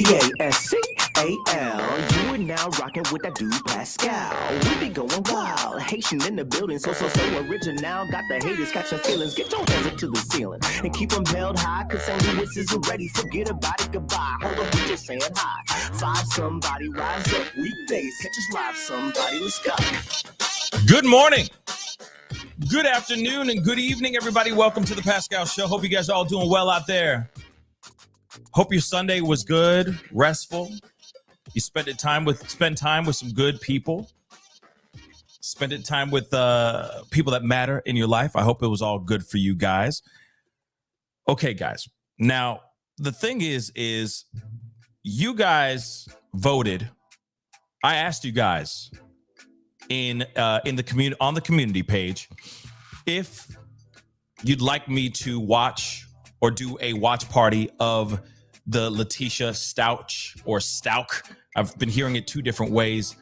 Pascal. You are now rocking with that dude Pascal. We be going wild, Haitian in the building, so original. Got the haters catching feelings. Get your hands up to the ceiling and keep them held high. Cause St. Louis isn't ready. Forget about it, goodbye. Hold on, we just saying hi. Five somebody, rise up weekdays. Catch us live, somebody. Let's go. Good morning, good afternoon, and good evening, everybody. Welcome to the Pascal Show. Hope you guys are all doing well out there. Hope your Sunday was good, restful. You spent time with some good people. Spend time with people that matter in your life. I hope it was all good for you guys. Okay, guys. Now, the thing is you guys voted. I asked you guys in the community on the community page if you'd like me to watch or do a watch party of the Letecia Stauch or Stauch. I've been hearing it two different ways.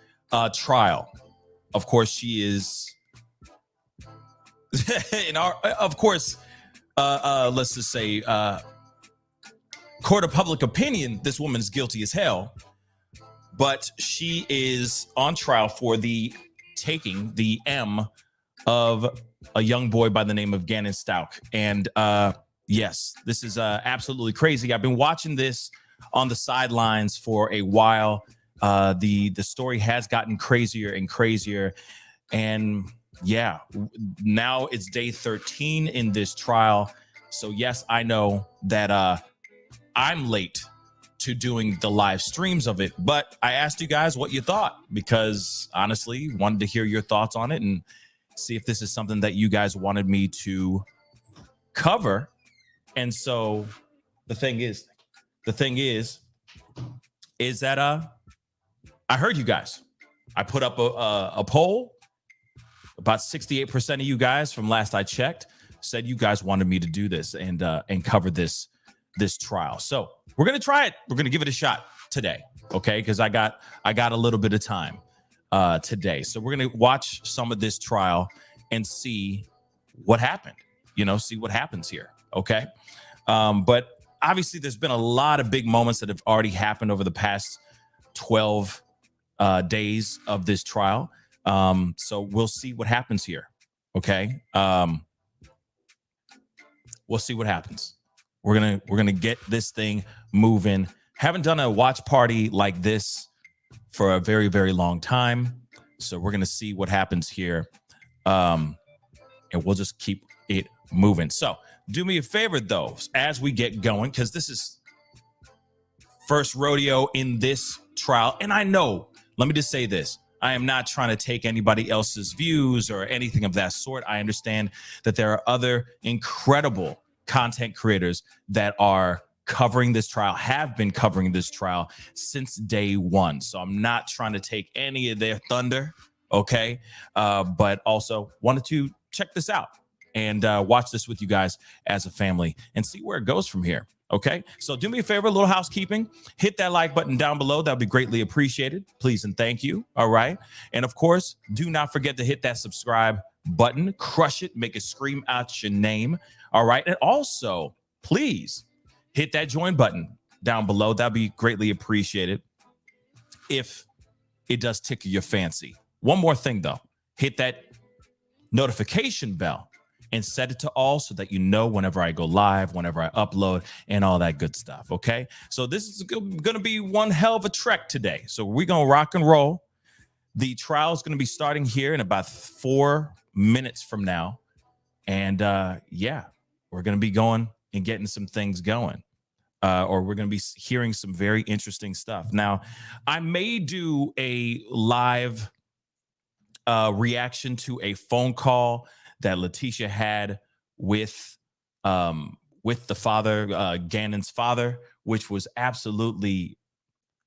Trial. Of course, she is in our. Of course, let's just say, court of public opinion. This woman's guilty as hell, but she is on trial for taking the M of a young boy by the name of Gannon Stauch. And yes, this is absolutely crazy. I've been watching this on the sidelines for a while. The story has gotten crazier and crazier. And yeah, now it's day 13 in this trial. So yes, I know that I'm late to doing the live streams of it, but I asked you guys what you thought because honestly, wanted to hear your thoughts on it and see if this is something that you guys wanted me to cover. And so the thing is that I heard you guys. I put up a poll. About 68% of you guys from last I checked said you guys wanted me to do this and cover this trial. So we're gonna try it. We're gonna give it a shot today, okay? Because I got a little bit of time today. So we're gonna watch some of this trial and see what happened. See what happens here, okay? But obviously, there's been a lot of big moments that have already happened over the past 12 days of this trial. So we'll see what happens here, okay? We'll see what happens. We're gonna get this thing moving. Haven't done a watch party like this for a very, very long time. So we're gonna see what happens here. And we'll just keep it moving. So do me a favor though, as we get going, because this is first rodeo in this trial. And I know, let me just say this. I am not trying to take anybody else's views or anything of that sort. I understand that there are other incredible content creators that are covering this trial, have been covering this trial since day one. So I'm not trying to take any of their thunder, okay? But also wanted to check this out and watch this with you guys as a family and see where it goes from here, okay? So do me a favor, a little housekeeping. Hit that like button down below. That would be greatly appreciated. Please and thank you, all right? And of course, do not forget to hit that subscribe button. Crush it. Make it scream out your name, all right? And also, please hit that join button down below. That'd be greatly appreciated if it does tickle your fancy. One more thing, though. Hit that notification bell and set it to all so that you know whenever I go live, whenever I upload, and all that good stuff, okay? So this is going to be one hell of a trek today. So we're going to rock and roll. The trial is going to be starting here in about 4 minutes from now. And yeah, we're going to be going and getting some things going. Or we're going to be hearing some very interesting stuff. Now, I may do a live reaction to a phone call that Letecia had with the father, Gannon's father, which was absolutely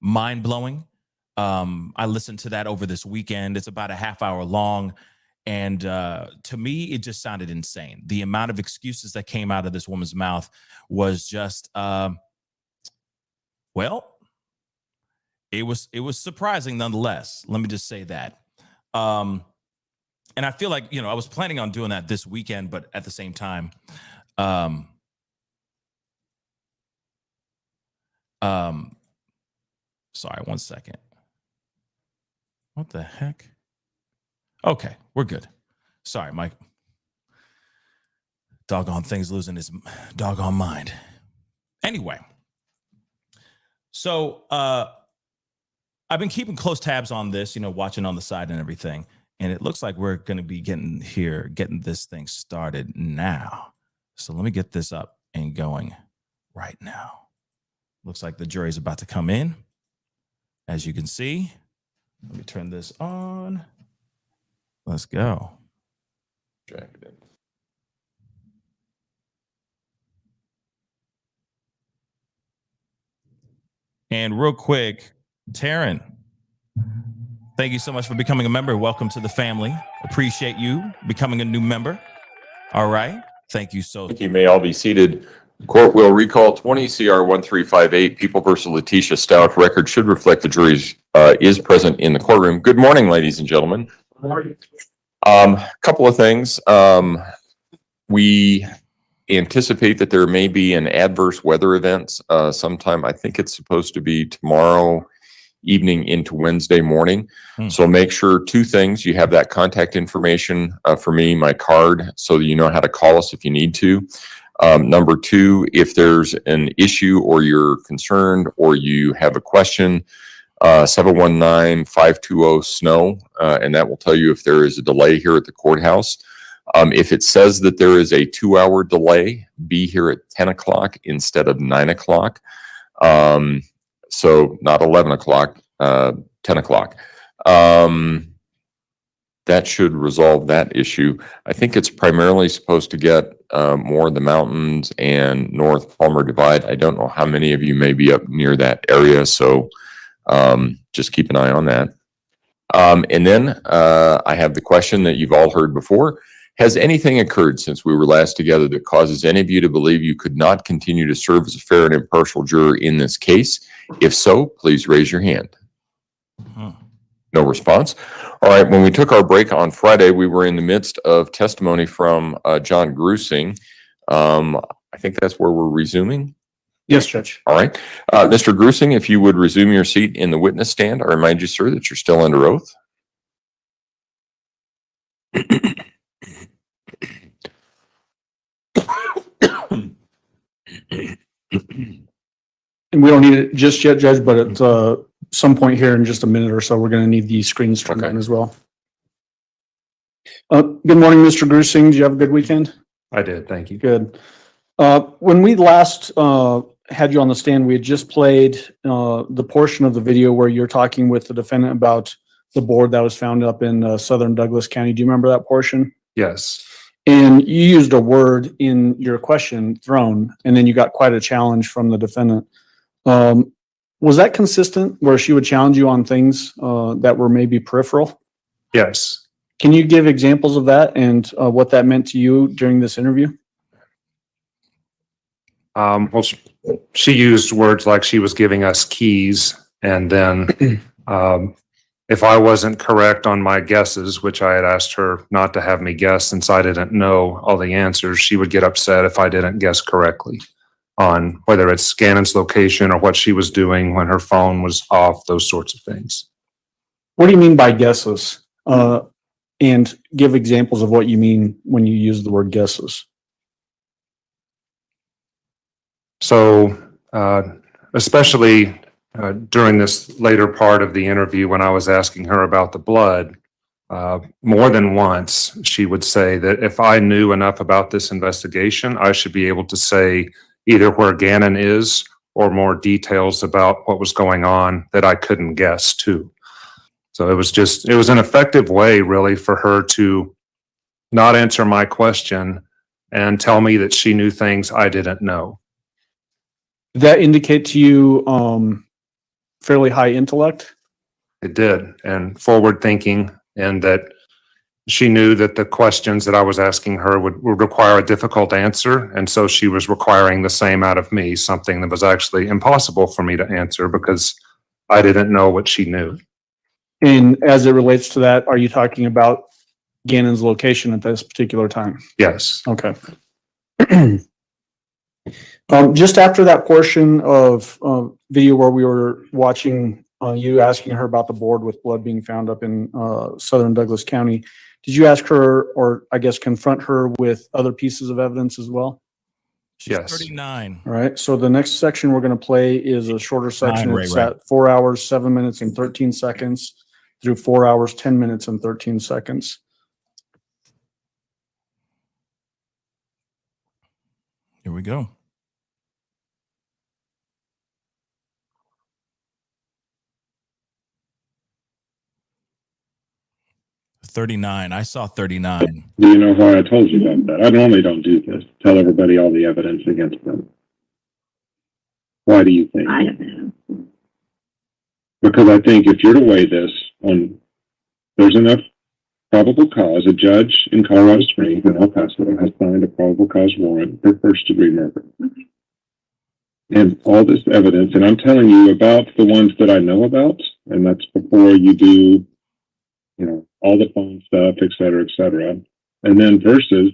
mind-blowing. I listened to that over this weekend. It's about a half hour long. And to me, it just sounded insane. The amount of excuses that came out of this woman's mouth was just, well, it was surprising nonetheless. Let me just say that. And I feel like, I was planning on doing that this weekend, but at the same time, Sorry, 1 second. What the heck? Okay, we're good. Sorry, Mike. Doggone thing's losing his doggone mind. Anyway, so I've been keeping close tabs on this, watching on the side and everything. And it looks like we're going to be getting this thing started now. So let me get this up and going right now. Looks like the jury's about to come in. As you can see, let me turn this on. Let's go. And real quick, Taryn, thank you so much for becoming a member. Welcome to the family. Appreciate you becoming a new member. All right. Thank you so much. You may all be seated. Court will recall 20 CR 1358, People versus Letecia Stauch. Record should reflect the jury's is present in the courtroom. Good morning, ladies and gentlemen. Good morning. Couple of things. We anticipate that there may be an adverse weather event sometime. I think it's supposed to be tomorrow evening into Wednesday morning. So make sure two things. You have that contact information for me, my card, so that you know how to call us if you need to. Number two, if there's an issue or you're concerned or you have a question, 719-520-SNOW, and that will tell you if there is a delay here at the courthouse. If it says that there is a 2-hour delay, be here at 10 o'clock instead of 9 o'clock. So not 11 o'clock, 10 o'clock. That should resolve that issue. I think it's primarily supposed to get more of the mountains and North Palmer Divide. I don't know how many of you may be up near that area, so just keep an eye on that. And then I have the question that you've all heard before. Has anything occurred since we were last together that causes any of you to believe you could not continue to serve as a fair and impartial juror in this case? If so, please raise your hand. No response. All right. When we took our break on Friday, we were in the midst of testimony from John Gruesing. I think that's where we're resuming. Yes, Judge. All right. Mr. Gruesing, if you would resume your seat in the witness stand, I remind you, sir, that you're still under oath. And we don't need it just yet, Judge, but at some point here in just a minute or so, we're going to need the screens turned on as well. Good morning, Mr. Gruesing. Did you have a good weekend? I did. Thank you. Good. When we last had you on the stand, we had just played the portion of the video where you're talking with the defendant about the board that was found up in southern Douglas County. Do you remember that portion? Yes. And you used a word in your question, thrown, and then you got quite a challenge from the defendant. Was that consistent where she would challenge you on things that were maybe peripheral? Yes. Can you give examples of that and what that meant to you during this interview? Well, she used words like she was giving us keys, and then if I wasn't correct on my guesses, which I had asked her not to have me guess since I didn't know all the answers, she would get upset if I didn't guess correctly on whether it's Gannon's location or what she was doing when her phone was off, those sorts of things. What do you mean by guesses? And give examples of what you mean when you use the word guesses. So, especially during this later part of the interview when I was asking her about the blood, more than once she would say that if I knew enough about this investigation, I should be able to say either where Gannon is or more details about what was going on that I couldn't guess too. So it was an effective way really for her to not answer my question and tell me that she knew things I didn't know. Did that indicate to you fairly high intellect? It did, and forward thinking, and that she knew that the questions that I was asking her would require a difficult answer, and so she was requiring the same out of me, something that was actually impossible for me to answer because I didn't know what she knew. And as it relates to that, are you talking about Gannon's location at this particular time? Yes. Okay. Just after that portion of video where we were watching you asking her about the board with blood being found up in southern Douglas County. Did you ask her, or I guess confront her with other pieces of evidence as well? She's Yes. 39. All right. So the next section we're going to play is a shorter section. Ray, It's right. at 4 hours, 7 minutes and 13 seconds through 4 hours, 10 minutes and 13 seconds. Here we go. $39. I saw 39. Do you know why I told you about that? I normally don't do this. Tell everybody all the evidence against them. Why do you think? I don't know. Because I think if you're to weigh this on, there's enough probable cause. A judge in Colorado Springs in El Paso has signed a probable cause warrant for first-degree murder. And all this evidence, and I'm telling you about the ones that I know about, and that's before you do, you know, all the phone stuff, et cetera, et cetera. And then versus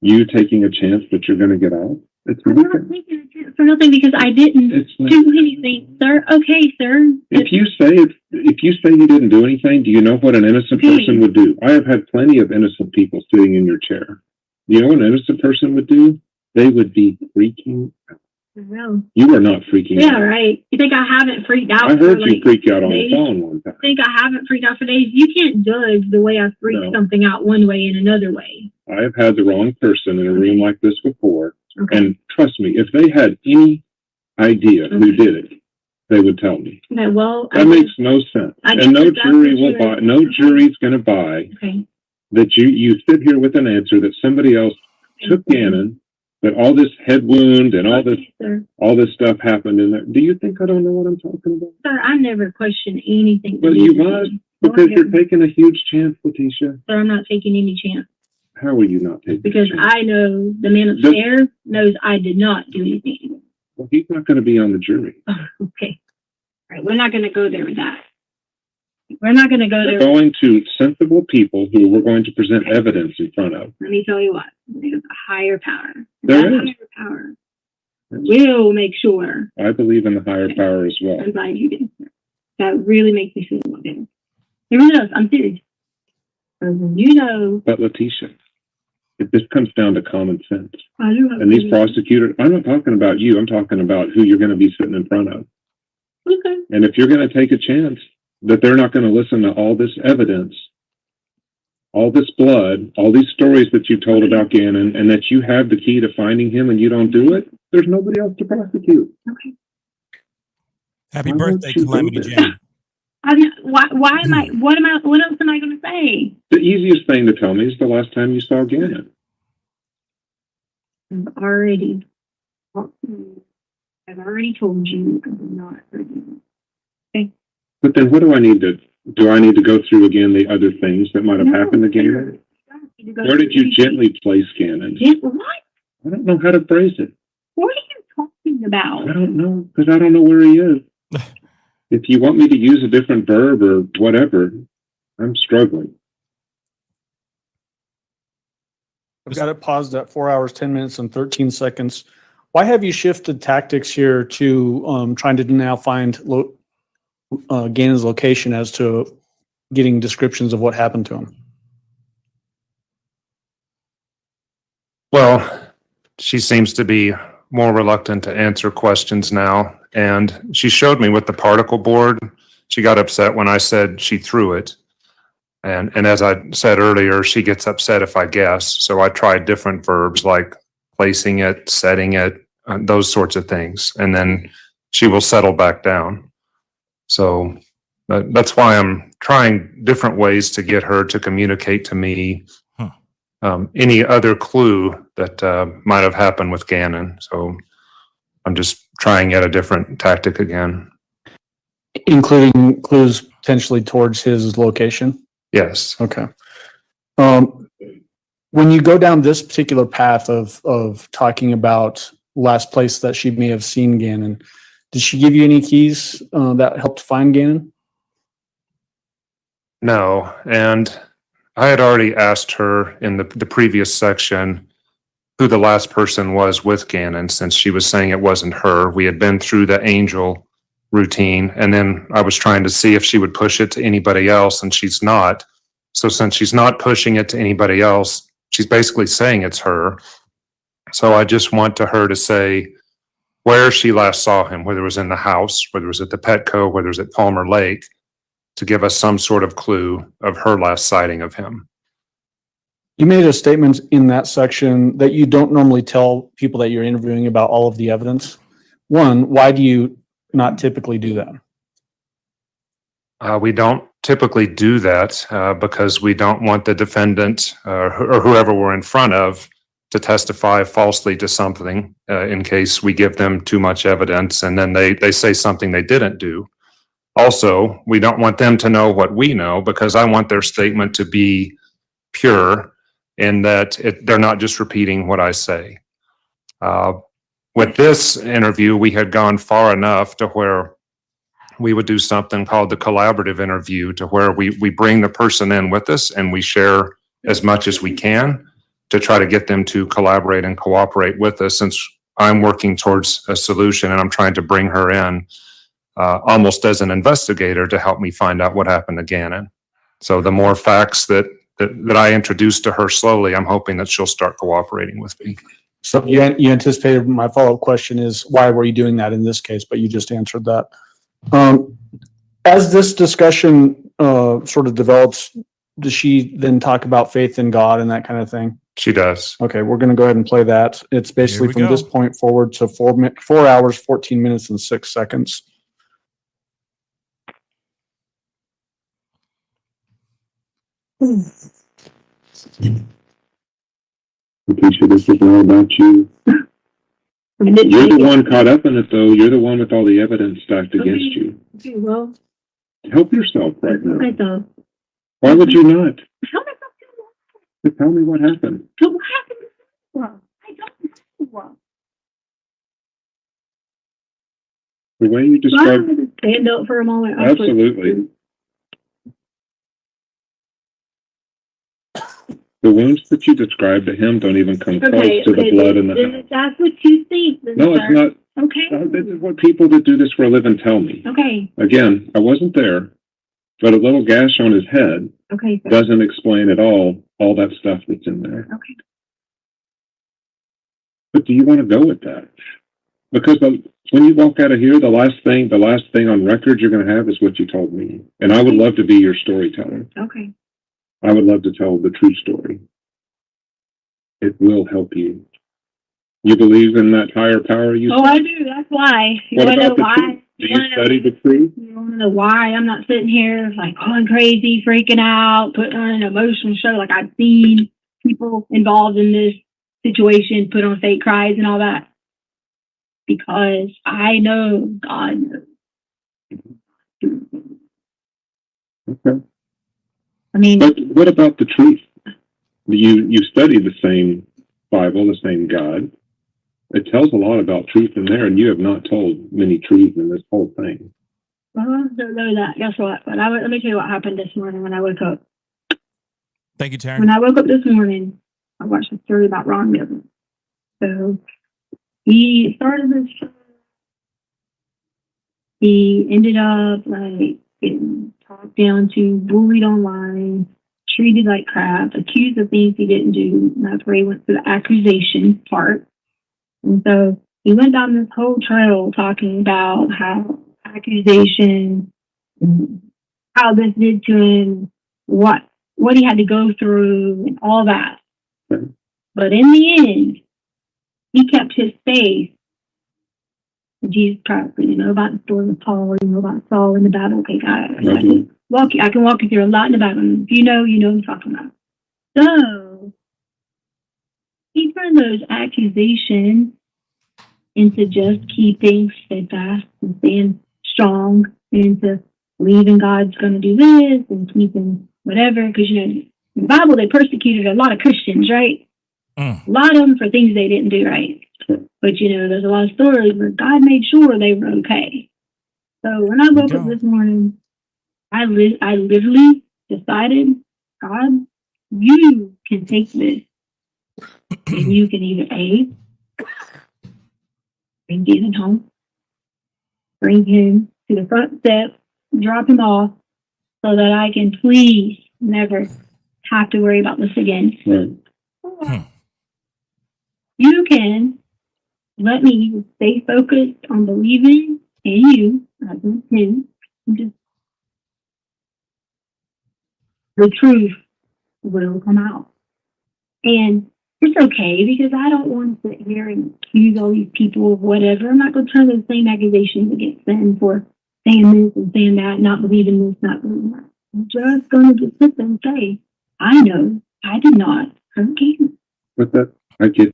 you taking a chance that you're going to get out. It's I'm not different. taking a chance for nothing because I didn't It's not- do anything, sir. Okay, sir. If you say you didn't do anything, do you know what an innocent person would do? I have had plenty of innocent people sitting in your chair. You know what an innocent person would do? They would be freaking out. Well, You are not freaking yeah, out. right. You think I haven't freaked out? I heard for, you freak out on the days? phone one time. Think I haven't freaked out for days? You can't judge the way I freak No. something out one way and another way. I have had the wrong person in a room like this before. Okay. And trust me, if they had any idea who Okay. did it, they would tell me. Okay, well, That makes no sense. I And no guess that's jury what will you're- buy, no jury's going to buy okay. that you sit here with an answer that somebody else took Gannon, that all this head wound and all this Okay, sir. all this stuff happened in there. Do you think I don't know what I'm talking about? Sir, I never question anything. Well, that you do must, me. because you're Okay. taking a huge chance, Letecia. Sir, I'm not taking any chance How are you not taking because a chance? I know the man upstairs knows I did not do anything. Well, he's not going to be on the jury. Okay. All right, we're not going to go there with that. We're not going to go We're there. going to sensible people who we're going to present evidence in front of. Let me tell you what. There's a higher power. There That is. higher power will make sure I believe in the higher power as well. I'm glad you did. That really makes me feel a lot better. It really does. I'm serious. Because you know, But Letecia, if this comes down to common sense, I do have and these prosecutors, I'm not talking about you, I'm talking about who you're going to be sitting in front of. Okay. And if you're going to take a chance that they're not going to listen to all this evidence, all this blood, all these stories that you told about Gannon, and that you have the key to finding him and you don't do it, there's nobody else to prosecute. Okay. Happy Why birthday, don't you Calamity do this? Jane. Why am I, what else am I going to say? The easiest thing to tell me is the last time you saw Gannon. I've already told you I did not hurt you. But then what do I need to go through again the other things that might have happened to Gannon? Where did you gently place Gannon? What? I don't know how to phrase it. What are you talking about? I don't know, because I don't know where he is. If you want me to use a different verb or whatever, I'm struggling. I've got it paused at 4 hours, 10 minutes and 13 seconds. Why have you shifted tactics here to trying to now find Gannon's location as to getting descriptions of what happened to him? Well, she seems to be more reluctant to answer questions now. And she showed me with the particle board. She got upset when I said she threw it. And as I said earlier, she gets upset if I guess. So I tried different verbs like placing it, setting it, those sorts of things. And then she will settle back down. So that's why I'm trying different ways to get her to communicate to me any other clue that might have happened with Gannon. So I'm just trying yet a different tactic again. Including clues potentially towards his location? Yes. Okay. When you go down this particular path of talking about last place that she may have seen Gannon, did she give you any keys that helped find Gannon? No. And I had already asked her in the previous section who the last person was with Gannon, since she was saying it wasn't her. We had been through the angel routine. And then I was trying to see if she would push it to anybody else, and she's not. So since she's not pushing it to anybody else, she's basically saying it's her. So I just want her to say where she last saw him, whether it was in the house, whether it was at the Petco, whether it was at Palmer Lake, to give us some sort of clue of her last sighting of him. You made a statement in that section that you don't normally tell people that you're interviewing about all of the evidence. One, why do you not typically do that? We don't typically do that because we don't want the defendant or whoever we're in front of to testify falsely to something in case we give them too much evidence and then they say something they didn't do. Also, we don't want them to know what we know because I want their statement to be pure in that they're not just repeating what I say. With this interview, we had gone far enough to where we would do something called the collaborative interview, to where we bring the person in with us and we share as much as we can to try to get them to collaborate and cooperate with us, since I'm working towards a solution and I'm trying to bring her in almost as an investigator to help me find out what happened to Gannon. So the more facts that I introduce to her slowly, I'm hoping that she'll start cooperating with me. So you anticipated my follow-up question is, why were you doing that in this case? But you just answered that. As this discussion sort of develops, does she then talk about faith in God and that kind of thing? She does. Okay, we're going to go ahead and play that. It's basically from this point forward to 4 hours, 14 minutes, and 6 seconds. Letecia, this is all about you. You're the one caught up in it, though. You're the one with all the evidence stacked against you. Okay, well, Help yourself right now. okay, so. Why would you not? How am I supposed to know? Tell me what happened. So what happened? Well, I don't know. The way you Well, described. I'm gonna stand up for a moment. Absolutely. The wounds that you described to him don't even come close to the blood in the house. If that's what you think. No, it's not. Okay. This is what people that do this for a living tell me. Okay. Again, I wasn't there, but a little gash on his head Okay. So, doesn't explain at all that stuff that's in there. okay. But do you want to go with that? Because when you walk out of here, the last thing on record you're going to have is what you told me. And I would love to be your storyteller. Okay. I would love to tell the true story. It will help you. You believe in that higher power? I do. That's why. You What want to know about the why? truth? Do you study the truth? You want to know why I'm not sitting here like going crazy, freaking out, putting on an emotional show like I've seen people involved in this situation put on fake cries and all that? Because I know God knows. Okay. I mean, But what about the truth? You study the same Bible, the same God. It tells a lot about truth in there, and you have not told many truths in this whole thing. well, I don't know that. Guess what? But let me tell you what happened this morning when I woke up. Thank you, Taryn. When I woke up this morning, I watched a story about Ron Milton. So he started this show. He ended up like getting talked down to, bullied online, treated like crap, accused of things he didn't do. And that's where he went to the accusation part. And so he went down this whole trail talking about how accusation, how this did to him, what he had to go through, and all that. But in the end, he kept his faith in Jesus Christ. You know about the story of Paul, you know about Saul in the Bible. Okay, I can walk you through a lot in the Bible. If you know what I'm talking about. So he turned those accusations into just keeping steadfast and staying strong, and into believing God's going to do this and keeping whatever. Because, in the Bible, they persecuted a lot of Christians, right? A lot of them for things they didn't do right. But, there's a lot of stories where God made sure they were okay. So when I woke up this morning, I literally decided, God, you can take this and you can either bring Gannon home, bring him to the front step, drop him off, so that I can please never have to worry about this again. Right. You can let me stay focused on believing in you, as in him, and just the truth will come out. And it's okay, because I don't want to sit here and accuse all these people of whatever. I'm not going to turn the same accusations against them for saying this and saying that, not believing this, not believing that. I'm just going to just sit there and say, I know I did not hurt Gannon. With that, I get.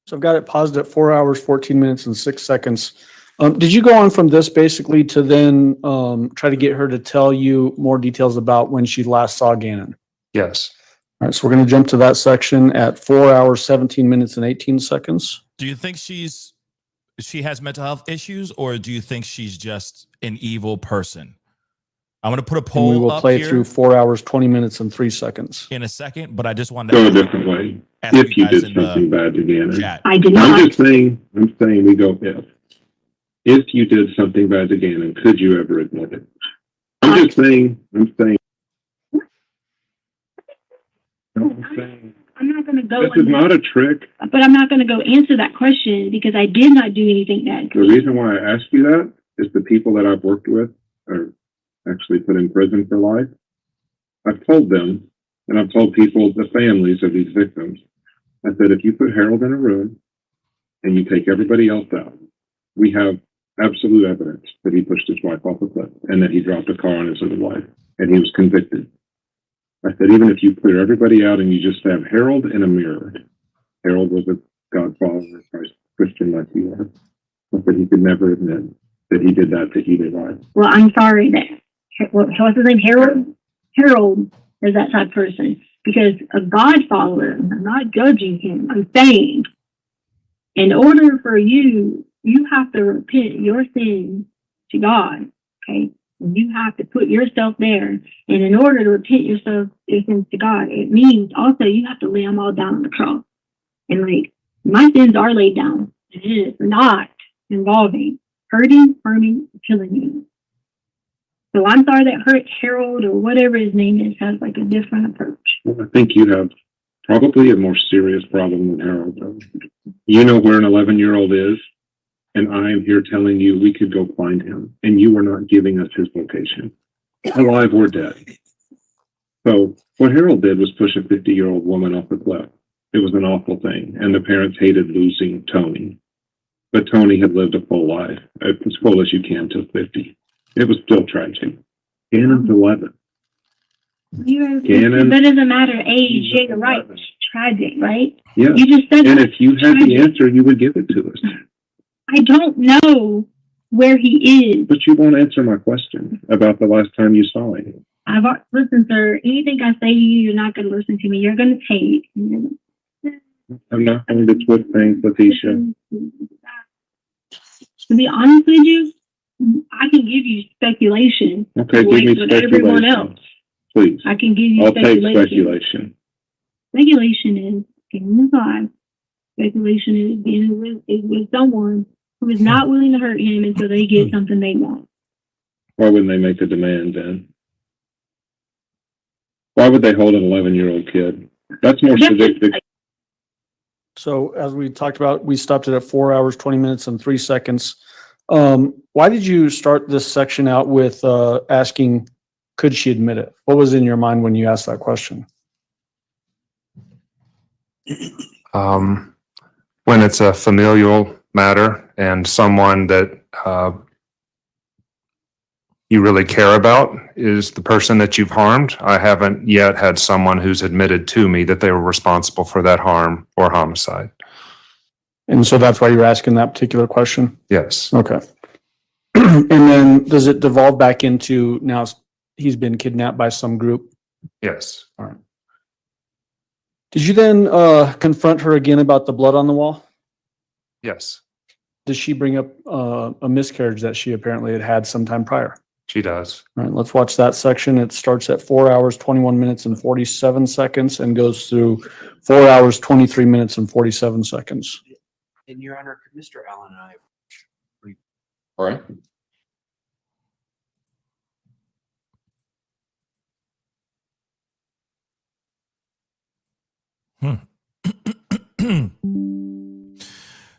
So I've got it paused at 4 hours, 14 minutes and 6 seconds. Did you go on from this basically to then try to get her to tell you more details about when she last saw Gannon? Yes. All right, so we're going to jump to that section at 4 hours, 17 minutes and 18 seconds. Do you think she has mental health issues, or do you think she's just an evil person? I'm going to put a And we poll will up play here through 4 hours, 20 minutes and 3 seconds. in a second, but I just wanted Go a to different way. ask If you guys did in the something bad to Gannon. chat. I did I'm not. just saying we go if. If you did something bad to Gannon, could you ever admit it? I'm saying. I'm not going to go. This is not a trick. But I'm not going to go answer that question, because I did not do anything bad. The reason why I ask you that is the people that I've worked with are actually put in prison for life. I've told them, and I've told people, the families of these victims, I said, if you put Harold in a room and you take everybody else out, we have absolute evidence that he pushed his wife off a cliff and that he dropped a car on his other wife, and he was convicted. I said, even if you clear everybody out and you just have Harold in a mirror, Harold was a God follower, Christian like you are. I said he could never admit that he did that to either wife. Well, I'm sorry that, what's his name? Harold? Harold is that type of person. Because a God follower, I'm not judging him. I'm saying, in order for you have to repent your sins to God, okay? You have to put yourself there. And in order to repent your sins to God, it means also you have to lay them all down on the cross. And like, my sins are laid down. It is not involving hurting, harming, killing you. So I'm sorry that Harold or whatever his name is has like a different approach. Well, I think you have probably a more serious problem than Harold does. You know where an 11-year-old is, and I am here telling you we could go find him, and you are not giving us his location, alive or dead. So what Harold did was push a 50-year-old woman off the cliff. It was an awful thing, and the parents hated losing Tony. But Tony had lived a full life, as full as you can till 50. It was still tragic. Gannon's 11. Gannon, That doesn't matter age, yeah, you're right. It's tragic, right? Yeah. You just said And that. if you had the answer, you would give it to us. I don't know where he is. But you won't answer my question about the last time you saw him. Listen, sir, anything I say to you, you're not going to listen to me. You're going to take. I'm not going to twist things, Letecia. To be honest with you, I can give you speculation. Okay, like give me with everyone else. speculation. Please. I can give you I'll take speculation. speculation. Speculation is getting alive. Speculation is being with someone who is not willing to hurt him until they get something they want. Why wouldn't they make a demand then? Why would they hold an 11-year-old kid? That's more sadistic. So as we talked about, we stopped it at 4 hours, 20 minutes and 3 seconds. Why did you start this section out with asking, could she admit it? What was in your mind when you asked that question? When it's a familial matter and someone that you really care about is the person that you've harmed. I haven't yet had someone who's admitted to me that they were responsible for that harm or homicide. And so that's why you're asking that particular question? Yes. Okay. And then does it devolve back into now he's been kidnapped by some group? Yes. All right. Did you then confront her again about the blood on the wall? Yes, Does she bring up a miscarriage that she apparently had sometime prior? she does. All right, let's watch that section. It starts at 4 hours, 21 minutes and 47 seconds and goes through 4 hours, 23 minutes and 47 seconds. And Your Honor, could Mr. Allen and I All right.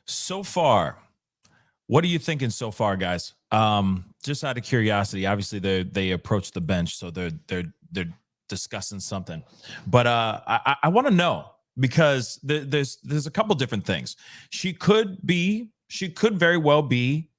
So far, what are you thinking so far, guys? Just out of curiosity, obviously they approached the bench, so they're discussing something. But I want to know, because there's a couple different things. She could very well be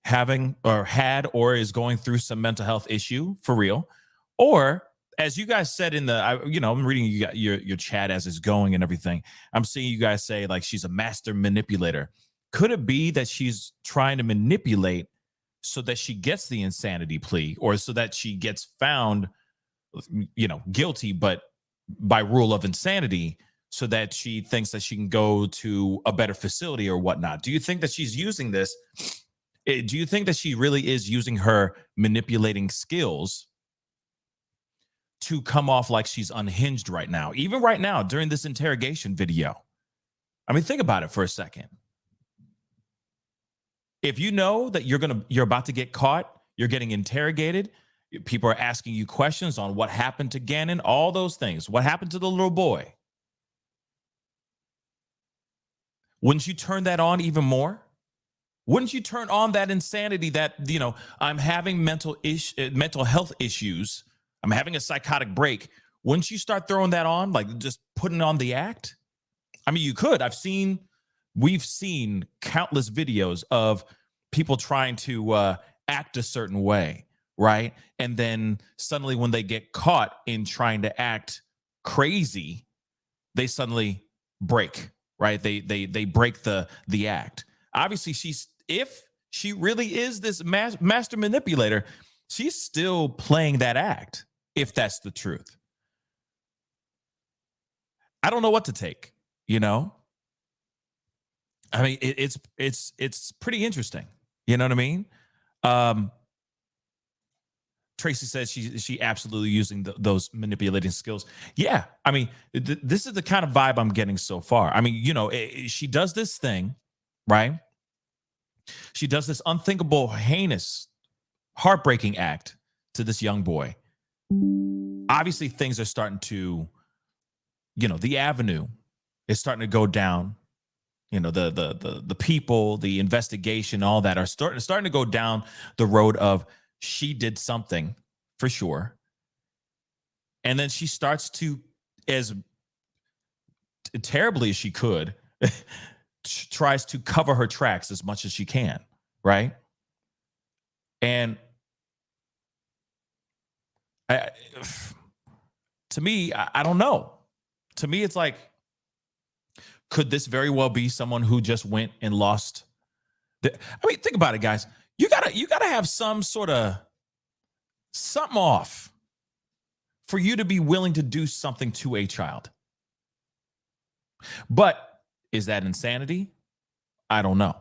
having or had or is going through some mental health issue for real, or as you guys said in the, I'm reading your chat as it's going and everything. I'm seeing you guys say like she's a master manipulator. Could it be that she's trying to manipulate so that she gets the insanity plea, or so that she gets found, guilty, but by rule of insanity, so that she thinks that she can go to a better facility or whatnot? Do you think that she's using this? Do you think that she really is using her manipulating skills to come off like she's unhinged right now, even right now during this interrogation video? I mean, think about it for a second. If you know that you're about to get caught, you're getting interrogated, people are asking you questions on what happened to Gannon, all those things, what happened to the little boy, wouldn't you turn that on even more? Wouldn't you turn on that insanity that, I'm having mental health issues, I'm having a psychotic break? Wouldn't you start throwing that on, like just putting on the act? I mean, you could. We've seen countless videos of people trying to act a certain way, right? And then suddenly when they get caught in trying to act crazy, they suddenly break, right? They break the act. Obviously, if she really is this master manipulator, she's still playing that act, if that's the truth. I don't know what to take, I mean, it's pretty interesting. You know what I mean? Tracy says she absolutely using those manipulating skills. Yeah, I mean, this is the kind of vibe I'm getting so far. I mean, she does this thing, right? She does this unthinkable, heinous, heartbreaking act to this young boy. Obviously, things are starting to, the avenue is starting to go down. The people, the investigation, all that are starting to go down the road of she did something for sure. And then she starts to, as terribly as she could, tries to cover her tracks as much as she can, right? And to me, I don't know. To me, it's like, could this very well be someone who just went and lost? I mean, think about it, guys. You gotta have some sort of something off for you to be willing to do something to a child. But is that insanity? I don't know.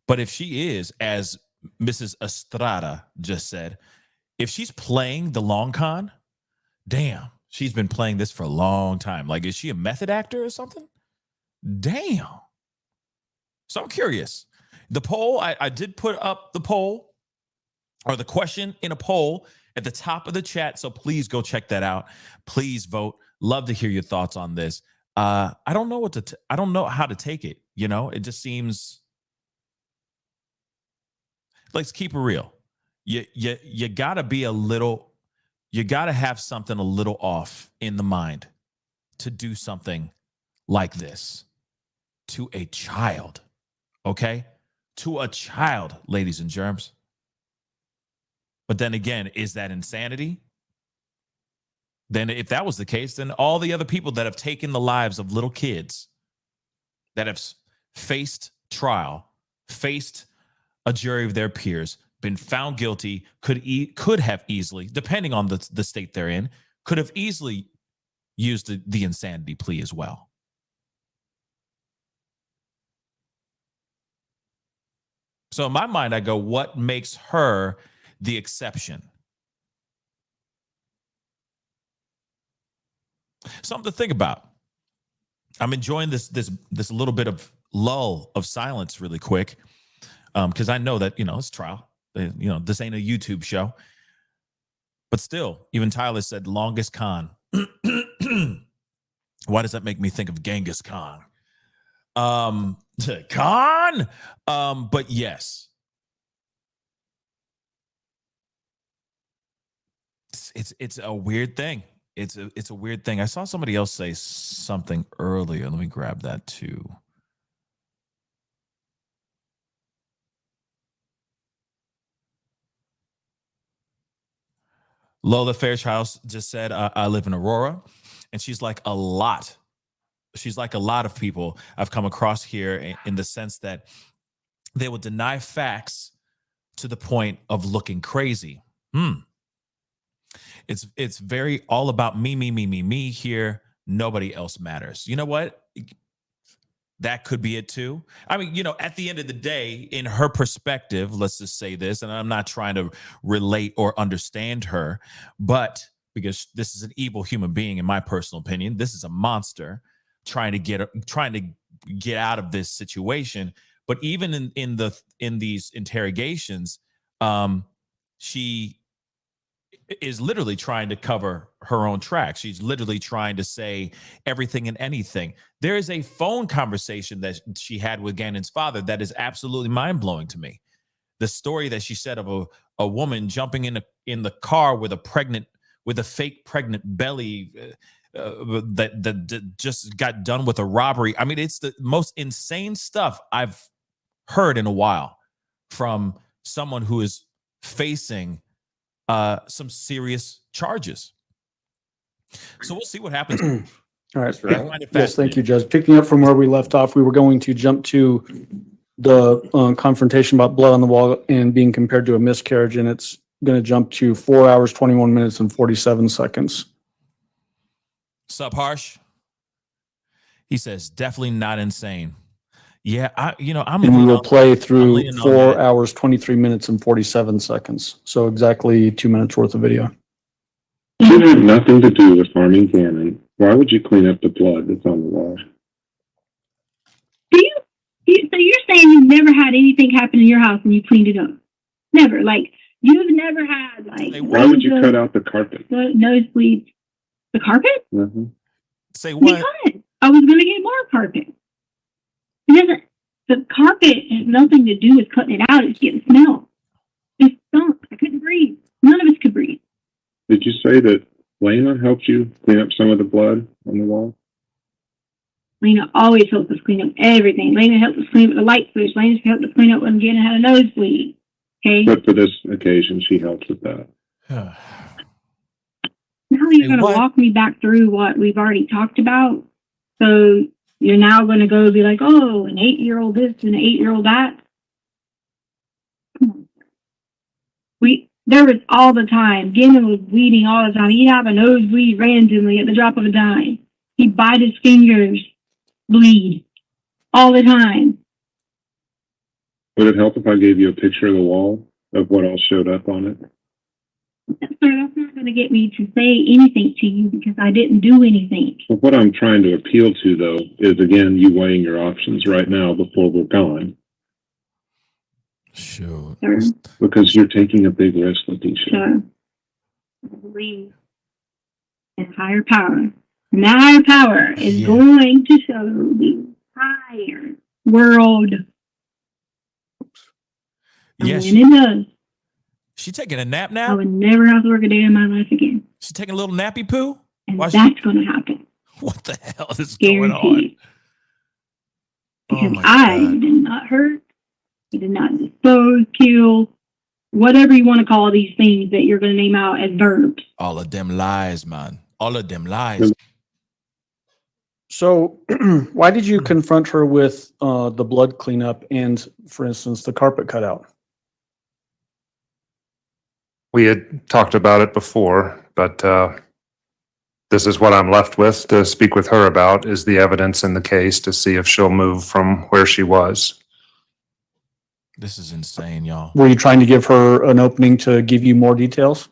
But if she is, as Mrs. Estrada just said, if she's playing the long con, damn. She's been playing this for a long time. Like, is she a method actor or something? Damn. So I'm curious. The poll, I did put up the poll, or the question in a poll at the top of the chat. So please go check that out. Please vote. Love to hear your thoughts on this. I don't know I don't know how to take it. It just seems, let's keep it real. You gotta be you got to have something a little off in the mind to do something like this to a child, okay? To a child, ladies and germs. But then again, is that insanity? Then if that was the case, then all the other people that have taken the lives of little kids that have faced trial, faced a jury of their peers, been found guilty, could have easily, depending on the state they're in, could have easily used the insanity plea as well. So in my mind, I go, what makes her the exception? Something to think about. I'm enjoying this little bit of lull of silence really quick, because I know that, it's trial. This ain't a YouTube show. But still, even Tyler said longest con Why does that make me think of Genghis Khan? Khan. But yes, it's a weird thing. It's a weird thing. I saw somebody else say something earlier. Let me grab that too. Lola Fairchild just said, I live in Aurora. And she's like a lot. She's like a lot of people I've come across here in the sense that they will deny facts to the point of looking crazy. It's very all about me here. Nobody else matters. You know what? That could be it too. I mean, you know, at the end of the day, in her perspective, let's just say this, and I'm not trying to relate or understand her, but because this is an evil human being, in my personal opinion, this is a monster trying to get out of this situation. But even in these interrogations, she is literally trying to cover her own tracks. She's literally trying to say everything and anything. There is a phone conversation that she had with Gannon's father that is absolutely mind-blowing to me. The story that she said of a woman jumping in the car with a fake pregnant belly that just got done with a robbery. I mean, it's the most insane stuff I've heard in a while from someone who is facing some serious charges. So we'll see what happens. All right. Yes, thank you, Judge. Picking up from where we left off, we were going to jump to the confrontation about blood on the wall and being compared to a miscarriage, and it's going to jump to 4 hours, 21 minutes, and 47 seconds. Sup, Harsh? He says, definitely not insane. Yeah, I'm. And we will play through 4 hours, 23 minutes, and 47 seconds. So exactly 2 minutes worth of video. You had nothing to do with harming Gannon. Why would you clean up the blood that's on the wall? So you're saying you've never had anything happen in your house and you cleaned it up? Never. Like, you've never had, like... Why would you cut out the carpet? The nosebleeds. The carpet? Mm-hmm. Say what? Because I was going to get more carpet. The carpet has nothing to do with cutting it out. It's getting smell. It stunk. I couldn't breathe. None of us could breathe. Did you say that Lena helped you clean up some of the blood on the wall? Lena always helps us clean up everything. Lena helped us clean up the light switch. Lena helped us clean up when Gannon had a nosebleed. Okay? But for this occasion, she helped with that. Now you're going to walk me back through what we've already talked about. So you're now going to go be like, oh, an 8-year-old this and an 8-year-old that. Come on. There was all the time. Gannon was bleeding all the time. He'd have a nosebleed randomly at the drop of a dime. He'd bite his fingers, bleed all the time. Would it help if I gave you a picture of the wall of what all showed up on it? Sir, that's not going to get me to say anything to you because I didn't do anything. Well, what I'm trying to appeal to, though, is, again, you weighing your options right now before we're gone. Sure. Sir. Because you're taking a big risk, Letecia. Sure. I believe in higher power. And that higher power is going to show the entire world. Yes. And when it does, she taking a nap I now? would never have to work a day in my life again. She taking a little nappy poo? And that's going to happen. What the hell is going on? Guaranteed. Because I did not hurt. I did not dispose, kill, whatever you want to call these things that you're going to name out as verbs. All of them lies, man. All of them lies. So why did you confront her with the blood cleanup and, for instance, the carpet cutout? We had talked about it before, but this is what I'm left with to speak with her about, is the evidence in the case to see if she'll move from where she was. This is insane, y'all. Were you trying to give her an opening to give you more details?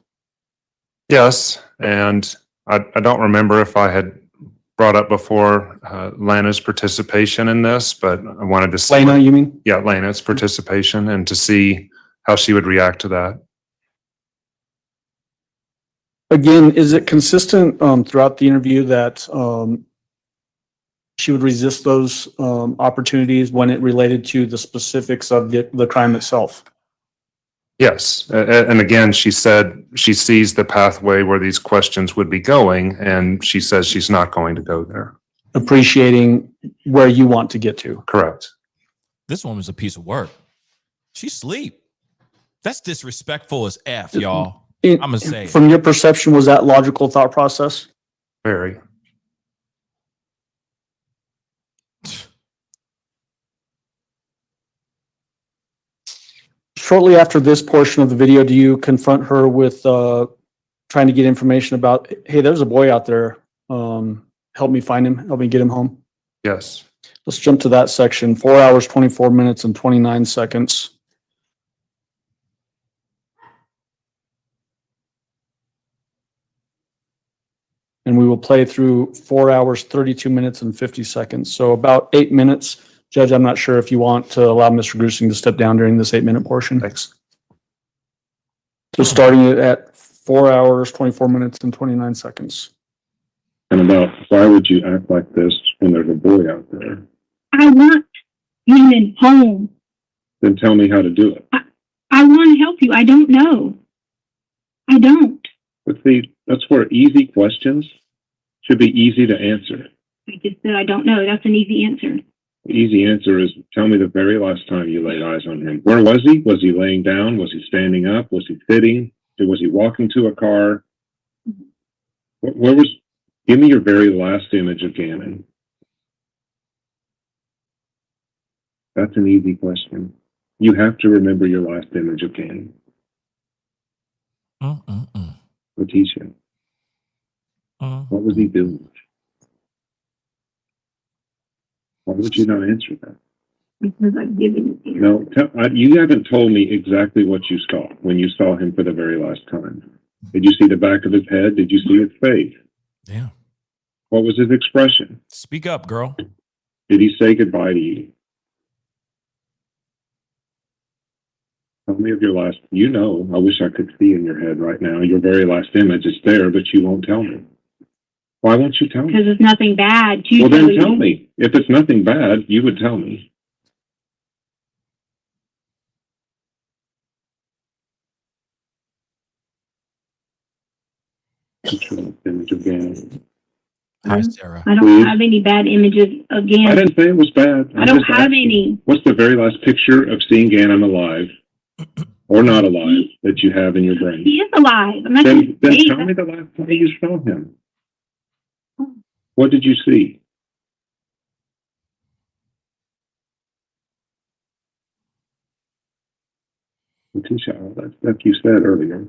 Yes, and I don't remember if I had brought up before Lena's participation in this, but I wanted to see. Lena, you mean? Yeah, Lena's participation, and to see how she would react to that. Again, is it consistent throughout the interview that she would resist those opportunities when it related to the specifics of the crime itself? Yes. And again, she said she sees the pathway where these questions would be going, and she says she's not going to go there. Appreciating where you want to get to. Correct. This woman's a piece of work. She sleep. That's disrespectful as F, y'all. I'm gonna say it. From your perception, was that logical thought process? Very. Shortly after this portion of the video, do you confront her with trying to get information about, hey, there's a boy out there. Help me find him. Help me get him home. Yes. Let's jump to that section. 4 hours, 24 minutes, and 29 seconds. And we will play through 4 hours, 32 minutes, and 50 seconds. So about 8 minutes. Judge, I'm not sure if you want to allow Mr. Gruesing to step down during this 8-minute portion. Thanks. So starting it at 4 hours, 24 minutes, and 29 seconds. And about why would you act like this when there's a boy out there? I want him home. Then tell me how to do it. I want to help you. I don't know. I don't. But see, that's where easy questions should be easy to answer. I just said I don't know. That's an easy answer. The easy answer is tell me the very last time you laid eyes on him. Where was he? Was he laying down? Was he standing up? Was he sitting? Was he walking to a car? Where was, give me your very last image of Gannon. That's an easy question. You have to remember your last image of Gannon. Letecia, what was he doing? Why would you not answer that? Because I've given it. No, you haven't told me exactly what you saw when you saw him for the very last time. Did you see the back of his head? Did you see his face? Yeah. What was his expression? Speak up, girl. Did he say goodbye to you? Tell me of your last, I wish I could see in your head right now. Your very last image is there, but you won't tell me. Why won't you tell me? Because it's nothing bad. Well, then tell me. If it's nothing bad, you would tell me. Image of Gannon. Hi, Sarah. I don't have any bad images of Gannon. I didn't say it was bad. I don't have any. What's the very last picture of seeing Gannon alive or not alive that you have in your brain? He is alive. I'm not Then tell me the last time you saw him. What did you see? Letecia, that's like you said earlier.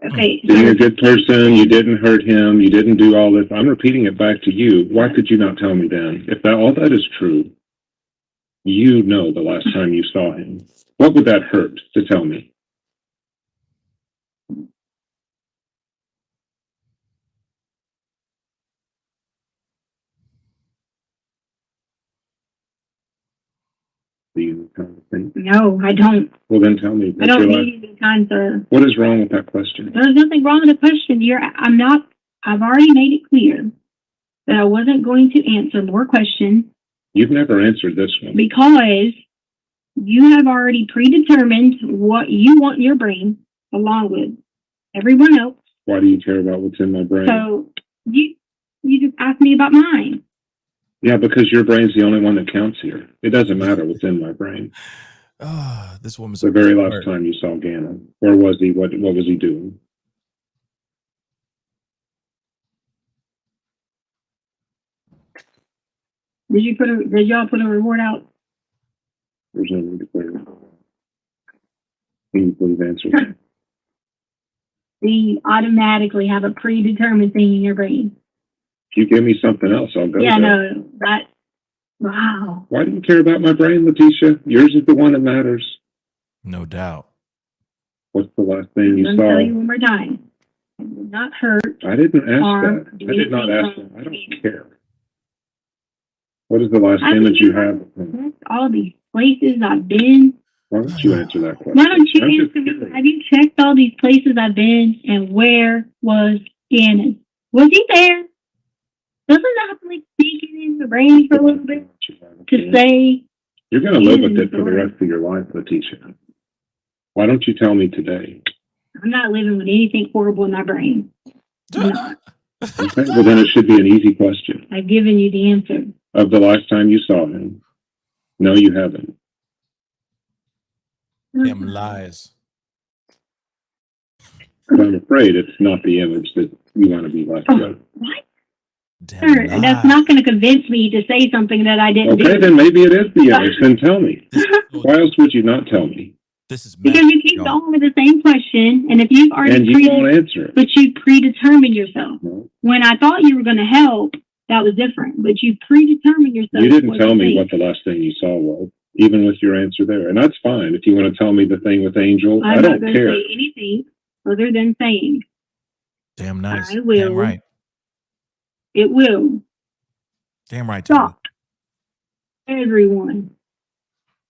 Okay. Being a good person, you didn't hurt him, you didn't do all this. I'm repeating it back to you. Why could you not tell me then? If all that is true, you know the last time you saw him. What would that hurt to tell me? Do you kind of think? No, I don't. Well, then tell me. I don't need any kinds of. What is wrong with that question? There's nothing wrong with the question. I've already made it clear that I wasn't going to answer more questions. You've never answered this one. Because you have already predetermined what you want in your brain, along with everyone else. Why do you care about what's in my brain? So you just asked me about mine. Yeah, because your brain's the only one that counts here. It doesn't matter what's in my brain. This woman's The very last time you saw Gannon. Where was he? What was he doing? Did y'all put a reward out? There's no need to clear it. Can you please answer that? You automatically have a predetermined thing in your brain. If you give me something else, I'll go Yeah, there. no, wow. Why do you care about my brain, Letecia? Yours is the one that matters. No doubt. What's the last thing you I'm saw? tell you one more time. I did not hurt. I didn't ask Harm, that. do I did not anything ask that. I wrong. don't care. What is the last I image mean, you have of him? All these places I've been. Why don't you answer that question? Why don't you I'm just answer me? curious. Have you checked all these places I've been, and where was Gannon? Was he there? Doesn't that have to like sneaking in the brain for a little bit to say? You're going to live with it for the rest of your life, Letecia. Why don't you tell me today? I'm not living with anything horrible in my brain. I'm not. Okay, well then it should be an easy question. I've given you the answer. Of the last time you saw him? No, you haven't. Damn lies. But I'm afraid it's not the image that you want to be left with. What? Damn Sir, lies. that's not going to convince me to say something that I didn't Okay, do. then maybe it is the image. Then tell me. This, Why else would you not tell me? this is Because you keep y'all. going with the same question, and if you've already And you won't answer it. but you predetermined yourself. No. When I thought you were going to help, that was different. But you predetermined yourself. You didn't what tell to me think. what the last thing you saw was, even with your answer there. And that's fine. If you want to tell me the thing with Angel, I I'm don't not going to care. say anything other than saying Damn nice. I will. Damn right. it will Damn right, Tony. shock everyone.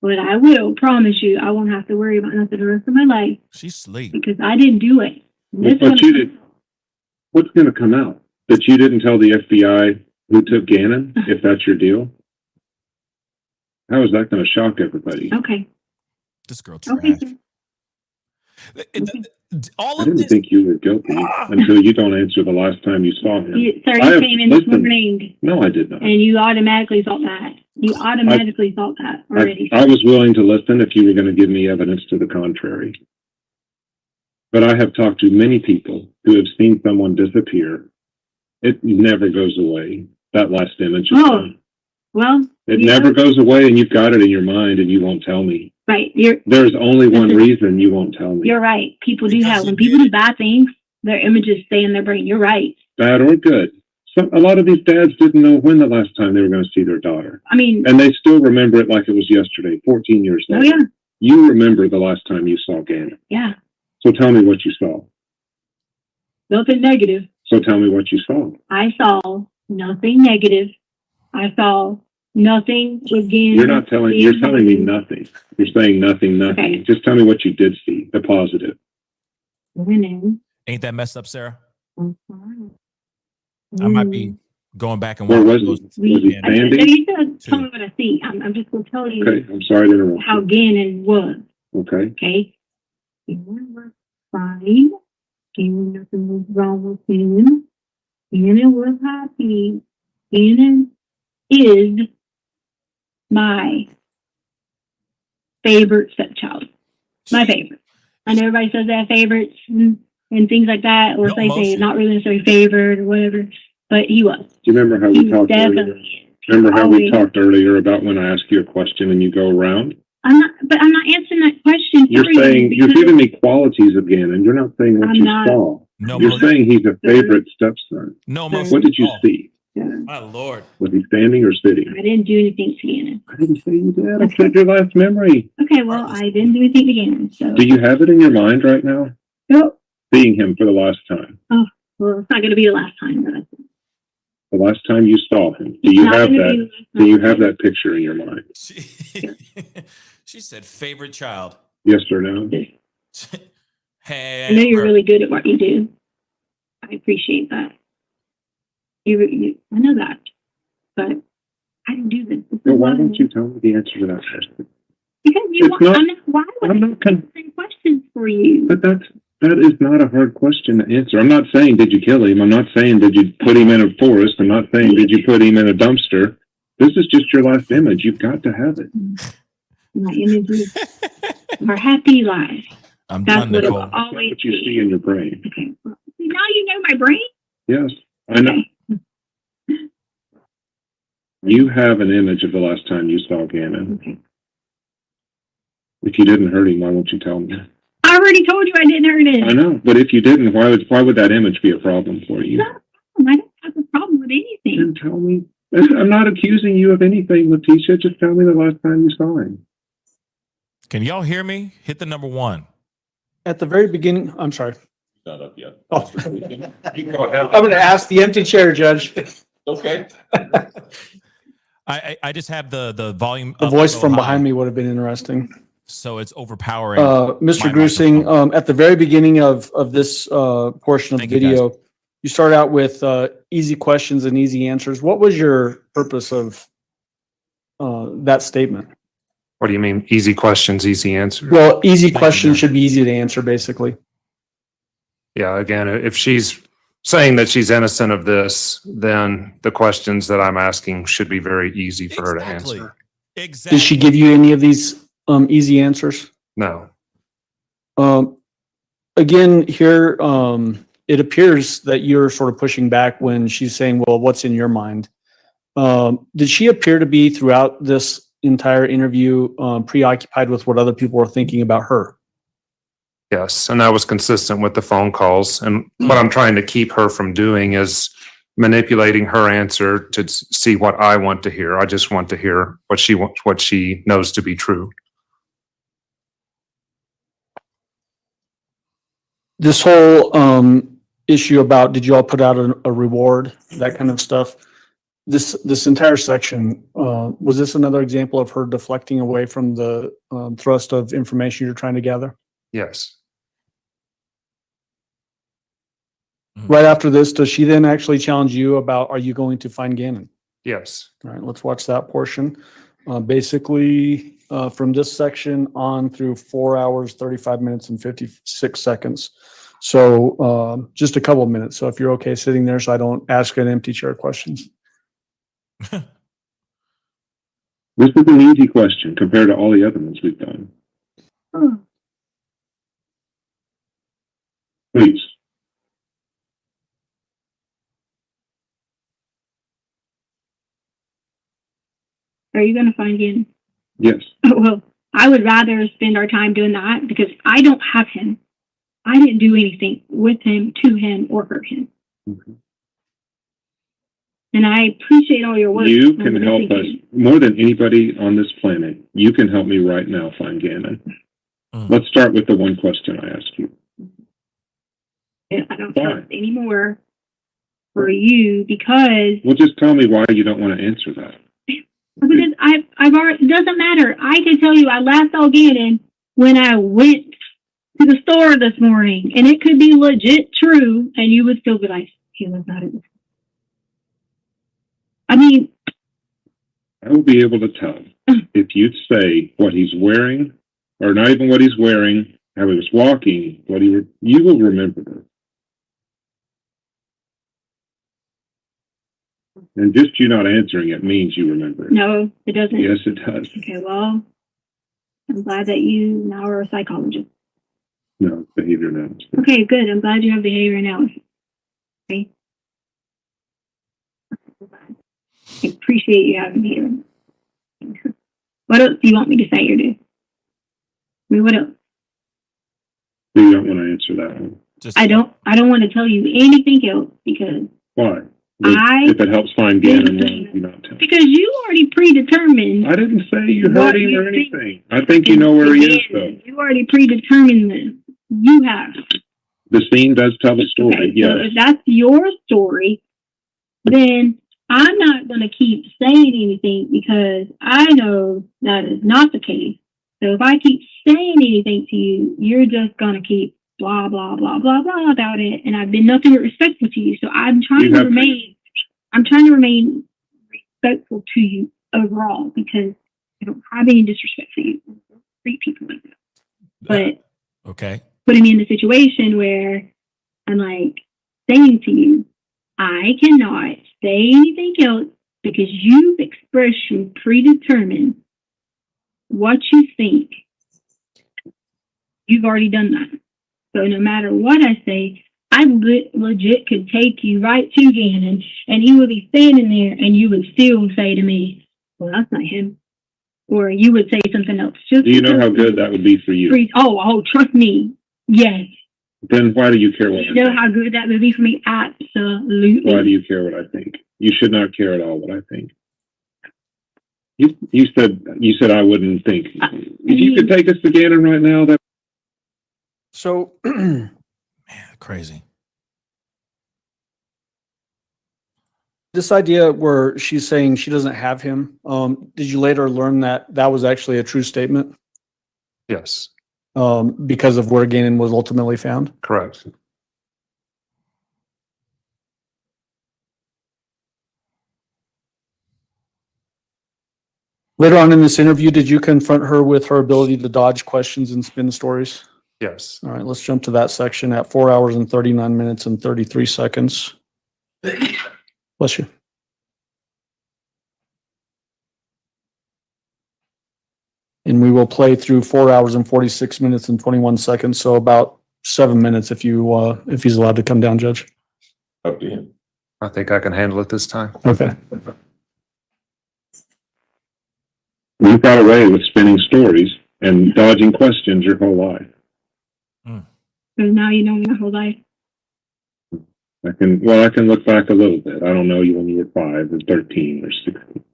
But I will promise you, I won't have to worry about nothing the rest of my life She's sleep. because I didn't do it. This But one- you did. What's going to come out? That you didn't tell the FBI who took Gannon, if that's your deal? How is that going to shock everybody? Okay. This girl trash. Okay. Sir. All I of didn't this. think you were guilty until you don't answer the last time you saw him. Sir, I you have- came in this listen. morning No, I did not. and you automatically thought that. You automatically thought that already. I was willing to listen if you were going to give me evidence to the contrary. But I have talked to many people who have seen someone disappear. It never goes away. That last image is Oh. gone. Well, It you never know, goes away, and you've got it in your mind, and you won't tell me. right. There's only one Listen. reason you won't tell me. You're right. People do Because have, you when people did do bad things, their images stay in their brain. You're right. Bad or good. A lot of these dads didn't know when the last time they were going to see their daughter. I mean, And they still remember it like it was yesterday, 14 years oh later. yeah, You remember the last time you saw Gannon. yeah. So tell me what you saw. Nothing negative. So tell me what you saw. I saw nothing negative. I saw nothing again. You're telling me nothing. You're saying nothing. Okay. Just tell me what you did see, the positive. Winning. Ain't that messed up, Sarah? Mm-hmm. I might be going back and Where watching was those. he? Was he No, standing? you said, tell me what I see. I'm just going to tell you Okay, I'm sorry to interrupt. how Gannon was. Okay. Okay. Gannon was fine. Gannon, nothing was wrong with him. Gannon was happy. Gannon is my favorite stepchild. My favorite. I know everybody says they have favorites and things like that, or No if they say emotion. not really necessarily favored or whatever, but he was. Do you remember how He we was talked earlier? definitely. Remember how we always- talked earlier about when I ask you a question and you go around? I'm not answering that question. You're for you saying, you're because giving me qualities of Gannon. You're not saying what I'm you not. saw. No You're emotion. saying he's a favorite stepson. No What emotion. What did you at all. see? My Lord. Was he standing or sitting? I didn't do anything to Gannon. I didn't say you did. I said your last memory. Okay, well, I didn't do anything to Gannon. So, Do you have it in your mind right now? no, Seeing him for the last time. well, it's not going to be the last time. But The last time you saw him. Do you have that? Do you have that picture in your mind? She said favorite child. Yes or no? Hey, I know you're really good at what you do. I appreciate that. I know that, but I didn't do this. This is Well, why don't you tell me the answer to that question? Because you It's want. not- I'm not. Why would I'm I not con- answer questions for you? But that is not a hard question to answer. I'm not saying did you kill him. I'm not saying did you put him in a forest. I'm not saying did you put him in a dumpster. This is just your last image. You've got to have it. My images are happy lives. I'm That's done, what it Nicole. will That's not always what you be. see in your brain. Okay. Well, see, now you know my brain. Yes, I know. Okay. You have an image of the last time you saw Gannon. Okay. If you didn't hurt him, why won't you tell me? I already told you I didn't hurt I it. know, but if you didn't, why would that image be a problem for you? I don't have a problem with anything. Then tell me. I'm not accusing you of anything, Letecia. Just tell me the last time you saw him. Can y'all hear me? Hit the number 1. At the very beginning, I'm sorry. Not up yet. Oh. You go ahead. I'm going to ask the empty chair, Judge. Okay. I just have the volume. The up voice so from high. behind me would have been interesting. So it's overpowering. Mr. my Gruesing, microphone. at the very beginning of this portion of the Thank you, guys. video, you start out with easy questions and easy answers. What was your purpose of that statement? What do you mean? Easy questions, easy answers? Well, easy Thank you, questions Doug. should be easy to answer, basically. Yeah, again, if she's saying that she's innocent of this, then the questions that I'm asking should be very easy for her to Exactly. answer. Exactly. Did she give you any of these easy answers? No. Again, here, it appears that you're sort of pushing back when she's saying, well, what's in your mind? Did she appear to be throughout this entire interview preoccupied with what other people were thinking about her? Yes, and that was consistent with the phone calls. And what I'm trying to keep her from doing is manipulating her answer to see what I want to hear. I just want to hear what she wants, what she knows to be true. This whole issue about did you all put out a reward, that kind of stuff. This entire section, was this another example of her deflecting away from the thrust of information you're trying to gather? Yes. Right after this, does she then actually challenge you about, are you going to find Gannon? Yes. All right, let's watch that portion. Basically, from this section on through 4 hours, 35 minutes and 56 seconds. So just a couple of minutes. So if you're okay sitting there so I don't ask an empty chair questions. This is an easy question compared to all the other ones we've done. Please. Are you going to find him? Yes. Well, I would rather spend our time doing that because I don't have him. I didn't do anything with him, to him, or hurt him. Okay. And I appreciate all your work. You can help us more than anybody on this planet. You can help me right now find Gannon. Let's start with the one question I asked you. And I don't trust anymore for you because. Well, just tell me why you don't want to answer that. Because I've already, it doesn't matter. I can tell you I last saw Gannon when I went to the store this morning, and it could be legit true, and you would still be like, he was not in the store. I mean, I will be able to tell if you say what he's wearing, or not even what he's wearing, how he was walking, you will remember this. And just you not answering it means you remember it. no, it doesn't. Yes, it does. Okay, well, I'm glad that you now are a psychologist. No, behavior analysis. Okay, good. I'm glad you have behavior analysis. Okay. I appreciate you having behavior. What else do you want me to say or do? I mean, what else? You don't want to answer that one. I don't want to tell you anything else because Why? If it helps find Gannon, why would you not tell? because you already predetermined. I didn't say you What heard him you or think- anything. I think you know where he is, though. You already predetermined this. You have. The scene does tell the story, Okay, yes. so if that's your story, then I'm not going to keep saying anything because I know that is not the case. So if I keep saying anything to you, you're just going to keep blah, blah, blah, blah, blah about it. And I've been nothing but respectful to you. So I'm trying to remain respectful to you overall because I don't have any disrespect for you. I don't treat people like that. But okay. putting me in a situation where I'm like saying to you, I cannot say anything else because you've expressed you predetermined what you think. You've already done that. So no matter what I say, I legit could take you right to Gannon and he would be standing there and you would still say to me, well, that's not him. Or you would say something else. Just Do you know how good that would be for you? Oh, trust me. Yes. Then why do you care what I You know think? how good that would be for me? Absolutely. Why do you care what I think? You should not care at all what I think. You said I wouldn't think. If you could take us to Gannon right now, that. So, Man, crazy. this idea where she's saying she doesn't have him, did you later learn that that was actually a true statement? Yes, because of where Gannon was ultimately found? correct. Later on in this interview, did you confront her with her ability to dodge questions and spin stories? Yes. All right, let's jump to that section at 4 hours and 39 minutes and 33 seconds. Bless you. And we will play through 4 hours and 46 minutes and 21 seconds. So about 7 minutes if he's allowed to come down, Judge. Up to him. I think I can handle it this time. Okay. You've got away with spinning stories and dodging questions your whole life. So now you know me my whole life. I can look back a little bit. I don't know you when you were 5 or 13 or 16.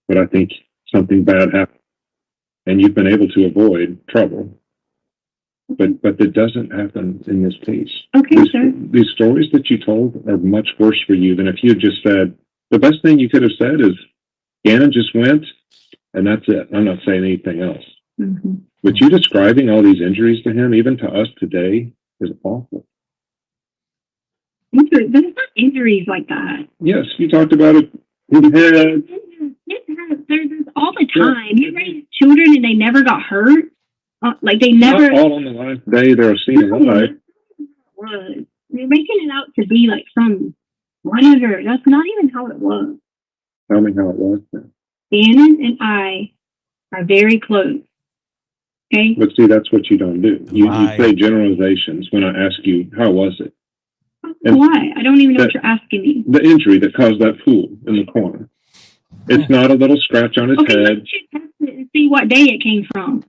But I think something bad happened and you've been able to avoid trouble. But that doesn't happen in this case. Okay, sir. These stories that you told are much worse for you than if you had just said, the best thing you could have said is, Gannon just went, and that's it. I'm not saying anything else. Mm-hmm. But you describing all these injuries to him, even to us today, is awful. There's not injuries like that. Yes, you talked about it. Head. There's all the time. You raise children and they never got hurt. Like they never. Not all on the last day they're seen alive. Was. You're making it out to be like some whatever. That's not even how it was. Tell me how it was then. Gannon and I are very close. Okay. But see, that's what you don't do. You Right. say generalizations when I ask you, how was it? And Why? I don't even know what you're asking me. the injury that caused that pool in the corner. It's not a little scratch on his Okay, why head. don't you test it and see what day it came from?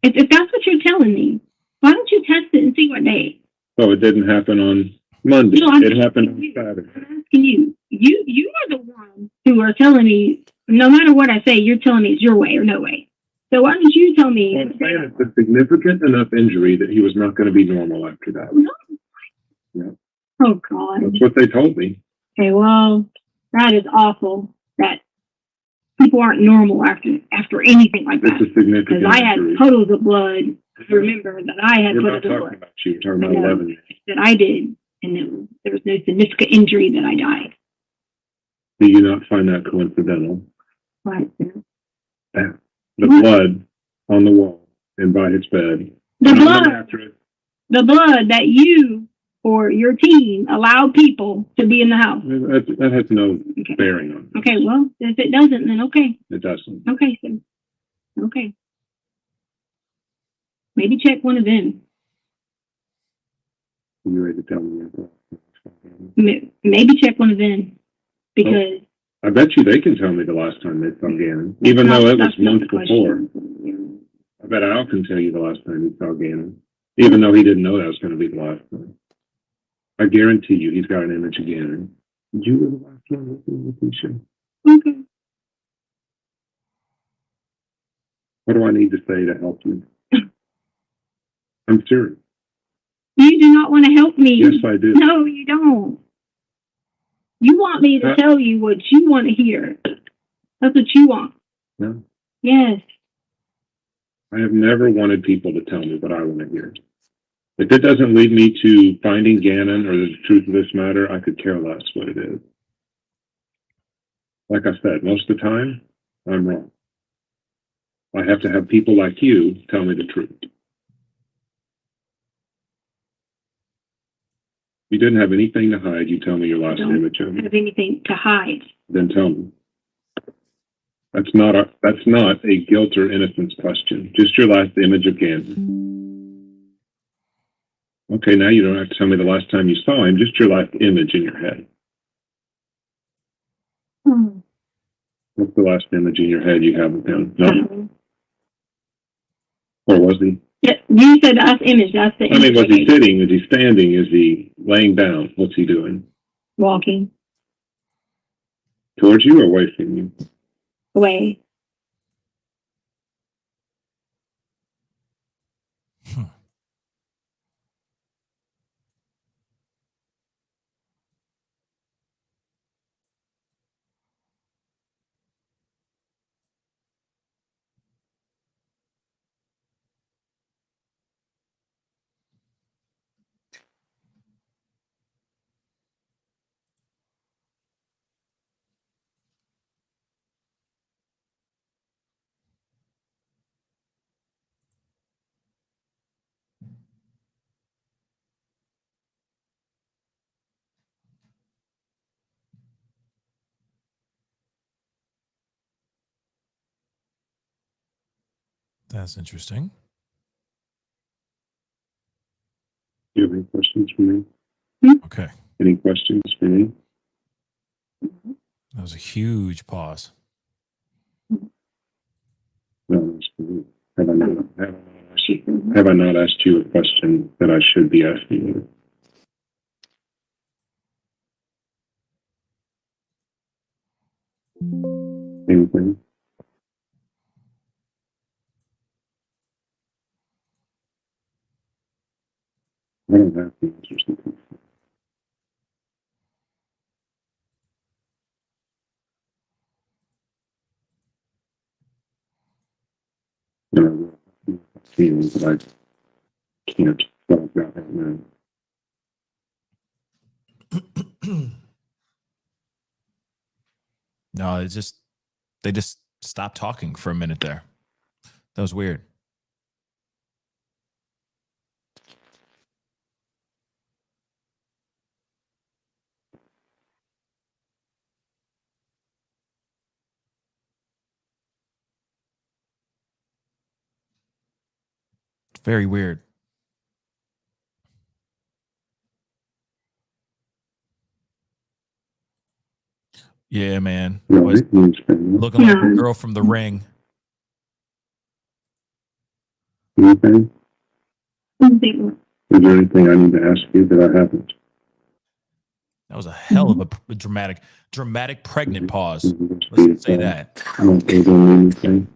If that's what you're telling me, why don't you test it and see what day? So it didn't happen on Monday. No, I'm It happened on asking you. Saturday. I'm asking you. You are the one who are telling me, no matter what I say, you're telling me it's your way or no way. So why don't you tell me? Well, I'm saying it's a significant enough injury that he was not going to be normal after that. No. Yeah. Oh, God. That's what they told me. Okay, well, that is awful that people aren't normal after anything like It's that. a significant Because I had injury. puddles of blood. Remember that I had We're not puddles of talking blood about you. We're talking about I know. 11 years. that I did, and there was no significant injury that I died. Do you not find that coincidental? Right. The What? blood on the wall and by his bed. The and on the blood, mattress. the blood that you or your team allowed people to be in the house. That has no Okay. bearing on it. Okay, well, if it doesn't, then okay. It doesn't. Okay, so, okay. Maybe check one of them. Are you ready to tell me that? Maybe check one of them. Because I bet you they can tell me the last time they saw Gannon, even though it was that's not months the before. question. I bet Al can tell you the last time he saw Gannon, even though he didn't know that was going to be the last time. I guarantee you he's got an image of Gannon. You were the last one with Letecia. Okay. What do I need to say to help you? I'm serious. You do not want to help me. Yes, I do. No, you don't. You want me to tell you what you want to hear. That's what you want. No, Yes. I have never wanted people to tell me what I want to hear. If it doesn't lead me to finding Gannon or the truth of this matter, I could care less what it is. Like I said, most of the time, I'm wrong. I have to have people like you tell me the truth. You didn't have anything to hide. You tell me your last Don't image of me. have anything to hide. Then tell me. That's not a guilt or innocence question. Just your last image of Gannon. Okay, now you don't have to tell me the last time you saw him. Just your last image in your head. What's the last image in your head you have of him? No? Or was he? Yeah, you said that's image. That's the I image. mean, was he sitting? Is he standing? Is he laying down? What's he doing? Walking Towards you or away from you? away. That's interesting. Do you have any questions for me? Okay. Any questions for me? That was a huge pause. No, that's for me. Have I not asked you a question that I should be asking you? Anything? I don't have the answers. No, I feel that I can't talk about it now. No, they just stopped talking for a minute there. That was weird. Very weird. Yeah, man. Was looking like the girl from The Ring. Anything? Anything. Is there anything I need to ask you that I haven't? That was a hell of a dramatic pregnant pause. Let's say that. I don't think there's anything.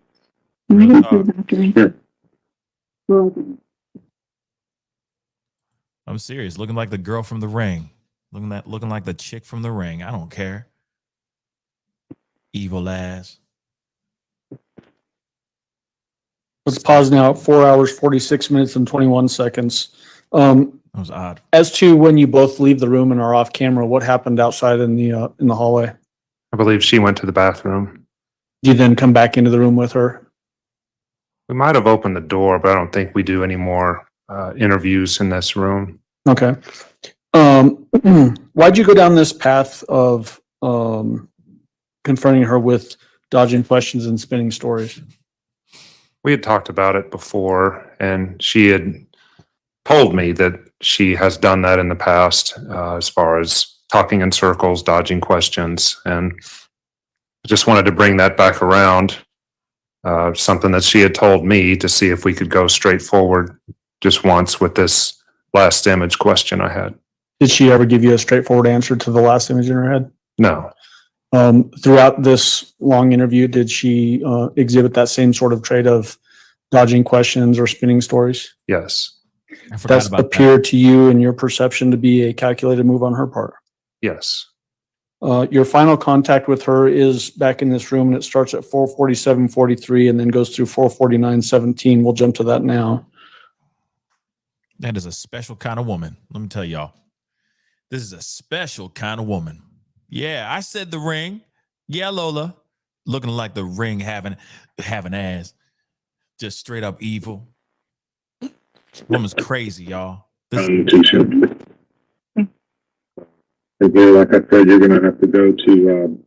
I'm serious. Looking like the girl from The Ring. Looking like the chick from The Ring. I don't care. Evil ass. Let's pause now at 4 hours, 46 minutes and 21 seconds. That was odd. As to when you both leave the room and are off camera, what happened outside in the hallway? I believe she went to the bathroom. Do you then come back into the room with her? We might have opened the door, but I don't think we do any more interviews in this room. Okay. Why'd you go down this path of confronting her with dodging questions and spinning stories? We had talked about it before, and she had told me that she has done that in the past, as far as talking in circles, dodging questions, and I just wanted to bring that back around. Something that she had told me to see if we could go straight forward just once with this last image question I had. Did she ever give you a straightforward answer to the last image in her head? No. Throughout this long interview, did she exhibit that same sort of trait of dodging questions or spinning stories? Yes. I forgot That's about appeared to you in your perception to be a calculated move on her part. Yes. Your final contact with her is back in this room, and it starts at 4:47:43 and then goes through 4:49:17. We'll jump to that now. That is a special kind of woman. Let me tell y'all. This is a special kind of woman. Yeah, I said The Ring. Yeah, Lola. Looking like The Ring having ass. Just straight up evil. Woman's crazy, y'all. Again, like I said, you're going to have to go to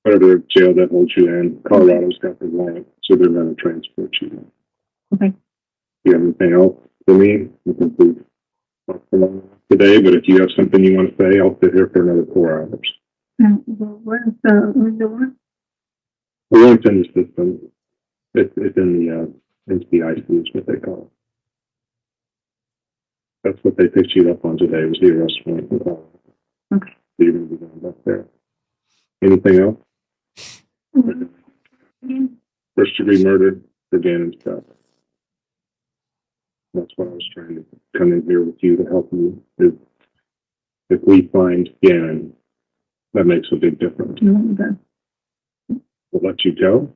whatever jail that holds you in. Colorado's got the warrant, so they're going to transport you. Okay. Do you have anything else for me? I think we've talked a lot today, but if you have something you want to say, I'll sit here for another 4 hours. Where's the one? The warrant's in the system. It's in the IC is what they call it. That's what they picked you up on today, was the arrest warrant. Okay. So you're going to be going back there. Anything else? First degree murder for Gannon stuff. That's what I was trying to come in here with you to help you. If we find Gannon, that makes a big difference. We'll let you go.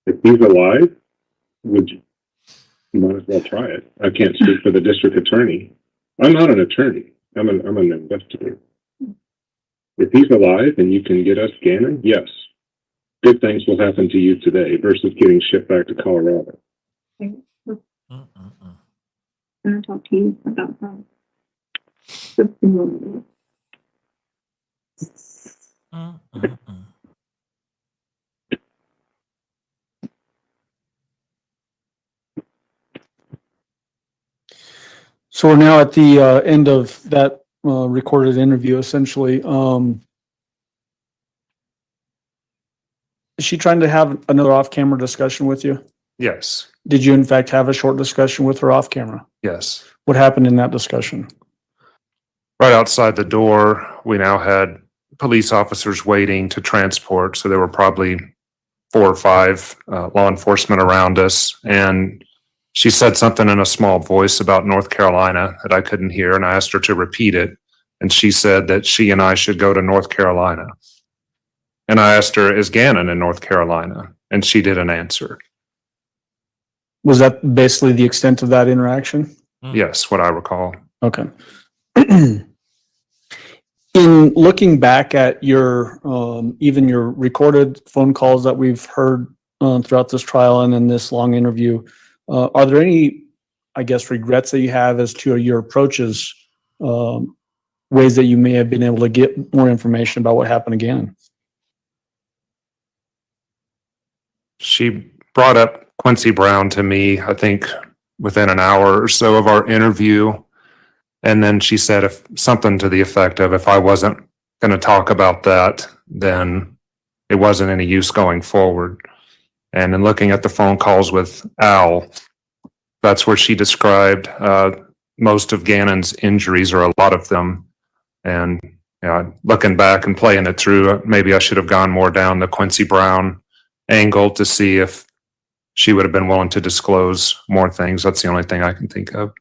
If he's alive, you might as well try it. I can't speak for the district attorney. I'm not an attorney. I'm an investigator. If he's alive and you can get us Gannon, yes, good things will happen to you today versus getting shipped back to Colorado. Can I talk to you about that? So we're now at the end of that recorded interview, essentially. Is she trying to have another off-camera discussion with you? Yes, Did you in fact have a short discussion with her off-camera? yes. What happened in that discussion? Right outside the door, we now had police officers waiting to transport. So there were probably 4 or 5 law enforcement around us. And she said something in a small voice about North Carolina that I couldn't hear. And I asked her to repeat it. And she said that she and I should go to North Carolina. And I asked her, is Gannon in North Carolina? And she didn't answer. Was that basically the extent of that interaction? Yes, what I recall. Okay. In looking back at your, even your recorded phone calls that we've heard throughout this trial and in this long interview, are there any, I guess, regrets that you have as to your approaches, ways that you may have been able to get more information about what happened again? She brought up Quincy Brown to me, I think within an hour or so of our interview. And then she said if something to the effect of if I wasn't going to talk about that, then it wasn't any use going forward. And in looking at the phone calls with Al, that's where she described most of Gannon's injuries, or a lot of them. And looking back and playing it through, maybe I should have gone more down the Quincy Brown angle to see if she would have been willing to disclose more things. That's the only thing I can think of.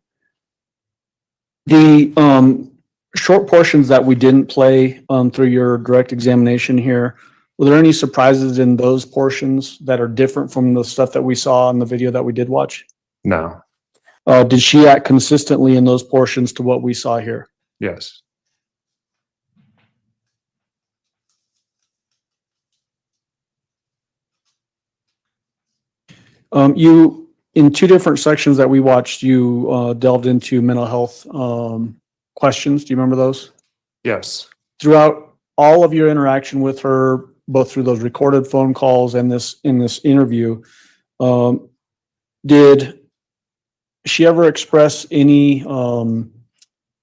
The short portions that we didn't play through your direct examination here, were there any surprises in those portions that are different from the stuff that we saw in the video that we did watch? No. Did she act consistently in those portions to what we saw here? Yes. You, in 2 different sections that we watched, you delved into mental health questions. Do you remember those? Yes. Throughout all of your interaction with her, both through those recorded phone calls and in this interview, did she ever express any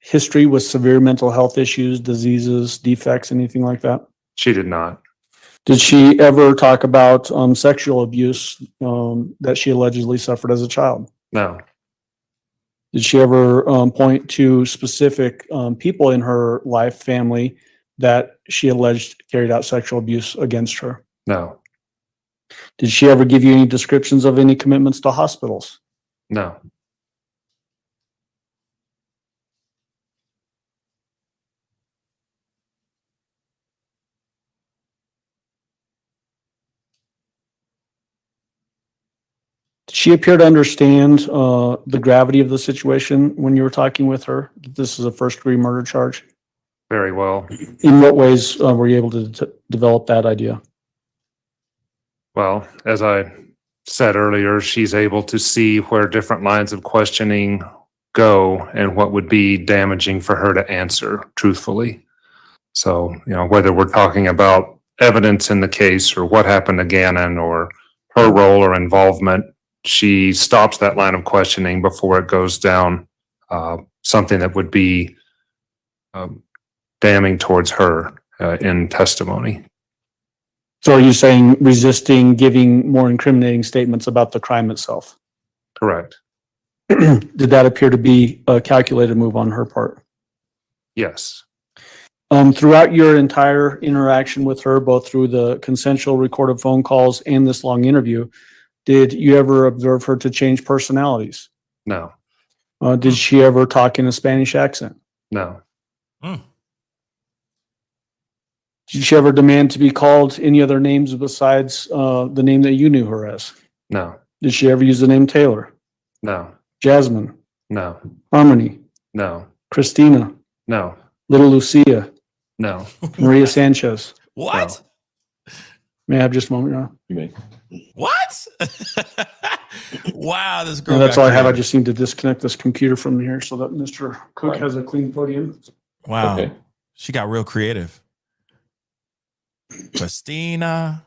history with severe mental health issues, diseases, defects, anything like that? She did not. Did she ever talk about sexual abuse that she allegedly suffered as a child? No. Did she ever point to specific people in her life, family, that she alleged carried out sexual abuse against her? No. Did she ever give you any descriptions of any commitments to hospitals? No. Did she appear to understand the gravity of the situation when you were talking with her? That this is a first-degree murder charge? Very well. In what ways were you able to develop that idea? Well, as I said earlier, she's able to see where different lines of questioning go and what would be damaging for her to answer truthfully. So, whether we're talking about evidence in the case or what happened to Gannon or her role or involvement, she stops that line of questioning before it goes down something that would be damning towards her in testimony. So are you saying resisting giving more incriminating statements about the crime itself? Correct. Did that appear to be a calculated move on her part? Yes. Throughout your entire interaction with her, both through the consensual recorded phone calls and this long interview, did you ever observe her to change personalities? No. Did she ever talk in a Spanish accent? No. Did she ever demand to be called any other names besides the name that you knew her as? No. Did she ever use the name Taylor? No. Jasmine? No. Harmony? No. Christina? No. Little Lucia? No. Maria Sanchez? What? May I have just a moment, Your Honor? You may. What? Wow, this girl. And that's got all I have. I creative. just need to disconnect this computer from here so that Mr. Cook has a clean podium. Wow. Okay. She got real creative. Christina.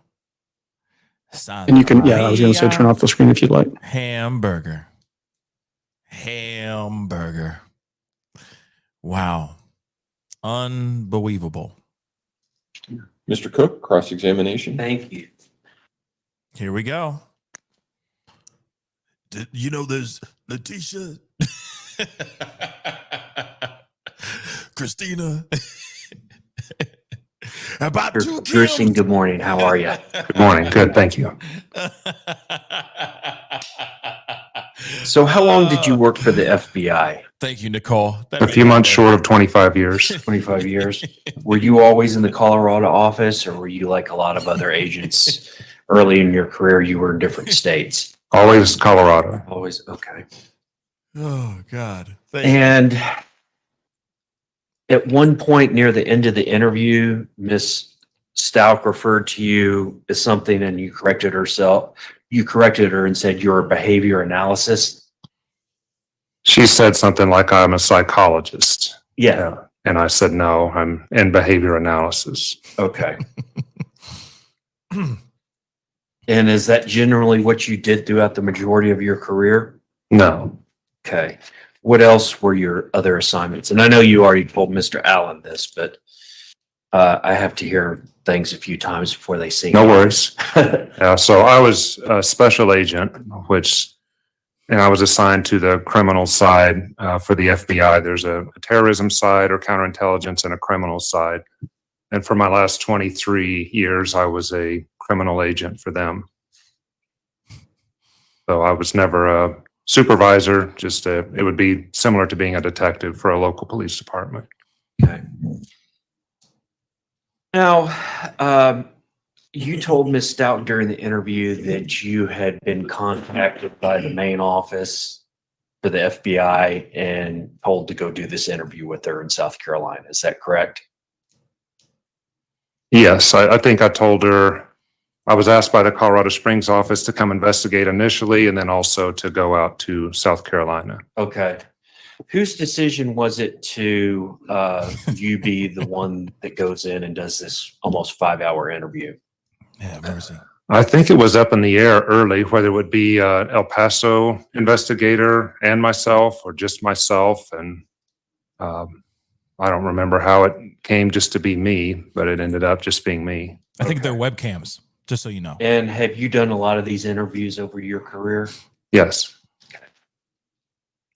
And you can, yeah, I was going to say turn off the screen if you'd like. Hamburger. Hamburger. Wow. Unbelievable. Mr. Cook, cross-examination. Thank you. Here we go. You know, there's Letecia, Christina, about Mr. two Gruesing, kills. good morning. How are you? Good morning. Good. Thank you. So how long did you work for the FBI? Thank you, Nicole. That A made few my months day. short of 25 years. 25 years. Were you always in the Colorado office, or were you like a lot of other agents early in your career, you were in different states? Always Colorado. Always. Okay. Oh, God. Thank you. And at one point near the end of the interview, Miss Stauch referred to you as something and you corrected herself. You corrected her and said you're a behavior analysis. She said something like, I'm a psychologist. Yeah. And I said, no, I'm in behavior analysis. Okay. And is that generally what you did throughout the majority of your career? No. Okay. What else were your other assignments? And I know you already told Mr. Allen this, but I have to hear things a few times before they sink No in. worries. So I was a special agent, and I was assigned to the criminal side for the FBI. There's a terrorism side or counterintelligence and a criminal side. And for my last 23 years, I was a criminal agent for them. So I was never a supervisor, it would be similar to being a detective for a local police department. Okay. Now, you told Ms. Stout during the interview that you had been contacted by the main office for the FBI and told to go do this interview with her in South Carolina. Is that correct? Yes, I think I told her, I was asked by the Colorado Springs office to come investigate initially and then also to go out to South Carolina. Okay. Whose decision was it to you be the one that goes in and does this almost 5-hour interview? Yeah, mercy. I think it was up in the air early, whether it would be El Paso investigator and myself or just myself. And I don't remember how it came just to be me, but it ended up just being me. I think they're webcams, just so you know. And have you done a lot of these interviews over your career? Yes.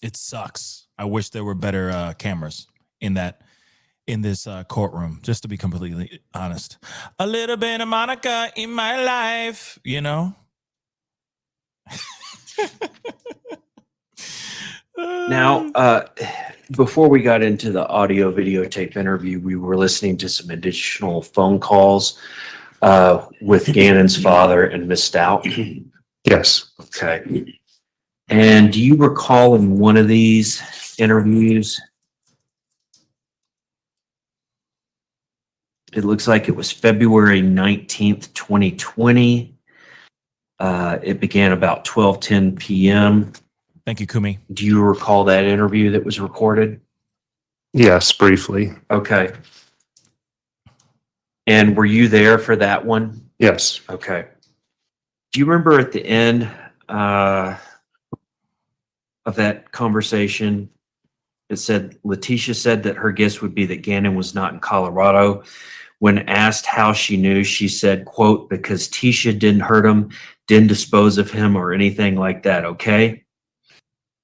It sucks. I wish there were better cameras in this courtroom, just to be completely honest. A little bit of Monica in my life, you know? Now, before we got into the audio videotape interview, we were listening to some additional phone calls with Gannon's father and Miss Stout. Yes. Okay. And do you recall in one of these interviews, it looks like it was February 19th, 2020. It began about 12:10 p.m. Thank you, Kumi. Do you recall that interview that was recorded? Yes, briefly. Okay. And were you there for that one? Yes. Okay. Do you remember at the end of that conversation, it said, Letecia said that her guess would be that Gannon was not in Colorado. When asked how she knew, she said, quote, because Tisha didn't hurt him, didn't dispose of him or anything like that, okay?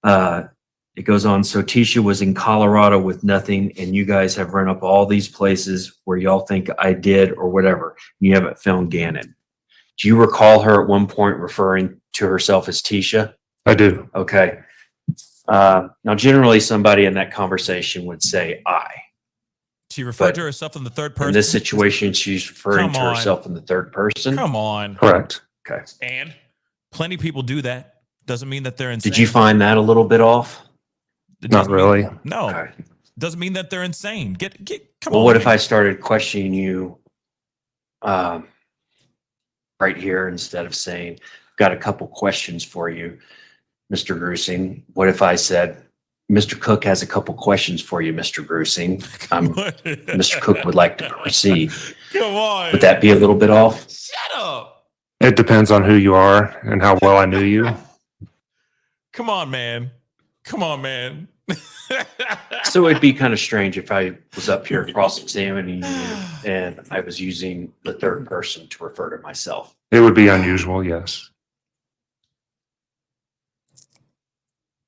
It goes on, so Tisha was in Colorado with nothing, and you guys have run up all these places where y'all think I did or whatever. You haven't found Gannon. Do you recall her at one point referring to herself as Tisha? I do. Okay. Now, generally, somebody in that conversation would say I. She referred But to herself in the third person. In this situation, she's referring Come to on. herself in the third person. Come on. Correct. Okay. And plenty of people do that. Doesn't mean that they're insane. Did you find that a little bit off? It Not doesn't mean- really. no. Okay. Doesn't mean that they're insane. Come Well, on. what if man. I started questioning you right here instead of saying, got a couple questions for you, Mr. Gruesing? What if I said, Mr. Cook has a couple questions for you, Mr. Gruesing. Mr. Cook would like to proceed. Come on. Would that be a little bit off? Shut up. It depends on who you are and how well I knew you. Come on, man. Come on, man. So it'd be kind of strange if I was up here cross-examining you and I was using the third person to refer to myself. It would be unusual, yes.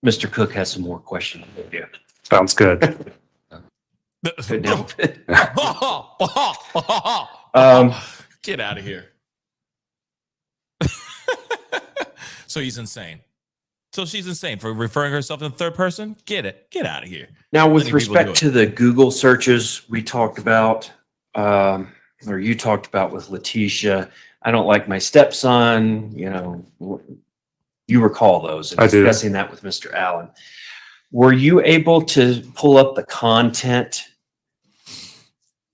Mr. Cook has some more questions for you. Sounds good. Couldn't help it. Get out of here. So he's insane. So she's insane for referring herself in the third person? Get it. Get out of here. Now, with Letting people do respect it. to the Google searches we talked about, or you talked about with Letecia, I don't like my stepson, you know, you recall those and I do. discussing that with Mr. Allen. Were you able to pull up the content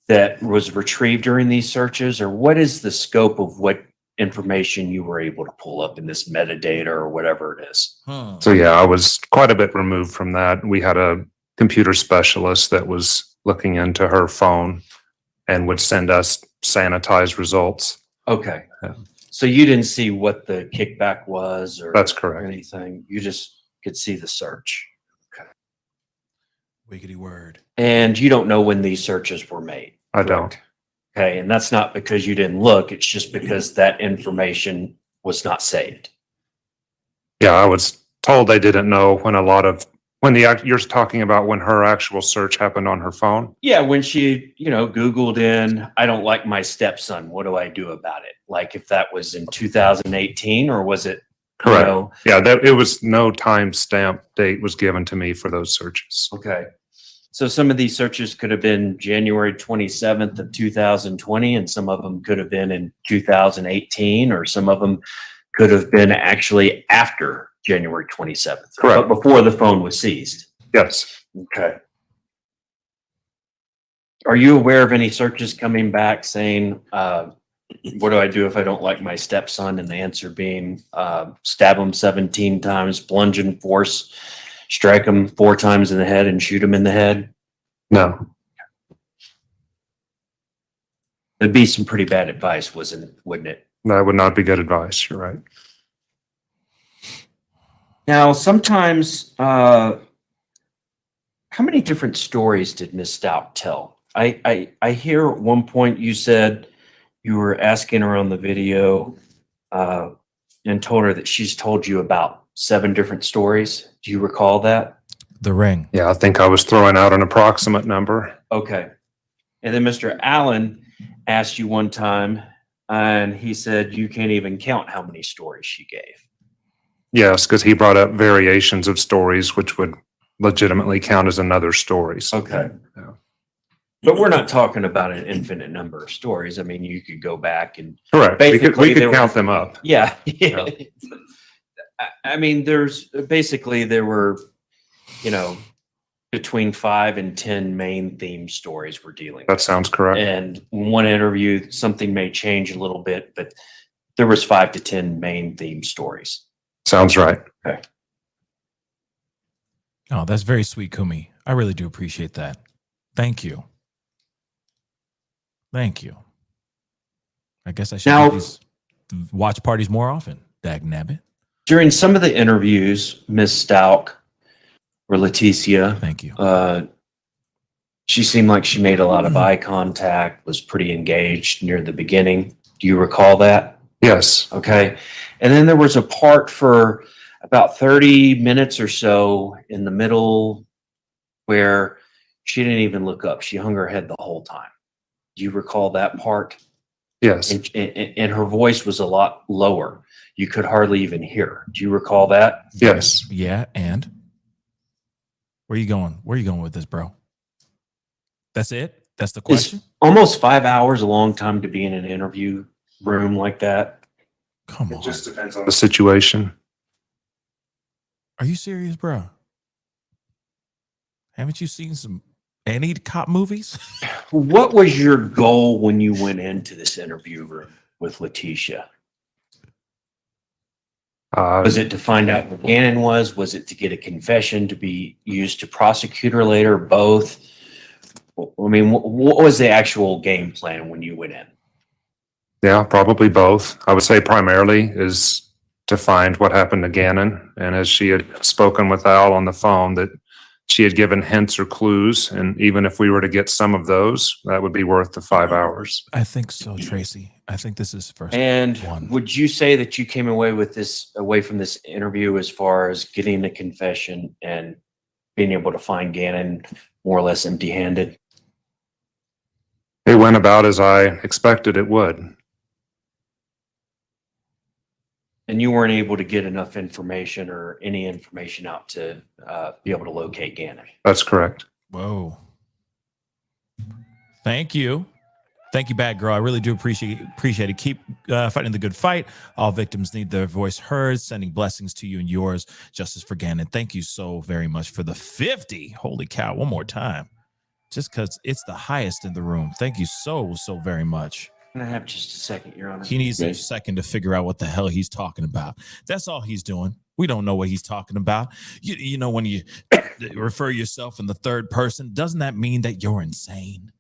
that was retrieved during these searches, or what is the scope of what information you were able to pull up in this metadata or whatever it is? So yeah, I was quite a bit removed from that. We had a computer specialist that was looking into her phone and would send us sanitized results. Okay. Yeah. So you didn't see what the kickback was or That's correct. anything. You just could see the search. Wiggity word. And you don't know when these searches were made. I don't. Okay. And that's not because you didn't look. It's just because that information was not saved. Yeah, I was told they didn't know when you're talking about when her actual search happened on her phone. Yeah. When she, Googled in, I don't like my stepson. What do I do about it? Like if that was in 2018 or was it? Correct. Yeah, it was no timestamp date was given to me for those searches. Okay. So some of these searches could have been January 27th of 2020, and some of them could have been in 2018, or some of them could have been actually after January 27th. Correct. But before the phone was seized. Yes. Okay. Are you aware of any searches coming back saying, what do I do if I don't like my stepson? And the answer being, stab him 17 times, plunge and force, strike him 4 times in the head and shoot him in the head? No. It'd be some pretty bad advice, wouldn't it? That would not be good advice. You're right. Now, sometimes, how many different stories did Miss Stout tell? I hear at one point you said you were asking her on the video and told her that she's told you about 7 different stories. Do you recall that? The Ring. Yeah, I think I was throwing out an approximate number. Okay. And then Mr. Allen asked you one time, and he said you can't even count how many stories she gave. Yes, because he brought up variations of stories, which would legitimately count as another story. So, Okay. Yeah. But we're not talking about an infinite number of stories. I mean, you could go back and correct. Basically, We there could count was- them up. yeah. Yeah. I mean, there were, between 5 and 10 main theme stories we're dealing That with. sounds correct. And one interview, something may change a little bit, but there was 5 to 10 main theme stories. Sounds right. Oh, that's very sweet, Kumi. I really do appreciate that. Thank you. Thank you. I guess I should Now- do these watch parties more often. Dag nabbit. During some of the interviews, Miss Stauch or Letecia, Thank you. she seemed like she made a lot of eye contact, was pretty engaged near the beginning. Do you recall that? Yes. Okay. And then there was a part for about 30 minutes or so in the middle where she didn't even look up. She hung her head the whole time. Do you recall that part? Yes. And her voice was a lot lower. You could hardly even hear her. Do you recall that? Yes. Yeah, and where you going? Where you going with this, bro? That's it? That's the question? Is almost 5 hours a long time to be in an interview room like that? Come on. It just depends on the situation. Are you serious, bro? Haven't you seen any cop movies? What was your goal when you went into this interview room with Letecia? Was it to find out who Gannon was? Was it to get a confession to be used to prosecute her later? Both? I mean, what was the actual game plan when you went in? Yeah, probably both. I would say primarily is to find what happened to Gannon. And as she had spoken with Al on the phone, that she had given hints or clues, and even if we were to get some of those, that would be worth the 5 hours. I think so, Tracy. I think this is first And one. would you say that you came away from this interview as far as getting the confession and being able to find Gannon more or less empty-handed? It went about as I expected it would. And you weren't able to get enough information or any information out to be able to locate Gannon? That's correct. Whoa. Thank you. Thank you, Bad Girl. I really do appreciate it. Keep fighting the good fight. All victims need their voice heard. Sending blessings to you and yours. Justice for Gannon. Thank you so very much for the 50. Holy cow. One more time. Just because it's the highest in the room. Thank you so very much. Can I have just a second, Your Honor? He needs a second to figure out what the hell he's talking about. That's all he's doing. We don't know what he's talking about. You know, when you refer yourself in the third person, doesn't that mean that you're insane?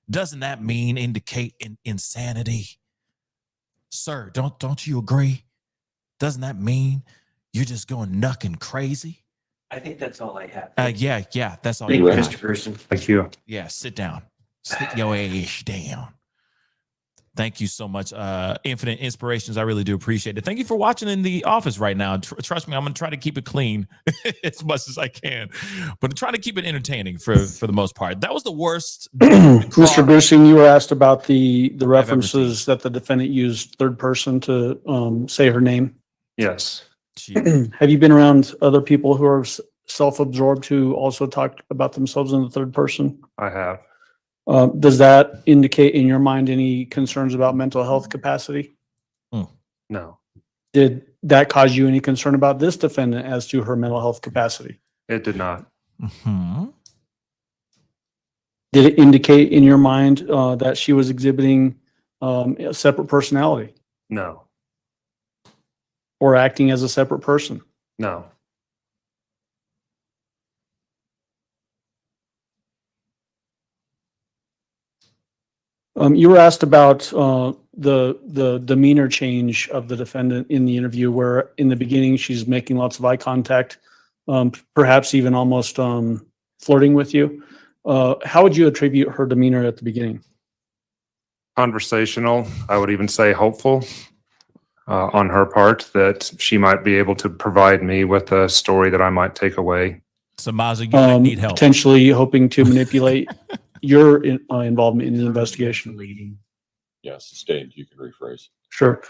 Doesn't that mean indicate insanity? Sir, don't you agree? Doesn't that mean you're just going knucking crazy? I think that's all I have. Yeah, that's all Thank you you, got. Mr. Gruesing. Thank you. Yeah, sit down. Sit your ass down. Thank you so much. Infinite Inspirations. I really do appreciate it. Thank you for watching in the office right now. Trust me, I'm going to try to keep it clean as much as I can, but try to keep it entertaining for the most part. That was the worst. Mr. Gruesing, you were asked about the references that the defendant used third person to say her name. Yes. Have you been around other people who are self-absorbed who also talk about themselves in the third person? I have. Does that indicate in your mind any concerns about mental health capacity? No, Did that cause you any concern about this defendant as to her mental health capacity? it did not. Mhm. Did it indicate in your mind that she was exhibiting a separate personality No, or acting as a separate person? no. You were asked about the demeanor change of the defendant in the interview, where in the beginning she's making lots of eye contact, perhaps even almost flirting with you. How would you attribute her demeanor at the beginning? Conversational. I would even say hopeful on her part that she might be able to provide me with a story that I might take away. So Maza, you might need help. Potentially hoping to manipulate your involvement in the investigation. Yes, sustained. You can rephrase. Sure.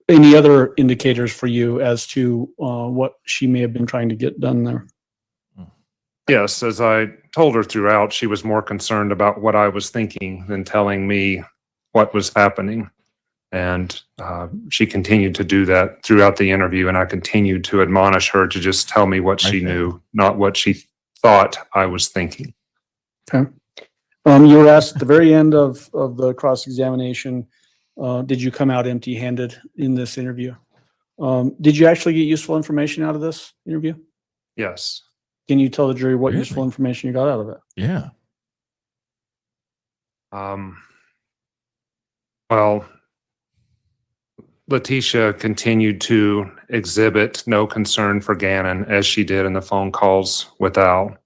Any other indicators for you as to what she may have been trying to get done there? Yes, as I told her throughout, she was more concerned about what I was thinking than telling me what was happening. And she continued to do that throughout the interview, and I continued to admonish her to just tell me what she knew, not what she thought I was thinking. Okay. You were asked at the very end of the cross-examination, did you come out empty-handed in this interview? Did you actually get useful information out of this interview? Yes. Can you tell the jury what Really? useful information you got out of it? Yeah. Well, Letecia continued to exhibit no concern for Gannon as she did in the phone calls with Al.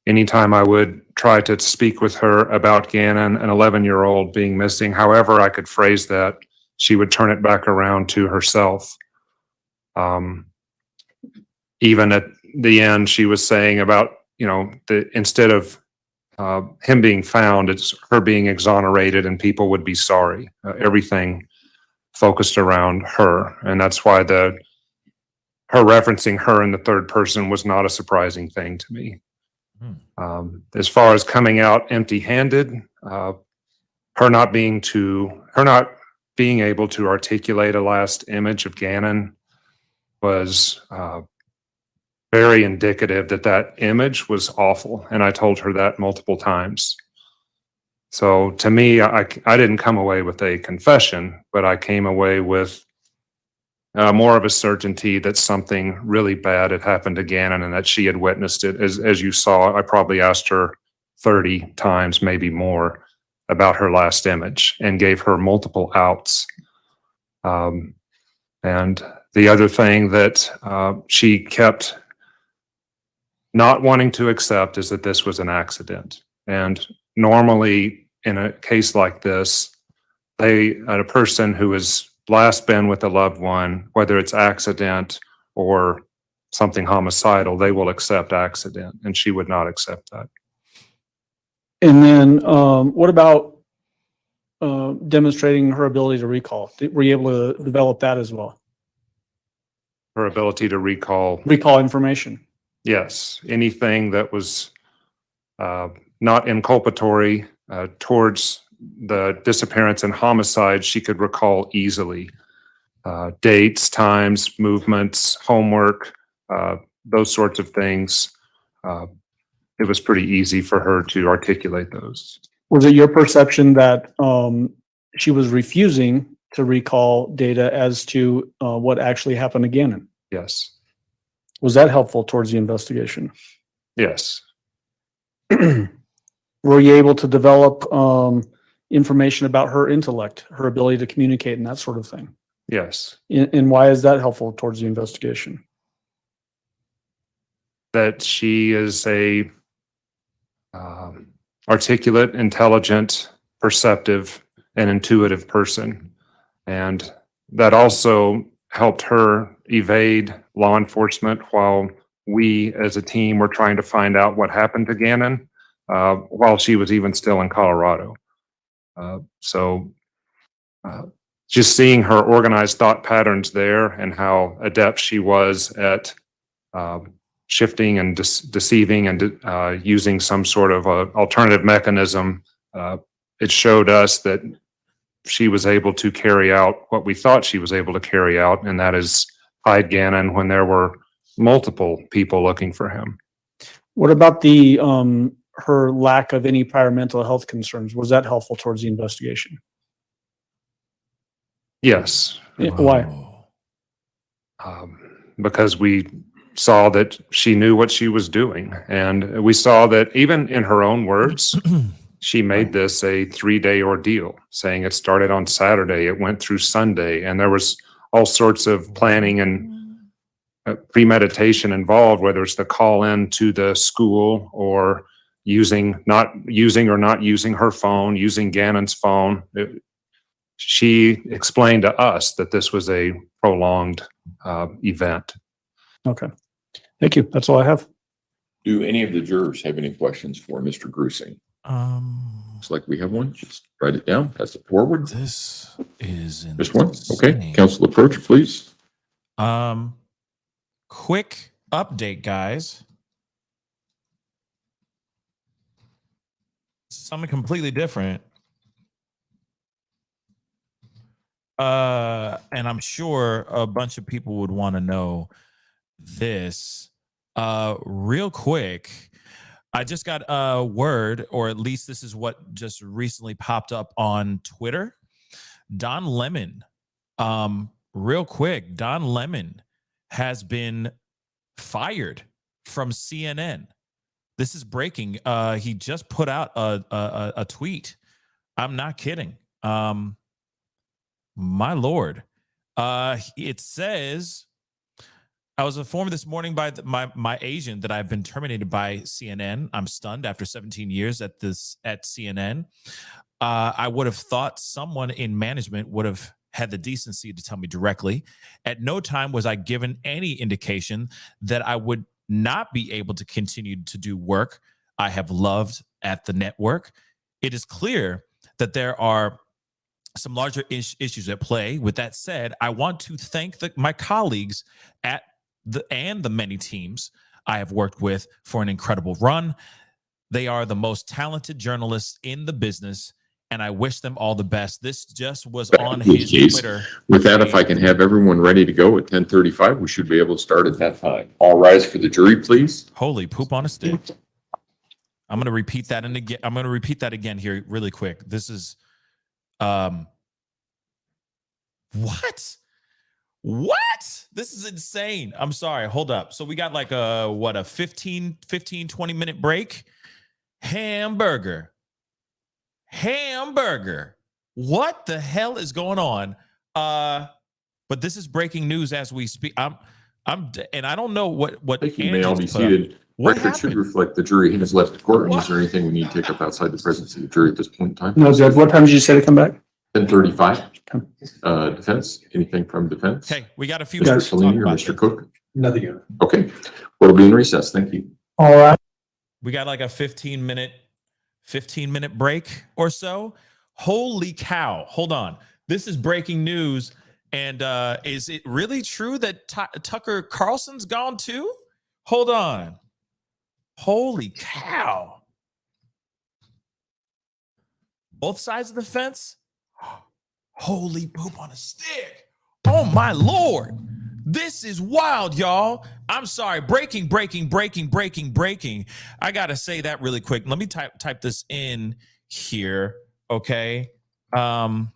Anytime I would try to speak with her about Gannon, an 11-year-old being missing, however I could phrase that, she would turn it back around to herself. Even at the end, she was saying about, instead of him being found, it's her being exonerated and people would be sorry. Everything focused around her. And that's why her referencing her in the third person was not a surprising thing to me. As far as coming out empty-handed, her not being able to articulate a last image of Gannon was very indicative that image was awful, and I told her that multiple times. So to me, I didn't come away with a confession, but I came away with more of a certainty that something really bad had happened to Gannon and that she had witnessed it. As you saw, I probably asked her 30 times, maybe more, about her last image and gave her multiple outs. And the other thing that she kept not wanting to accept is that this was an accident. And normally in a case like this, a person who has last been with a loved one, whether it's accident or something homicidal, they will accept accident, and she would not accept that. And then what about demonstrating her ability to recall? Were you able to develop that as well? Her ability to recall, Information. yes, anything that was not inculpatory towards the disappearance and homicide, she could recall easily. Dates, times, movements, homework, those sorts of things. It was pretty easy for her to articulate those. Was it your perception that she was refusing to recall data as to what actually happened to Gannon? Yes. Was that helpful towards the investigation? Yes. Were you able to develop information about her intellect, her ability to communicate, and that sort of thing? Yes. And why is that helpful towards the investigation? That she is a articulate, intelligent, perceptive, and intuitive person. And that also helped her evade law enforcement while we as a team were trying to find out what happened to Gannon while she was even still in Colorado. Just seeing her organized thought patterns there and how adept she was at shifting and deceiving and using some sort of alternative mechanism, it showed us that she was able to carry out what we thought she was able to carry out, and that is hide Gannon when there were multiple people looking for him. What about the her lack of any prior mental health concerns? Was that helpful towards the investigation? Yes. Why? Because we saw that she knew what she was doing. And we saw that even in her own words, she made this a 3-day ordeal, saying it started on Saturday, it went through Sunday, and there was all sorts of planning and premeditation involved, whether it's the call in to the school or not using her phone, using Gannon's phone. She explained to us that this was a prolonged event. Okay. Thank you. That's all I have. Do any of the jurors have any questions for Mr. Gruesing? Looks like we have one. Just write it down. Pass it forward. This is This one? Okay. Council approach, please. Quick update, guys. Something completely different. And I'm sure a bunch of people would want to know this. Real quick, I just got a word, or at least this is what just recently popped up on Twitter. Don Lemon, real quick, Don Lemon has been fired from CNN. This is breaking. He just put out a tweet. I'm not kidding. My Lord. It says, I was informed this morning by my agent that I've been terminated by CNN. I'm stunned after 17 years at CNN. I would have thought someone in management would have had the decency to tell me directly. At no time was I given any indication that I would not be able to continue to do work I have loved at the network. It is clear that there are some larger issues at play. With that said, I want to thank my colleagues at the many teams I have worked with for an incredible run. They are the most talented journalists in the business, and I wish them all the best. This just was on his Twitter. With that, if I can have everyone ready to go at 10:35, we should be able to start at that time. All rise for the jury, please. Holy poop on a stick. I'm going to repeat that again. I'm going to repeat that again here really quick. This is what? This is insane. I'm sorry. Hold up. So we got like a 15, 20 minute break. Hamburger. What the hell is going on? But this is breaking news as we speak. And I don't know what I think you may all be seated. What Record should happened? reflect the jury has left the courtroom. What? Is there anything we need to take up outside the presence of the jury at this point in time? No, Judge, what time did you say to come back? 10:35. Defense, anything from defense? Okay, we got a few Mr. minutes to talk Salini or about Mr. this. Cook? Nothing else. Okay, we'll be in recess. Thank you. All right. We got like a 15-minute break or so. Holy cow. Hold on. This is breaking news. And is it really true that Tucker Carlson's gone too? Hold on. Holy cow. Both sides of the fence? Holy poop on a stick. Oh my Lord. This is wild, y'all. I'm sorry. Breaking. I got to say that really quick. Let me type this in here. Okay. Lemon.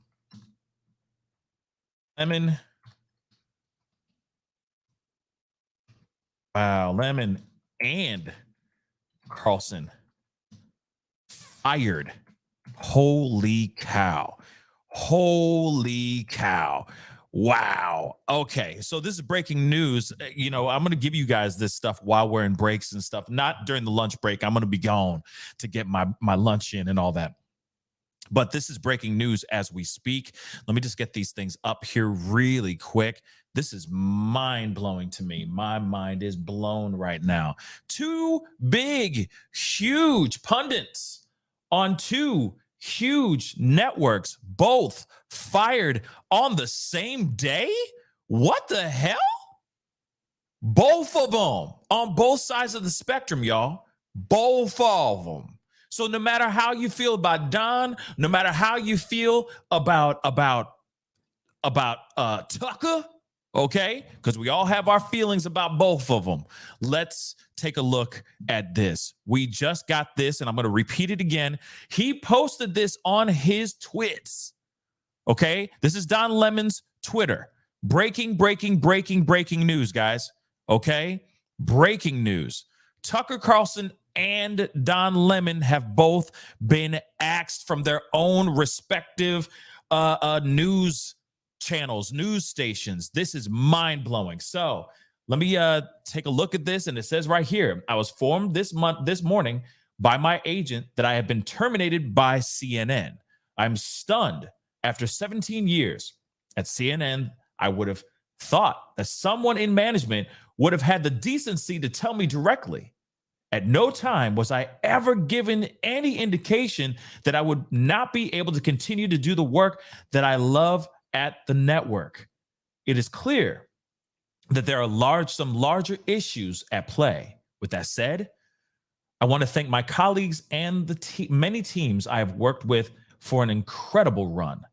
Wow. Lemon and Carlson fired. Holy cow. Holy cow. Wow. Okay. So this is breaking news. You know, I'm going to give you guys this stuff while we're in breaks and stuff, not during the lunch break. I'm going to be gone to get my lunch in and all that. But this is breaking news as we speak. Let me just get these things up here really quick. This is mind-blowing to me. My mind is blown right now. Two big, huge pundits on two huge networks, both fired on the same day? What the hell? Both of them on both sides of the spectrum, y'all. Both of them. So no matter how you feel about Don, no matter how you feel about Tucker, okay? Because we all have our feelings about both of them. Let's take a look at this. We just got this, and I'm going to repeat it again. He posted this on his twits. Okay? This is Don Lemon's Twitter. Breaking news, guys. Okay? Breaking news. Tucker Carlson and Don Lemon have both been axed from their own respective news channels, news stations. This is mind-blowing. So let me take a look at this. And it says right here, I was informed this morning by my agent that I have been terminated by CNN. I'm stunned. After 17 years at CNN, I would have thought that someone in management would have had the decency to tell me directly. At no time was I ever given any indication that I would not be able to continue to do the work that I love at the network. It is clear that there are some larger issues at play. With that said, I want to thank my colleagues and the many teams I have worked with for an incredible run.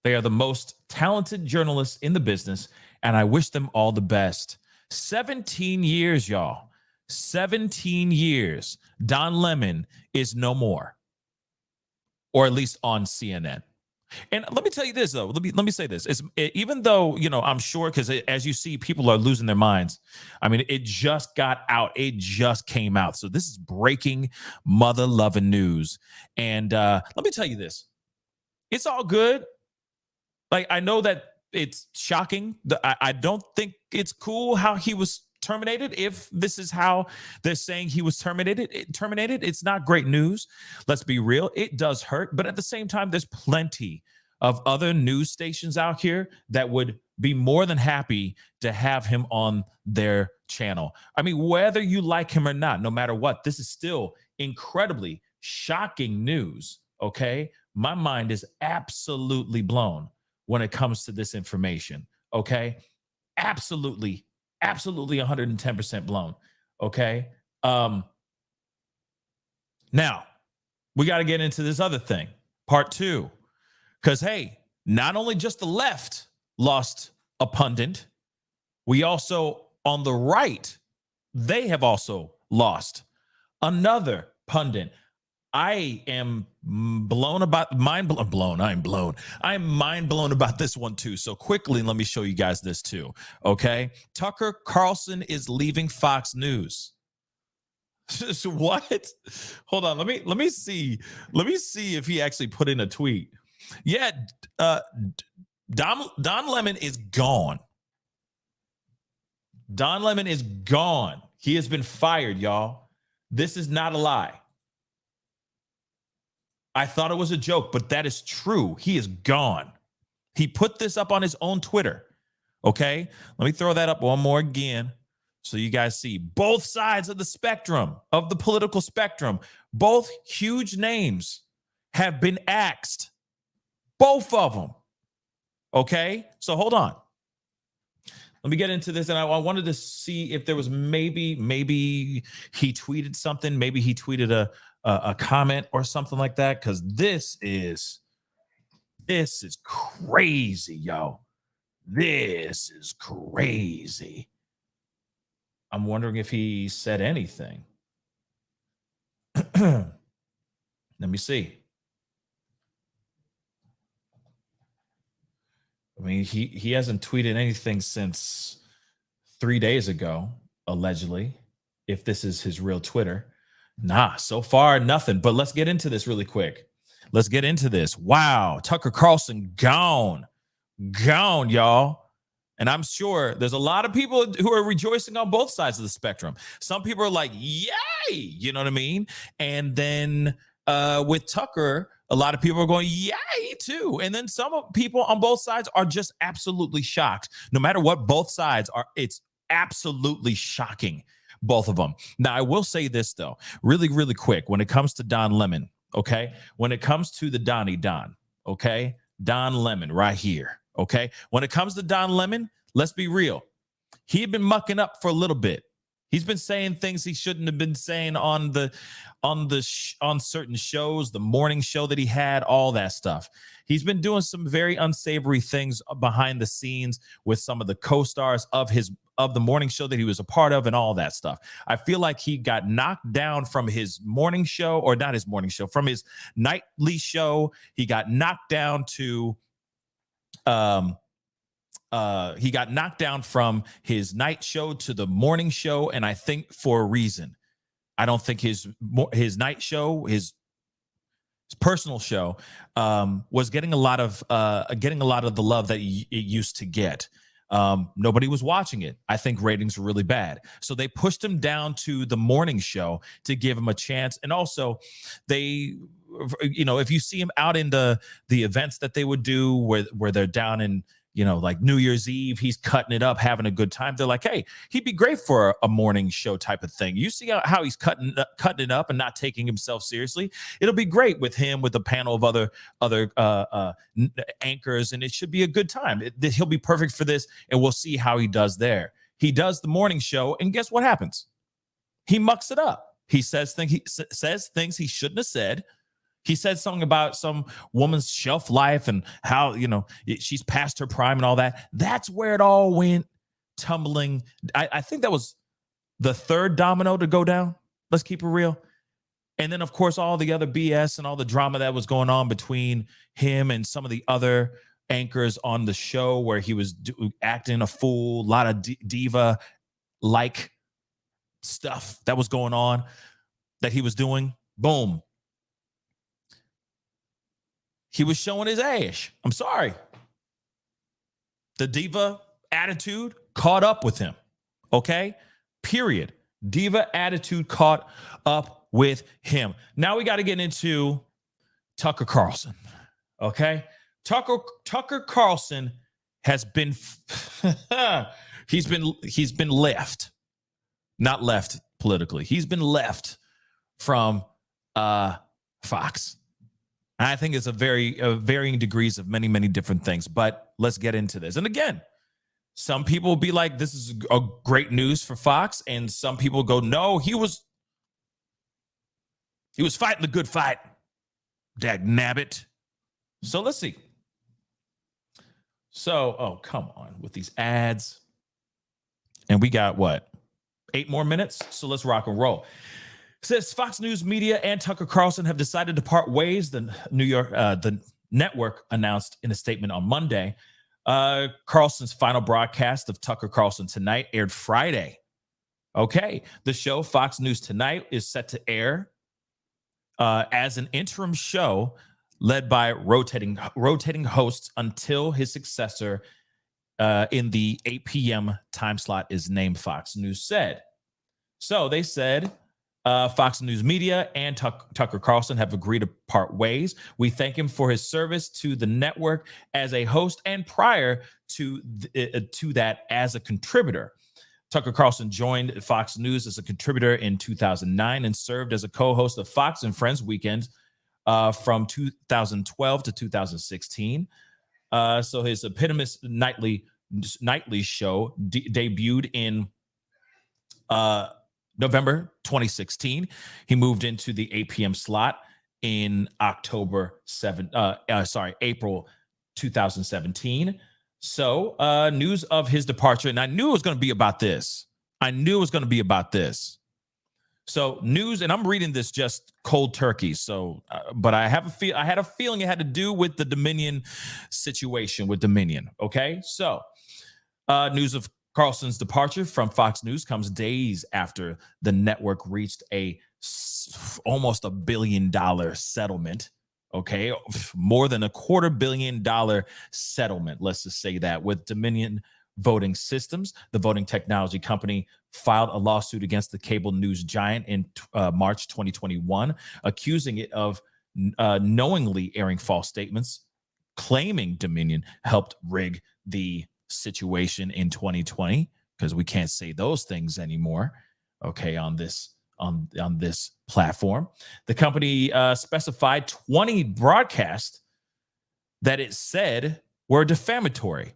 They are the most talented journalists in the business, and I wish them all the best. 17 years, y'all. 17 years. Don Lemon is no more, or at least on CNN. And let me tell you this, though. Let me say this. Even though, you know, I'm sure, because as you see, people are losing their minds. I mean, it just got out. It just came out. So this is breaking mother-loving news. And let me tell you this. It's all good. Like, I know that it's shocking. I don't think it's cool how he was terminated. If this is how they're saying he was terminated, it's not great news. Let's be real. It does hurt. But at the same time, there's plenty of other news stations out here that would be more than happy to have him on their channel. I mean, whether you like him or not, no matter what, this is still incredibly shocking news. Okay. My mind is absolutely blown when it comes to this information. Okay. Absolutely 110% blown. Okay. Now we got to get into this other thing, part two, because, hey, not only just the left lost a pundit, we also on the right, they have also lost another pundit. I am blown about I'm mind blown about this one too. So quickly, let me show you guys this too. Okay. Tucker Carlson is leaving Fox News. What? Hold on. Let me see if he actually put in a tweet. Yeah. Don Lemon is gone. Don Lemon is gone. He has been fired, y'all. This is not a lie. I thought it was a joke, but that is true. He is gone. He put this up on his own Twitter. Okay, let me throw that up one more again so you guys see both sides of the spectrum, of the political spectrum. Both huge names have been axed. Both of them. Okay, so hold on. Let me get into this, and I wanted to see if there was maybe he tweeted something. Maybe he tweeted a comment or something like that, because this is crazy, yo. This is crazy. I'm wondering if he said anything. Let me see. I mean, he hasn't tweeted anything since 3 days ago, allegedly, if this is his real Twitter. Nah, so far, nothing. But let's get into this really quick. Let's get into this. Wow, Tucker Carlson gone, y'all. And I'm sure there's a lot of people who are rejoicing on both sides of the spectrum. Some people are like, yay, you know what I mean? And then with Tucker, a lot of people are going, yay, too. And then some people on both sides are just absolutely shocked. No matter what both sides are, it's absolutely shocking, both of them. Now, I will say this, though, really, really quick, when it comes to Don Lemon, okay? When it comes to the Don, okay? Don Lemon right here, okay? When it comes to Don Lemon, let's be real. He had been mucking up for a little bit. He's been saying things he shouldn't have been saying on certain shows, the morning show that he had, all that stuff. He's been doing some very unsavory things behind the scenes with some of the co-stars of the morning show that he was a part of and all that stuff. I feel like he got knocked down from his morning show, or not his morning show, from his nightly show. He got knocked down to he got knocked down from his night show to the morning show, and I think for a reason. I don't think his night show, his personal show, was getting a lot of the love that it used to get. Nobody was watching it. I think ratings were really bad, so they pushed him down to the morning show to give him a chance. And also, they, if you see him out in the events that they would do where they're down in, like New Year's Eve, he's cutting it up, having a good time. They're like, hey, he'd be great for a morning show type of thing. You see how he's cutting it up and not taking himself seriously. It'll be great with him, with a panel of other anchors, and it should be a good time. He'll be perfect for this, and we'll see how he does there. He does the morning show, and guess what happens? He mucks it up. He says things he shouldn't have said. He said something about some woman's shelf life and how, she's past her prime and all that. That's where it all went tumbling. I think that was the third domino to go down. Let's keep it real. And then, of course, all the other BS and all the drama that was going on between him and some of the other anchors on the show, where he was acting a fool, a lot of diva-like stuff that was going on that he was doing. Boom. He was showing his ass. I'm sorry. The diva attitude caught up with him. Okay? Period. Diva attitude caught up with him. Now we got to get into Tucker Carlson. Okay? Tucker Carlson has been he's been left. Not left politically. He's been left from Fox. I think it's a varying degrees of many, many different things, but let's get into this. And again, some people will be like, this is a great news for Fox. And some people go, no, he was fighting the good fight. Dagnabbit. So let's see. So, come on with these ads. And we got what? 8 more minutes. So let's rock and roll. Says Fox News Media and Tucker Carlson have decided to part ways. The network announced in a statement on Monday. Carlson's final broadcast of Tucker Carlson Tonight aired Friday. Okay, the show Fox News Tonight is set to air as an interim show led by rotating hosts until his successor in the 8 p.m. time slot is named, Fox News said. So they said Fox News Media and Tucker Carlson have agreed to part ways. We thank him for his service to the network as a host and prior to that as a contributor. Tucker Carlson joined Fox News as a contributor in 2009 and served as a co-host of Fox and Friends Weekend from 2012 to 2016. So his eponymous nightly show debuted in November 2016. He moved into the 8 p.m. slot in April 2017. So news of his departure, and I knew it was going to be about this. So news, and I'm reading this just cold turkey. So, but I had a feeling it had to do with the Dominion situation with Dominion. Okay, so news of Carlson's departure from Fox News comes days after the network reached almost $1 billion settlement. Okay, more than $250 million settlement. Let's just say that with Dominion Voting Systems, the voting technology company filed a lawsuit against the cable news giant in March 2021, accusing it of knowingly airing false statements, claiming Dominion helped rig the situation in 2020, because we can't say those things anymore. Okay, on this platform, the company specified 20 broadcasts that it said were defamatory,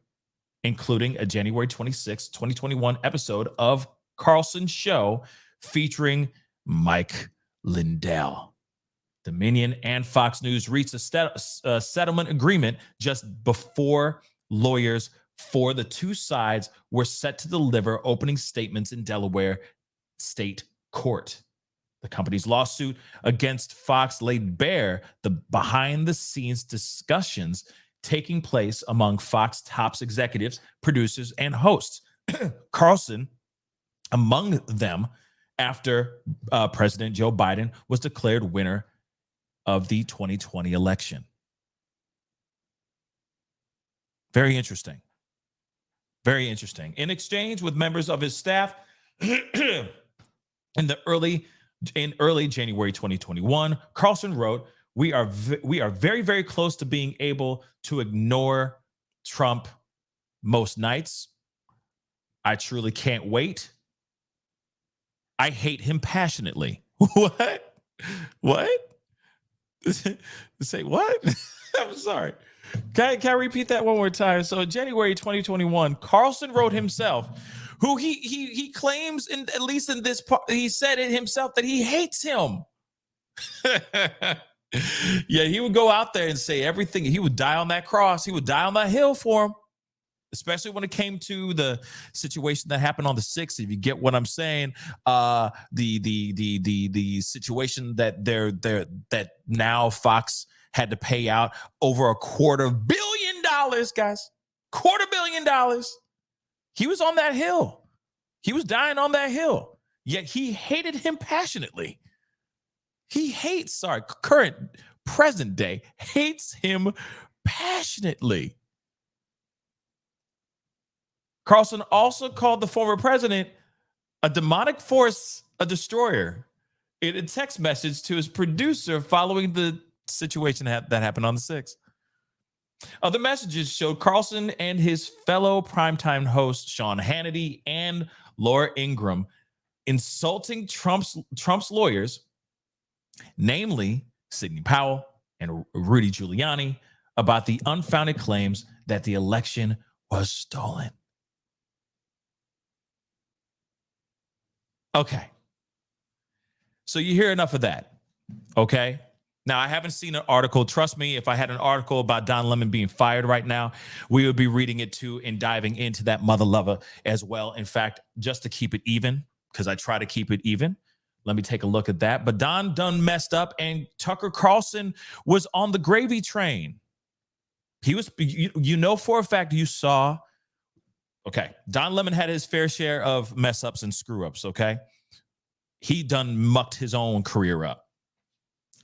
including a January 26, 2021 episode of Carlson's show featuring Mike Lindell. Dominion and Fox News reached a settlement agreement just before lawyers for the two sides were set to deliver opening statements in Delaware State Court. The company's lawsuit against Fox laid bare the behind-the-scenes discussions taking place among Fox top executives, producers, and hosts. Carlson among them, after President Joe Biden was declared winner of the 2020 election. Very interesting. Very interesting. In exchange with members of his staff in early January 2021, Carlson wrote, we are very, very close to being able to ignore Trump most nights. I truly can't wait. I hate him passionately. What? Say what? I'm sorry. Can I repeat that one more time? So January 2021, Carlson wrote himself, who he claims, at least in this part, he said it himself that he hates him. Yeah, he would go out there and say everything. He would die on that cross. He would die on that hill for him, especially when it came to the situation that happened on the 6th. If you get what I'm saying, the situation that now Fox had to pay out over $250 million, guys. $250 million. He was on that hill. He was dying on that hill. Yet he hated him passionately. Current present day hates him passionately. Carlson also called the former president a demonic force, a destroyer, in a text message to his producer following the situation that happened on the 6th. Other messages showed Carlson and his fellow primetime hosts Sean Hannity and Laura Ingraham insulting Trump's lawyers, namely Sidney Powell and Rudy Giuliani, about the unfounded claims that the election was stolen. Okay. So you hear enough of that. Okay. Now, I haven't seen an article. Trust me, if I had an article about Don Lemon being fired right now, we would be reading it too and diving into that mother lover as well. In fact, just to keep it even, because I try to keep it even, let me take a look at that. But Don done messed up, and Tucker Carlson was on the gravy train. He was, you know, for a fact, you saw. Okay, Don Lemon had his fair share of mess ups and screw ups. Okay, he done mucked his own career up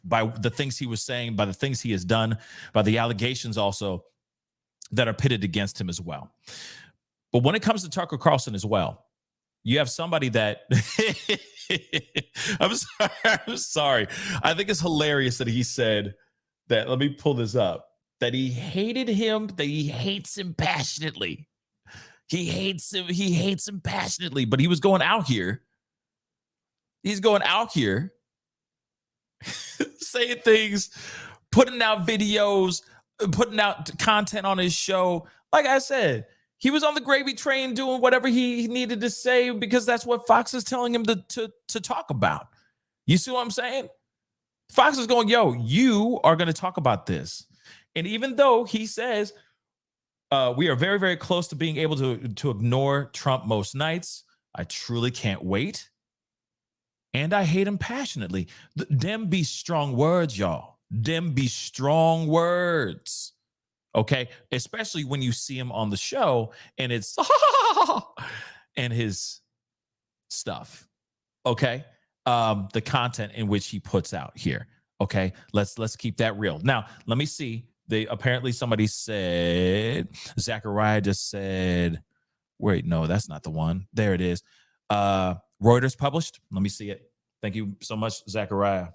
by the things he was saying, by the things he has done, by the allegations also that are pitted against him as well. But when it comes to Tucker Carlson as well, you have somebody that I'm sorry. I think it's hilarious that he said that. Let me pull this up. That he hated him, that he hates him passionately. He hates him passionately, but he was going out here. He's going out here saying things, putting out videos, putting out content on his show. Like I said, he was on the gravy train doing whatever he needed to say because that's what Fox is telling him to talk about. You see what I'm saying? Fox is going, yo, you are going to talk about this. And even though he says we are very, very close to being able to ignore Trump most nights, I truly can't wait. And I hate him passionately. Them be strong words, y'all. Them be strong words. Okay? Especially when you see him on the show and it's and his stuff. Okay? The content in which he puts out here. Okay? Let's keep that real. Now, let me see. Apparently somebody said, Zachariah just said, wait, no, that's not the one. There it is. Reuters published. Let me see it. Thank you so much, Zachariah.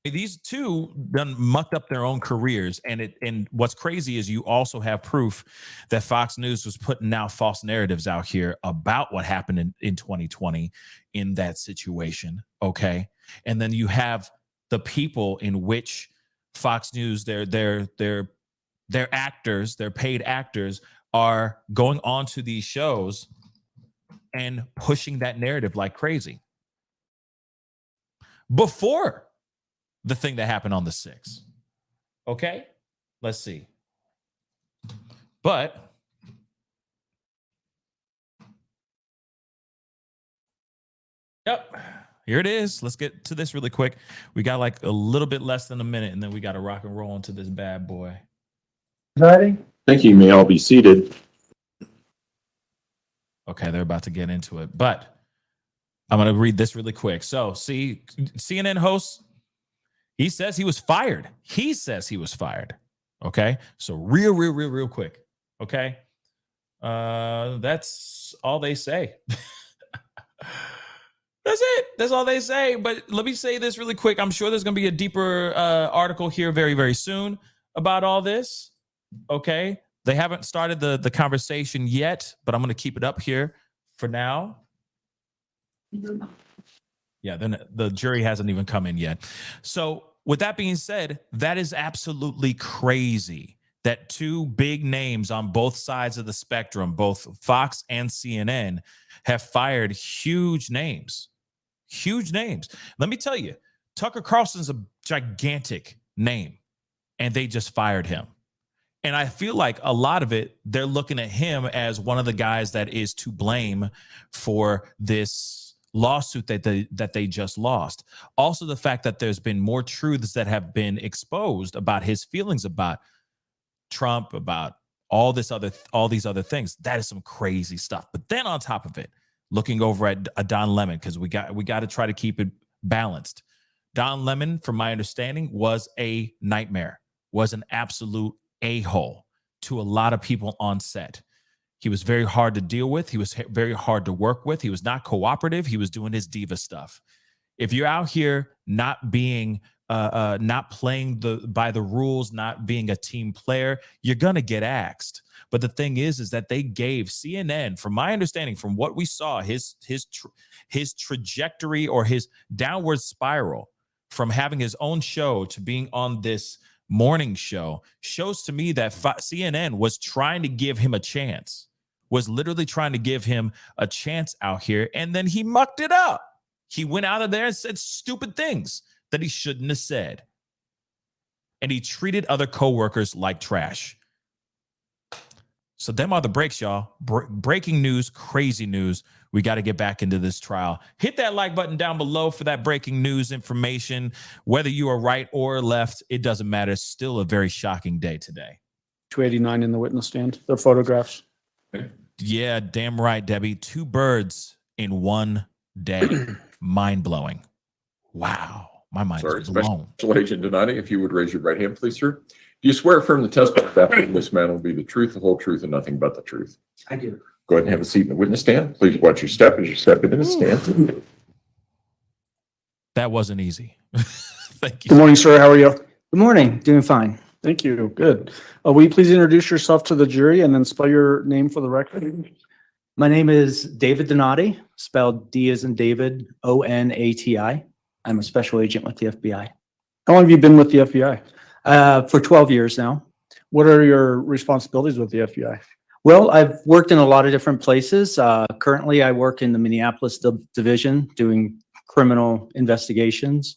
These two done mucked up their own careers. And what's crazy is you also have proof that Fox News was putting out false narratives out here about what happened in 2020 in that situation. Okay. And then you have the people in which Fox News, their actors, their paid actors are going on to these shows and pushing that narrative like crazy. Before the thing that happened on the 6th. Okay? Let's see. But yep, here it is. Let's get to this really quick. We got like a little bit less than a minute, and then we got to rock and roll into this bad boy. Thank you. You may all be seated. Okay, they're about to get into it, but I'm going to read this really quick. So, see, CNN host, he says he was fired. He says he was fired. Okay, so real quick. Okay, that's all they say. That's it. That's all they say. But let me say this really quick. I'm sure there's going to be a deeper article here very, very soon about all this. Okay. They haven't started the conversation yet, but I'm going to keep it up here for now. Yeah, then the jury hasn't even come in yet. So with that being said, that is absolutely crazy that two big names on both sides of the spectrum, both Fox and CNN, have fired huge names. Huge names. Let me tell you, Tucker Carlson's a gigantic name, and they just fired him. And I feel like a lot of it, they're looking at him as one of the guys that is to blame for this lawsuit that they just lost. Also, the fact that there's been more truths that have been exposed about his feelings about Trump, about all these other things. That is some crazy stuff. But then on top of it, looking over at Don Lemon, because we got to try to keep it balanced. Don Lemon, from my understanding, was a nightmare, was an absolute a-hole to a lot of people on set. He was very hard to deal with. He was very hard to work with. He was not cooperative. He was doing his diva stuff. If you're out here not being, not playing by the rules, not being a team player, you're going to get axed. But the thing is that they gave CNN, from my understanding, from what we saw, his trajectory or his downward spiral from having his own show to being on this morning show shows to me that CNN was trying to give him a chance, was literally trying to give him a chance out here. And then he mucked it up. He went out of there and said stupid things that he shouldn't have said. And he treated other coworkers like trash. So them are the breaks, y'all. Breaking news, crazy news. We got to get back into this trial. Hit that like button down below for that breaking news information. Whether you are right or left, it doesn't matter. It's still a very shocking day today. 289 in the witness stand. Their photographs. Yeah, damn right, Debbie. 2 birds in one day. Mind-blowing. Wow. My mind is blown. Special Agent Donati, if you would raise your right hand, please, sir. Do you swear affirm the testimony that this man will be the truth, the whole truth, and nothing but the truth? I do. Go ahead and have a seat in the witness stand. Please watch your step as you step into the stand. That wasn't easy. Thank you. Good morning, sir. How are you? Good morning. Doing fine. Thank you. Good. Will you please introduce yourself to the jury and then spell your name for the record? My name is David Donati, spelled D as in David, Onati. I'm a special agent with the FBI. How long have you been with the FBI? For 12 years now. What are your responsibilities with the FBI? Well, I've worked in a lot of different places. Currently, I work in the Minneapolis division doing criminal investigations.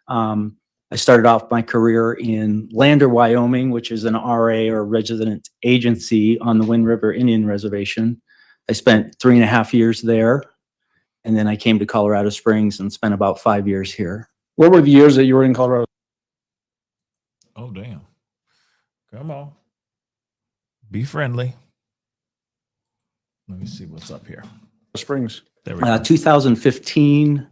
I started off my career in Lander, Wyoming, which is an RA or resident agency on the Wind River Indian Reservation. I spent 3.5 years there, and then I came to Colorado Springs and spent about 5 years here. What were the years that you were in Colorado? Oh, damn. Come on. Be friendly. Let me see what's up here. Springs. There we go. 2015,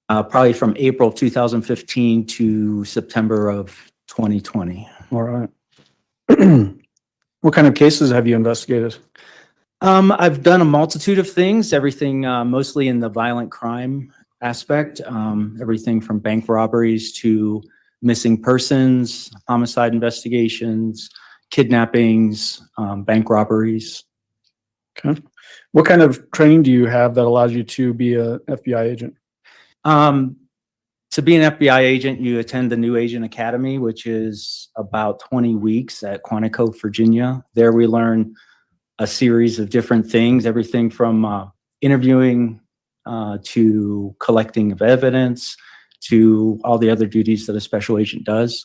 probably from April 2015 to September of 2020. All right. What kind of cases have you investigated? I've done a multitude of things, everything mostly in the violent crime aspect, everything from bank robberies to missing persons, homicide investigations, kidnappings, bank robberies. Okay. What kind of training do you have that allows you to be a FBI agent? To be an FBI agent, you attend the New Agent Academy, which is about 20 weeks at Quantico, Virginia. There we learn a series of different things, everything from interviewing to collecting of evidence to all the other duties that a special agent does.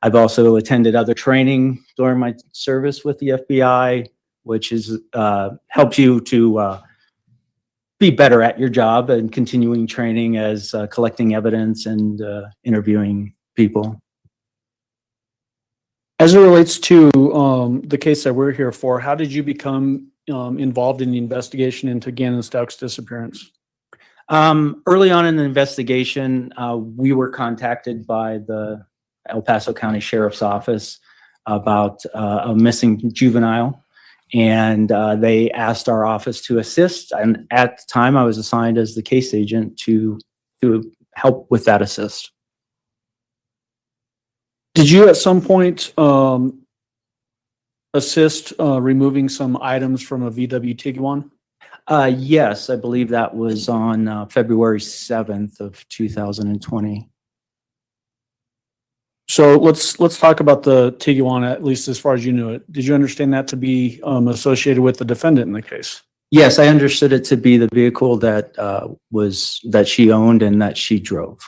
I've also attended other training during my service with the FBI, which is helps you to be better at your job and continuing training as collecting evidence and interviewing people. As it relates to the case that we're here for, how did you become involved in the investigation into Gannon Stauch's disappearance? Early on in the investigation, we were contacted by the El Paso County Sheriff's Office about a missing juvenile, and they asked our office to assist. And at the time, I was assigned as the case agent to help with that assist. Did you at some point assist removing some items from a VW Tiguan? Yes, I believe that was on February 7th of 2020. So let's talk about the Tiguan, at least as far as you knew it. Did you understand that to be associated with the defendant in the case? Yes, I understood it to be the vehicle that that she owned and that she drove.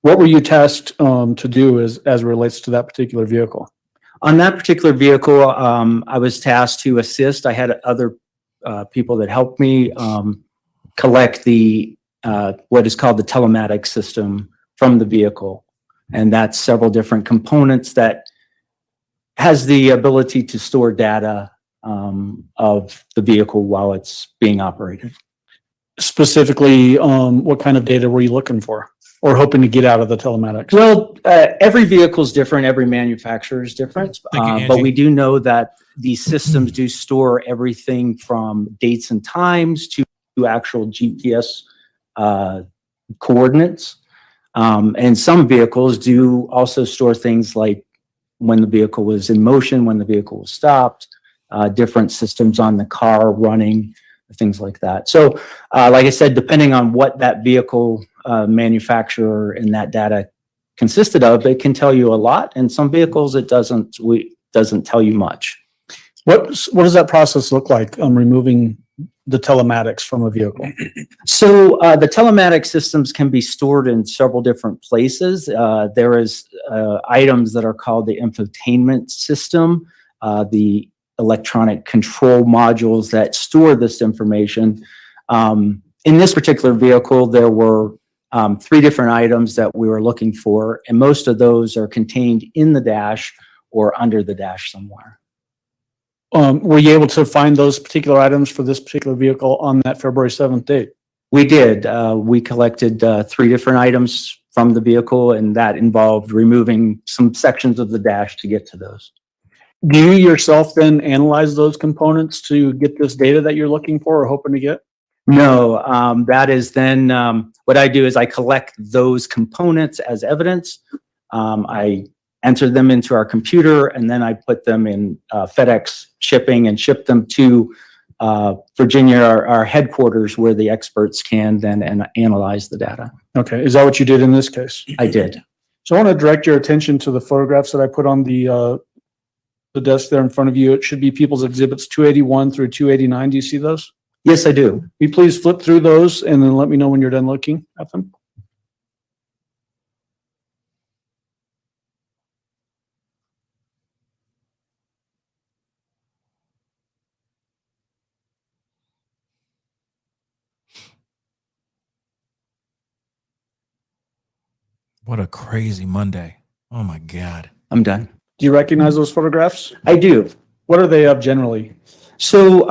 What were you tasked to do as it relates to that particular vehicle? On that particular vehicle, I was tasked to assist. I had other people that helped me collect the what is called the telematics system from the vehicle. And that's several different components that has the ability to store data of the vehicle while it's being operated. Specifically, what kind of data were you looking for or hoping to get out of the telematics? Well, every vehicle is different. Every manufacturer is different. Thank you, But Angie. we do know that these systems do store everything from dates and times to actual GPS coordinates. And some vehicles do also store things like when the vehicle was in motion, when the vehicle was stopped, different systems on the car running, things like that. So, like I said, depending on what that vehicle manufacturer and that data consisted of, it can tell you a lot. And some vehicles, it doesn't tell you much. What does that process look like, removing the telematics from a vehicle? So the telematics systems can be stored in several different places. There is items that are called the infotainment system, the electronic control modules that store this information. In this particular vehicle, there were 3 different items that we were looking for, and most of those are contained in the dash or under the dash somewhere. Were you able to find those particular items for this particular vehicle on that February 7th date? We did. We collected 3 different items from the vehicle, and that involved removing some sections of the dash to get to those. Do you yourself then analyze those components to get this data that you're looking for or hoping to get? No, that is then, what I do is I collect those components as evidence. I enter them into our computer and then I put them in FedEx shipping and ship them to Virginia, our headquarters, where the experts can then analyze the data. Okay, is that what you did in this case? I did. So I want to direct your attention to the photographs that I put on the desk there in front of you. It should be People's Exhibits 281 through 289. Do you see those? Yes, I do. Will you please flip through those and then let me know when you're done looking at them? What a crazy Monday. Oh my God. I'm done. Do you recognize those photographs? I do. What are they of generally? So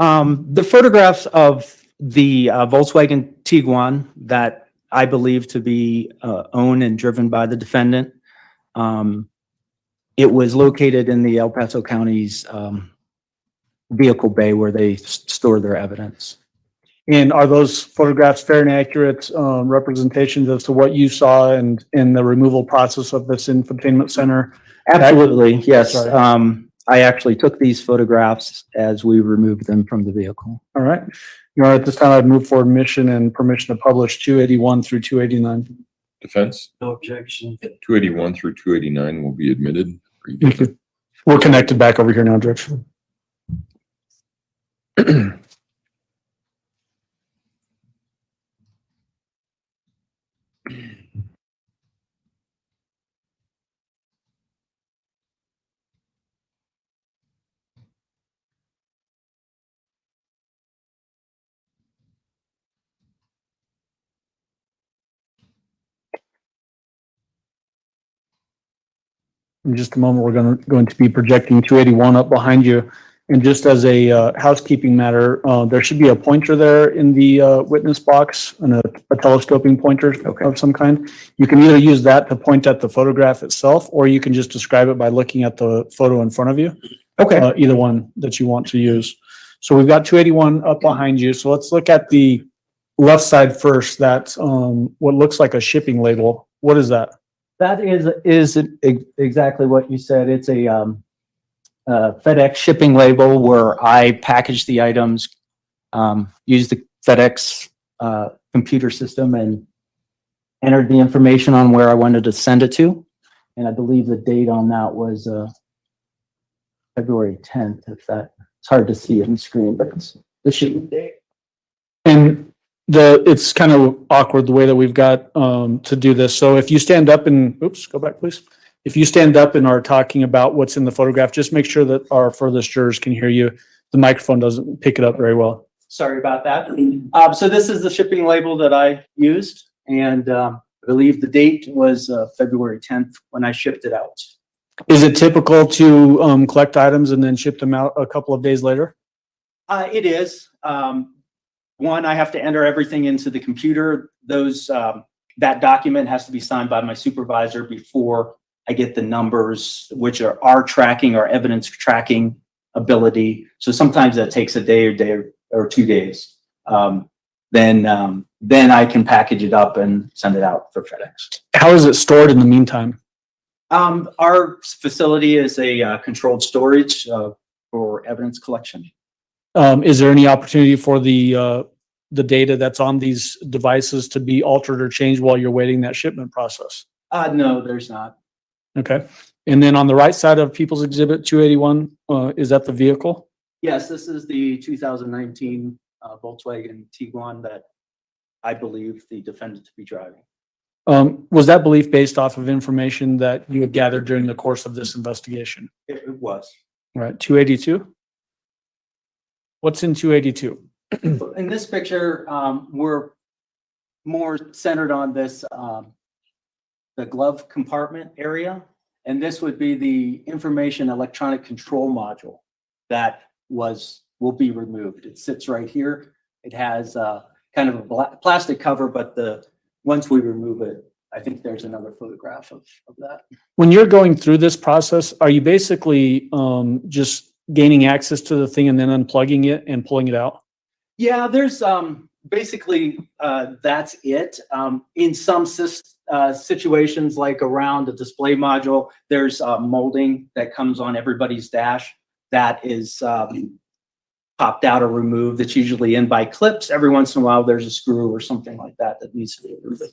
the photographs of the Volkswagen Tiguan that I believe to be owned and driven by the defendant, it was located in the El Paso County's vehicle bay where they store their evidence. And are those photographs fair and accurate representations as to what you saw and in the removal process of this infotainment center? Absolutely, yes. Sorry. I actually took these photographs as we removed them from the vehicle. All right. Your Honor, at this time, I'd move for admission and permission to publish 281 through 289. Defense, No objection. 281 through 289 will be admitted. Are you Thank you. We're connected back over here now, Judge. In just a moment, we're going to be projecting 281 up behind you. And just as a housekeeping matter, there should be a pointer there in the witness box and a telescoping pointer of some kind. You can either use that to point at the photograph itself, or you can just describe it by looking at the photo in front of you. Okay. Either one that you want to use. So we've got 281 up behind you. So let's look at the left side first. That what looks like a shipping label. What is that? That is exactly what you said. It's a FedEx shipping label where I package the items, use the FedEx computer system and entered the information on where I wanted to send it to. And I believe the date on that was February 10th. If that, it's hard to see on the screen, but it's the shipping date. And it's kind of awkward the way that we've got to do this. So if you stand up and, oops, go back, please. If you stand up and are talking about what's in the photograph, just make sure that our furthest jurors can hear you. The microphone doesn't pick it up very well. Sorry about that. So this is the shipping label that I used, and I believe the date was February 10th when I shipped it out. Is it typical to collect items and then ship them out a couple of days later? It is. One, I have to enter everything into the computer. That document has to be signed by my supervisor before I get the numbers, which are our tracking, our evidence tracking ability. So sometimes that takes a day or 2 days. Then I can package it up and send it out for FedEx. How is it stored in the meantime? Our facility is a controlled storage for evidence collection. Is there any opportunity for the data that's on these devices to be altered or changed while you're waiting that shipment process? No, there's not. Okay. And then on the right side of People's Exhibit 281, is that the vehicle? Yes, this is the 2019 Volkswagen Tiguan that I believe the defendant to be driving. Was that belief based off of information that you had gathered during the course of this investigation? It was. Right, 282? What's in 282? In this picture, we're more centered on this, the glove compartment area. And this would be the information electronic control module that will be removed. It sits right here. It has kind of a plastic cover, but once we remove it, I think there's another photograph of that. When you're going through this process, are you basically just gaining access to the thing and then unplugging it and pulling it out? Yeah, there's basically that's it. In some situations, like around a display module, there's molding that comes on everybody's dash that is popped out or removed. That's usually in by clips. Every once in a while, there's a screw or something like that that needs to be removed.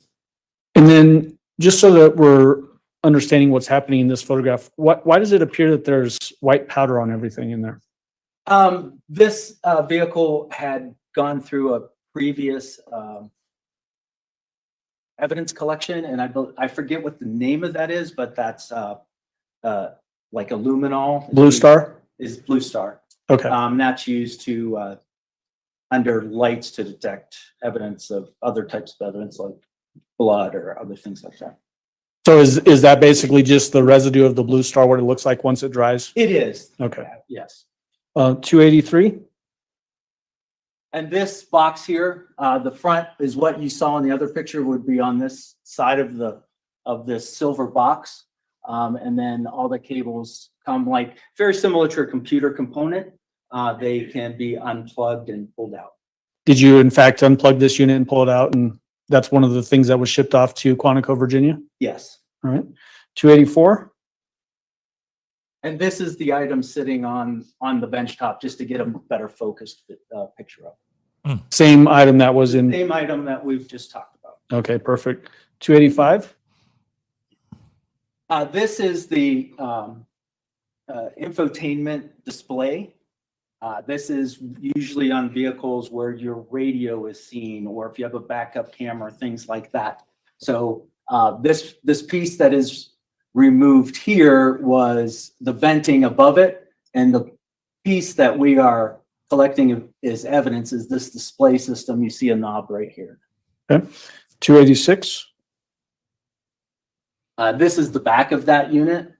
And then just so that we're understanding what's happening in this photograph, why does it appear that there's white powder on everything in there? This vehicle had gone through a previous evidence collection, and I forget what the name of that is, but that's like a luminol. Blue Star? Is Blue Star. Okay. That's used to under lights to detect evidence of other types of evidence like blood or other things like that. So is that basically just the residue of the Blue Star, what it looks like once it dries? It is. Okay. Yes. 283? And this box here, the front is what you saw in the other picture would be on this side of this silver box. And then all the cables come like very similar to a computer component. They can be unplugged and pulled out. Did you in fact unplug this unit and pull it out? And that's one of the things that was shipped off to Quantico, Virginia? Yes. All right. 284? And this is the item sitting on the bench top just to get a better focused picture of. Same item that was in. Same item that we've just talked about. Okay, perfect. 285? This is the infotainment display. This is usually on vehicles where your radio is seen, or if you have a backup camera, things like that. So this piece that is removed here was the venting above it, and the piece that we are collecting as evidence is this display system. You see a knob right here. Okay. 286? This is the back of that unit.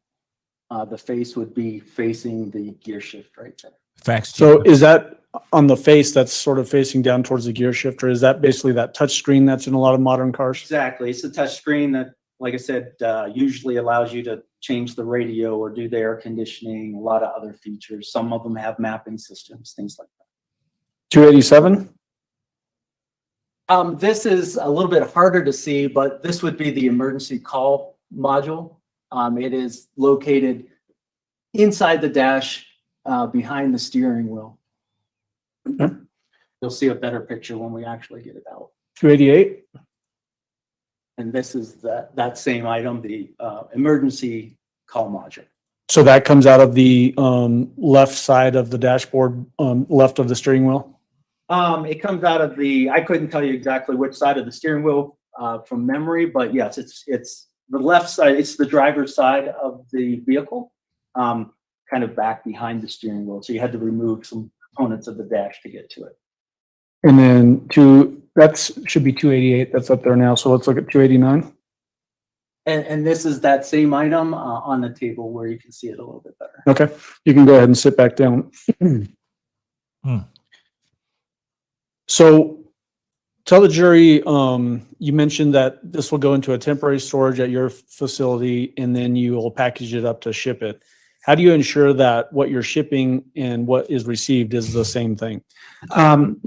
The face would be facing the gear shift right there. Facts. So is that on the face that's sort of facing down towards the gear shifter? Is that basically that touch screen that's in a lot of modern cars? Exactly. It's a touch screen that, like I said, usually allows you to change the radio or do the air conditioning, a lot of other features. Some of them have mapping systems, things like that. 287? This is a little bit harder to see, but this would be the emergency call module. It is located inside the dash behind the steering wheel. Okay. You'll see a better picture when we actually get it out. 288? And this is that same item, the emergency call module. So that comes out of the left side of the dashboard, left of the steering wheel? It comes out of I couldn't tell you exactly which side of the steering wheel from memory, but yes, it's the left side. It's the driver's side of the vehicle, kind of back behind the steering wheel. So you had to remove some components of the dash to get to it. And then that should be 288. That's up there now. So let's look at 289. And this is that same item on the table where you can see it a little bit better. Okay. You can go ahead and sit back down. So tell the jury, you mentioned that this will go into a temporary storage at your facility and then you will package it up to ship it. How do you ensure that what you're shipping and what is received is the same thing?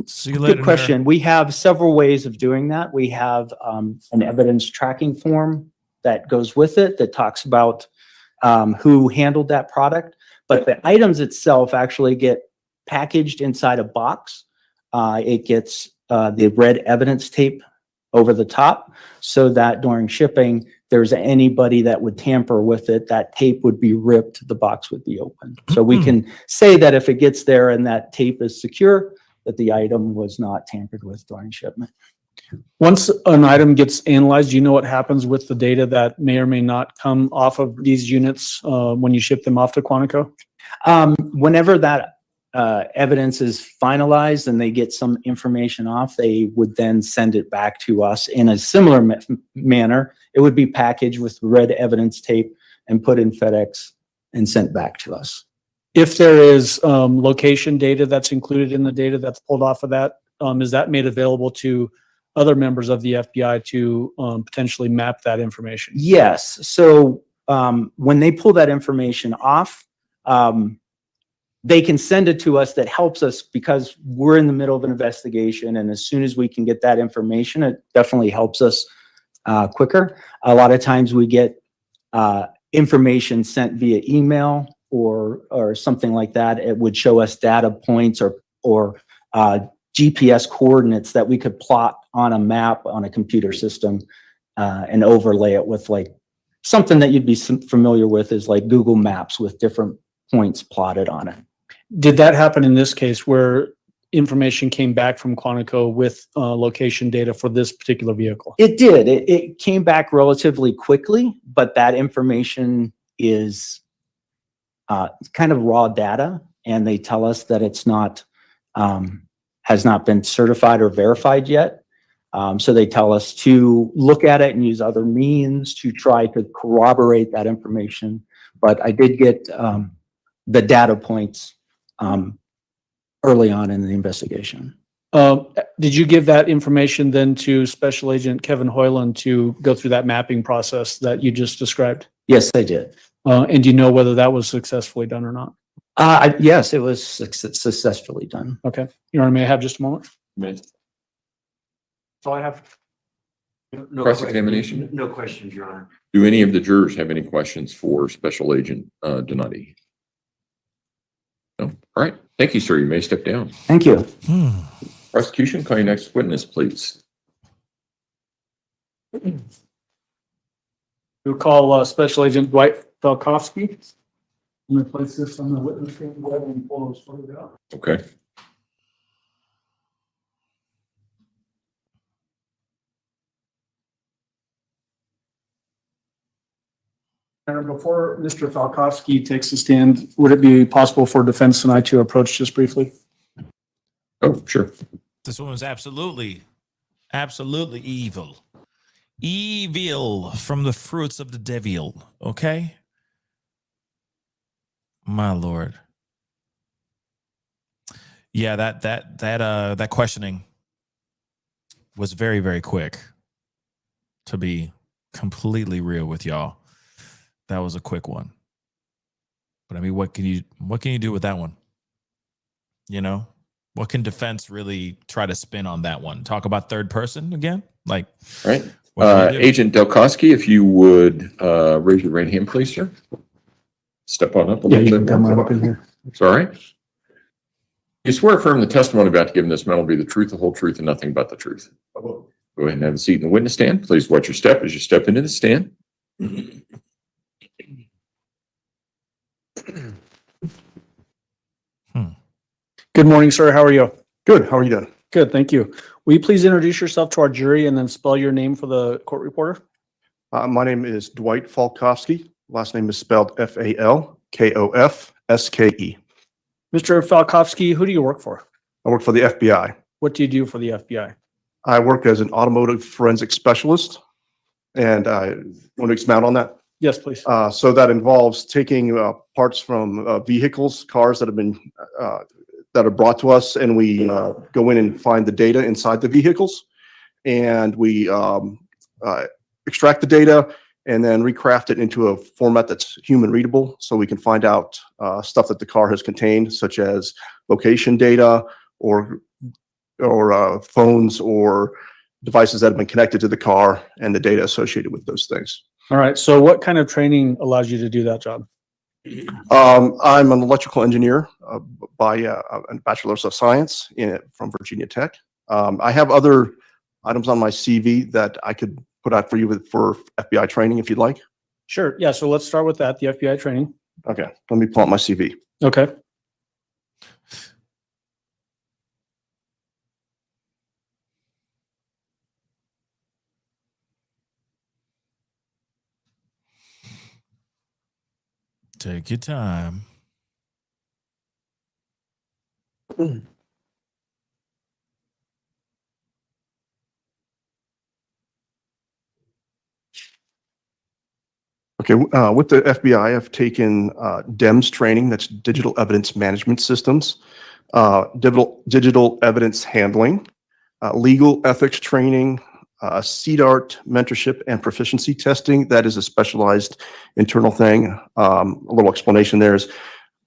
See you later. Good question. We have several ways of doing that. We have an evidence tracking form that goes with it that talks about who handled that product. But the items itself actually get packaged inside a box. It gets the red evidence tape over the top so that during shipping, there's anybody that would tamper with it, that tape would be ripped, the box would be open. So we can say that if it gets there and that tape is secure, that the item was not tampered with during shipment. Once an item gets analyzed, do you know what happens with the data that may or may not come off of these units when you ship them off to Quantico? Whenever that evidence is finalized and they get some information off, they would then send it back to us in a similar manner. It would be packaged with red evidence tape and put in FedEx and sent back to us. If there is location data that's included in the data that's pulled off of that, is that made available to other members of the FBI to potentially map that information? Yes. So when they pull that information off, they can send it to us. That helps us because we're in the middle of an investigation. And as soon as we can get that information, it definitely helps us quicker. A lot of times we get information sent via email or something like that. It would show us data points or GPS coordinates that we could plot on a map on a computer system and overlay it with like something that you'd be familiar with is like Google Maps with different points plotted on it. Did that happen in this case where information came back from Quantico with location data for this particular vehicle? It did. It came back relatively quickly, but that information is kind of raw data, and they tell us that it's not has not been certified or verified yet. So they tell us to look at it and use other means to try to corroborate that information. But I did get the data points early on in the investigation. Did you give that information then to Special Agent Kevin Hoyland to go through that mapping process that you just described? Yes, I did. And do you know whether that was successfully done or not? Yes, it was successfully done. Okay. Your Honor, may I have just a moment? Minute. That's all I have. No Cross-examination? No questions, Your Honor. Do any of the jurors have any questions for Special Agent Donati? No? All right. Thank you, sir. You may step down. Thank you. Prosecution, call your next witness, please. We'll call Special Agent Dwight Falkowski. I'm going to place this on the witness stand. Go ahead and pull those photos out. Okay. And before Mr. Falkowski takes the stand, would it be possible for defense and I to approach just briefly? Oh, sure. This one was absolutely evil. Evil from the fruits of the devil. Okay? My Lord. Yeah, that questioning was very, very quick. To be completely real with y'all. That was a quick one. But I mean, what can you do with that one? You know? What can defense really try to spin on that one? Talk about third person again? Like, All right. Agent Delkowski, if you would raise your right hand, please, sir. Step on up a little bit. come right up in here. It's all right. You swear affirm the testimony about to give in this matter will be the truth, the whole truth, and nothing but the truth. Go ahead and have a seat in the witness stand. Please watch your step as you step into the stand. Good morning, sir. How are you? Good. How are you doing? Good, thank you. Will you please introduce yourself to our jury and then spell your name for the court reporter? My name is Dwight Falkowski. Last name is spelled Falkofske. Mr. Falkowski, who do you work for? I work for the FBI. What do you do for the FBI? I work as an automotive forensic specialist, and I want to expound on that. Yes, please. So that involves taking parts from vehicles, cars that have been that are brought to us, and we go in and find the data inside the vehicles, and we extract the data and then recraft it into a format that's human readable, so we can find out stuff that the car has contained, such as location data or phones or devices that have been connected to the car and the data associated with those things. All right. So what kind of training allows you to do that job? I'm an electrical engineer by a bachelor's of science from Virginia Tech. I have other items on my CV that I could put out for you for FBI training if you'd like. Sure. Yeah. So let's start with that, the FBI training. Okay. Let me pull out my CV. Okay. Take your time. Okay, with the FBI, I've taken DEMS training, that's Digital Evidence Management Systems, digital evidence handling, legal ethics training, CDART mentorship and proficiency testing. That is a specialized internal thing. A little explanation there is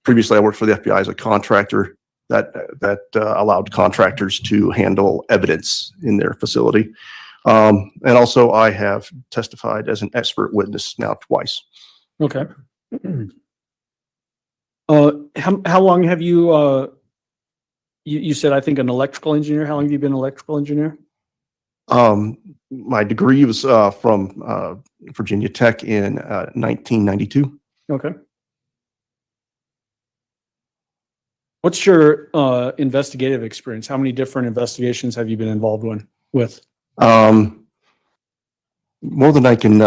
previously I worked for the FBI as a contractor that allowed contractors to handle evidence in their facility. And also I have testified as an expert witness now twice. Okay. How long have you, you said, I think, an electrical engineer. How long have you been an electrical engineer? My degree was from Virginia Tech in 1992. Okay. What's your investigative experience? How many different investigations have you been involved with? More than I can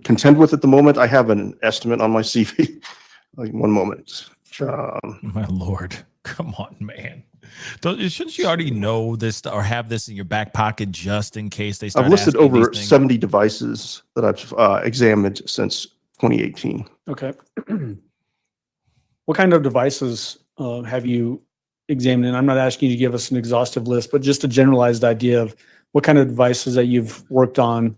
contend with at the moment. I have an estimate on my CV. One moment. My Lord, come on, man. Shouldn't you already know this or have this in your back pocket just in case they start I've listed asking over these things? 70 devices that I've examined since 2018. Okay. What kind of devices have you examined? And I'm not asking you to give us an exhaustive list, but just a generalized idea of what kind of devices that you've worked on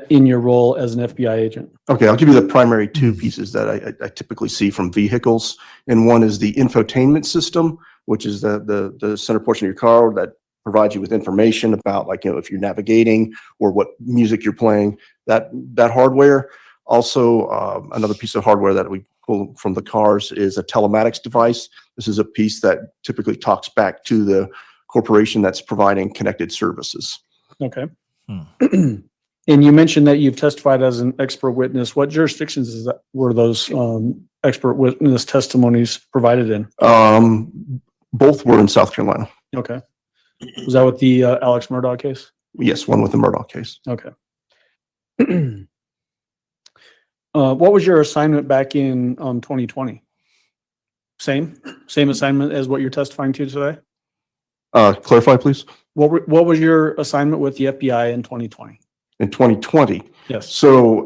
in your role as an FBI agent. Okay, I'll give you the primary two pieces that I typically see from vehicles. And one is the infotainment system, which is the center portion of your car that provides you with information about, like, if you're navigating or what music you're playing, that hardware. Also, another piece of hardware that we pull from the cars is a telematics device. This is a piece that typically talks back to the corporation that's providing connected services. Okay. And you mentioned that you've testified as an expert witness. What jurisdictions were those expert witness testimonies provided in? Both were in South Carolina. Okay. Was that with the Alex Murdaugh case? Yes, one with the Murdaugh case. Okay. What was your assignment back in 2020? Same assignment as what you're testifying to today? Clarify, please. What was your assignment with the FBI in 2020? In 2020. Yes. So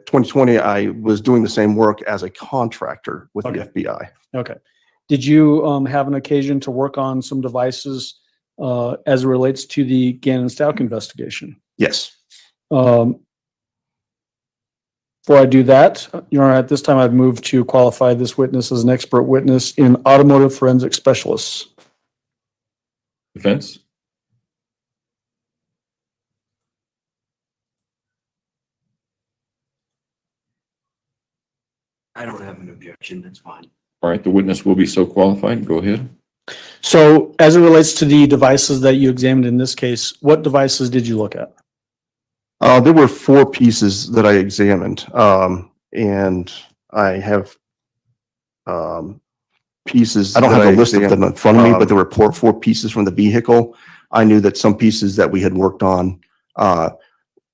2020, I was doing the same work as a contractor with the FBI. Okay. Did you have an occasion to work on some devices as it relates to the Gannon Stauch investigation? Yes. Before I do that, Your Honor, at this time I'd move to qualify this witness as an expert witness in automotive forensic specialists. Defense? I don't have an objection. That's fine. All right, the witness will be so qualified. Go ahead. So as it relates to the devices that you examined in this case, what devices did you look at? There were 4 pieces that I examined, and I have pieces. I don't have a list of them in front of me, but there were 4 pieces from the vehicle. I knew that some pieces that we had worked on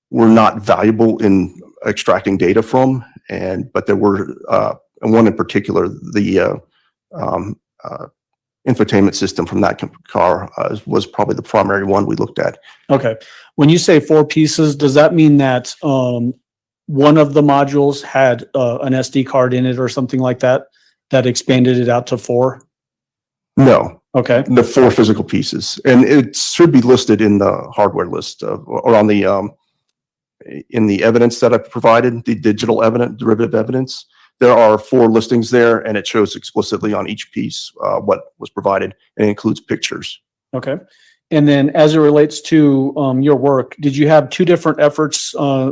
were not valuable in extracting data from, but there were one in particular, the infotainment system from that car was probably the primary one we looked at. Okay. When you say 4 pieces, does that mean that one of the modules had an SD card in it or something like that, that expanded it out to 4? No. Okay. The 4 physical pieces. And it should be listed in the hardware list or on the in the evidence that I provided, the digital evidence, derivative evidence. There are 4 listings there, and it shows explicitly on each piece what was provided, and it includes pictures. Okay. And then as it relates to your work, did you have 2 different efforts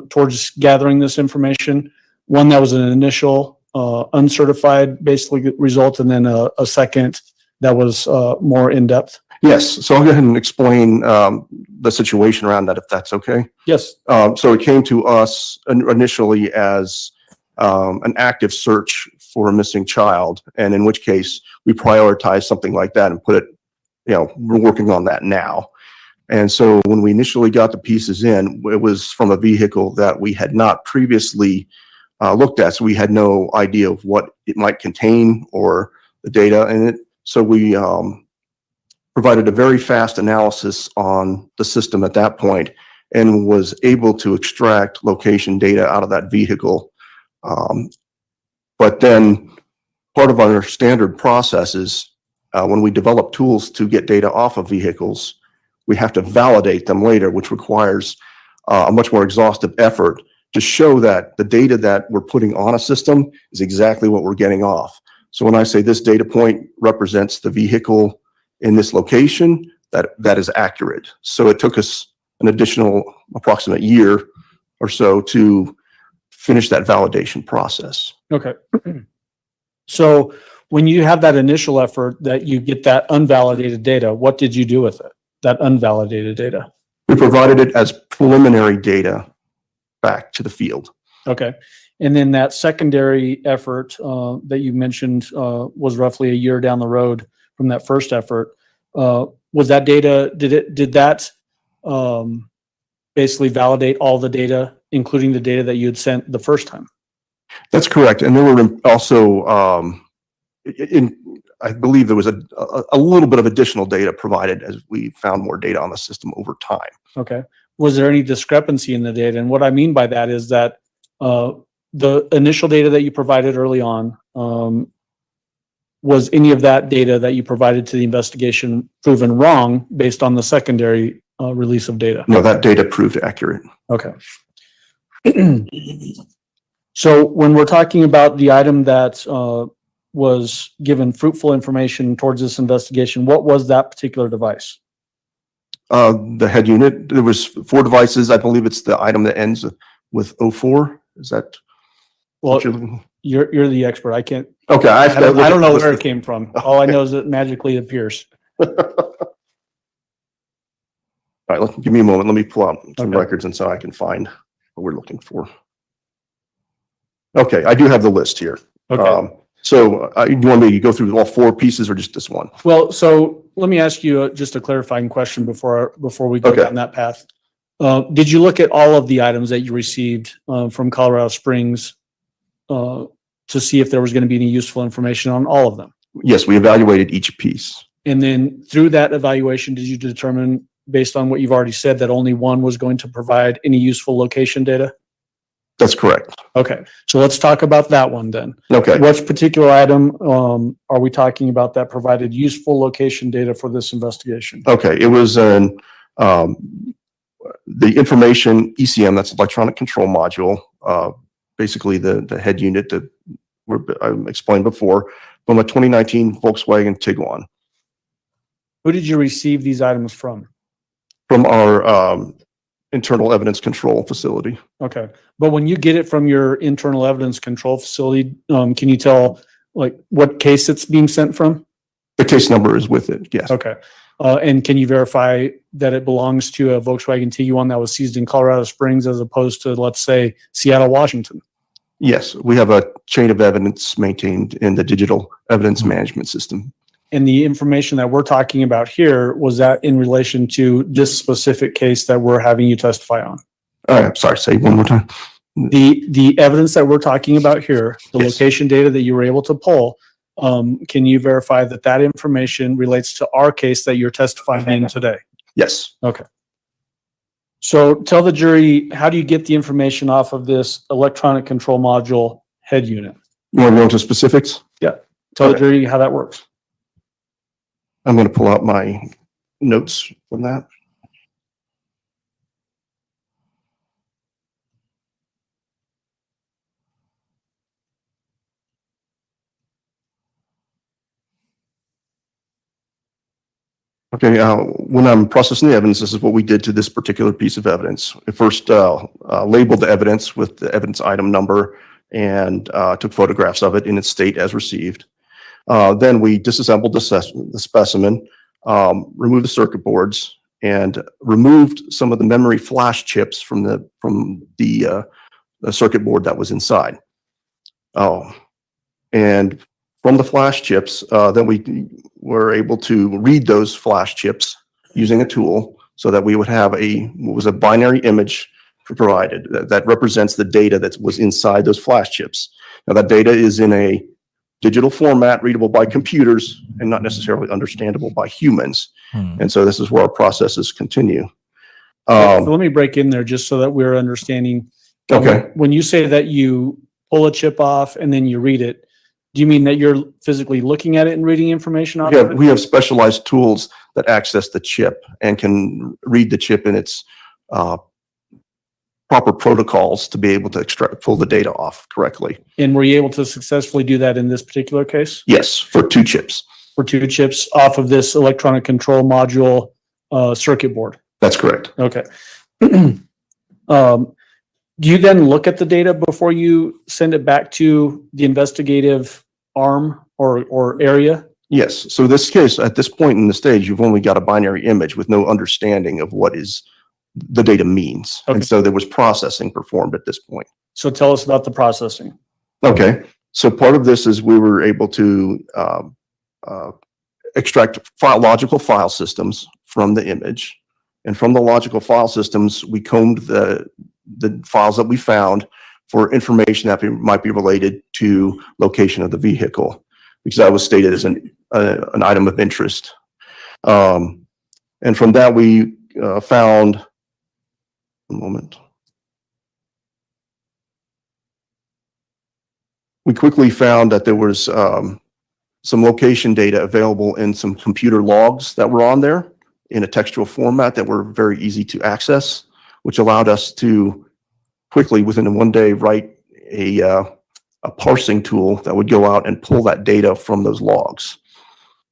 towards gathering this information? One that was an initial uncertified basically result, and then a second that was more in-depth? Yes. So I'll go ahead and explain the situation around that, if that's okay. Yes. So it came to us initially as an active search for a missing child, and in which case we prioritized something like that and put it, we're working on that now. And so when we initially got the pieces in, it was from a vehicle that we had not previously looked at, so we had no idea of what it might contain or the data in it. So we provided a very fast analysis on the system at that point and was able to extract location data out of that vehicle. But then part of our standard processes, when we develop tools to get data off of vehicles, we have to validate them later, which requires a much more exhaustive effort to show that the data that we're putting on a system is exactly what we're getting off. So when I say this data point represents the vehicle in this location, that is accurate. So it took us an additional approximate year or so to finish that validation process. Okay. So when you have that initial effort that you get that unvalidated data, what did you do with it? That unvalidated data? We provided it as preliminary data back to the field. Okay. And then that secondary effort that you mentioned was roughly a year down the road from that first effort. Was that data, did that basically validate all the data, including the data that you had sent the first time? That's correct. And there were also, I believe there was a little bit of additional data provided as we found more data on the system over time. Okay. Was there any discrepancy in the data? And what I mean by that is that the initial data that you provided early on, was any of that data that you provided to the investigation proven wrong based on the secondary release of data? No, that data proved accurate. Okay. So when we're talking about the item that was given fruitful information towards this investigation, what was that particular device? The head unit, there was 4 devices. I believe it's the item that ends with 04. Is that Well, what you're looking? you're the expert. I can't, Okay. I don't know where it came from. All I know is it magically appears. All right, give me a moment. Let me pull out some Okay. records and so I can find what we're looking for. Okay, I do have the list here. Okay. So you want me to go through all 4 pieces or just this one? Well, so let me ask you just a clarifying question before we go Okay. down that path. Did you look at all of the items that you received from Colorado Springs to see if there was going to be any useful information on all of them? Yes, we evaluated each piece. And then through that evaluation, did you determine, based on what you've already said, that only one was going to provide any useful location data? That's correct. Okay, so let's talk about that one then. Okay. What particular item are we talking about that provided useful location data for this investigation? Okay, it was the information ECM, that's electronic control module, basically the head unit that I explained before, from a 2019 Volkswagen Tiguan. Who did you receive these items from? From our internal evidence control facility. Okay, but when you get it from your internal evidence control facility, can you tell like what case it's being sent from? The case number is with it, yes. Okay, and can you verify that it belongs to a Volkswagen Tiguan that was seized in Colorado Springs as opposed to, let's say, Seattle, Washington? Yes, we have a chain of evidence maintained in the digital evidence management system. And the information that we're talking about here, was that in relation to this specific case that we're having you testify on? I'm sorry, say it one more time. The evidence that we're talking about here, the Yes. location data that you were able to pull, can you verify that that information relates to our case that you're testifying in today? Yes. Okay. So tell the jury, how do you get the information off of this electronic control module head unit? You want to go into specifics? Tell the Okay. jury how that works. I'm going to pull out my notes from that. Okay, when I'm processing the evidence, this is what we did to this particular piece of evidence. We first labeled the evidence with the evidence item number and took photographs of it in its state as received. Then we disassembled the specimen, removed the circuit boards, and removed some of the memory flash chips from the circuit board that was inside. And from the flash chips, then we were able to read those flash chips using a tool so that we would have what was a binary image provided that represents the data that was inside those flash chips. Now that data is in a digital format, readable by computers and not necessarily understandable by humans. And so this is where our processes continue. So let me break in there just so that we're understanding. Okay. When you say that you pull a chip off and then you read it, Do you mean that you're physically looking at it and reading information off of it? We have specialized tools that access the chip and can read the chip in its proper protocols to be able to pull the data off correctly. And were you able to successfully do that in this particular case? Yes, for 2 chips. For 2 chips off of this electronic control module circuit board? That's correct. Okay. Do you then look at the data before you send it back to the investigative arm or area? Yes. So this case, at this point in the stage, you've only got a binary image with no understanding of what the data means. Okay. And so there was processing performed at this point. So tell us about the processing. Okay. So part of this is we were able to extract logical file systems from the image. And from the logical file systems, we combed the files that we found for information that might be related to location of the vehicle, because that was stated as an item of interest. And from that, we found, one moment. We quickly found that there was some location data available in some computer logs that were on there in a textual format that were very easy to access, which allowed us to quickly, within 1 day, write a parsing tool that would go out and pull that data from those logs.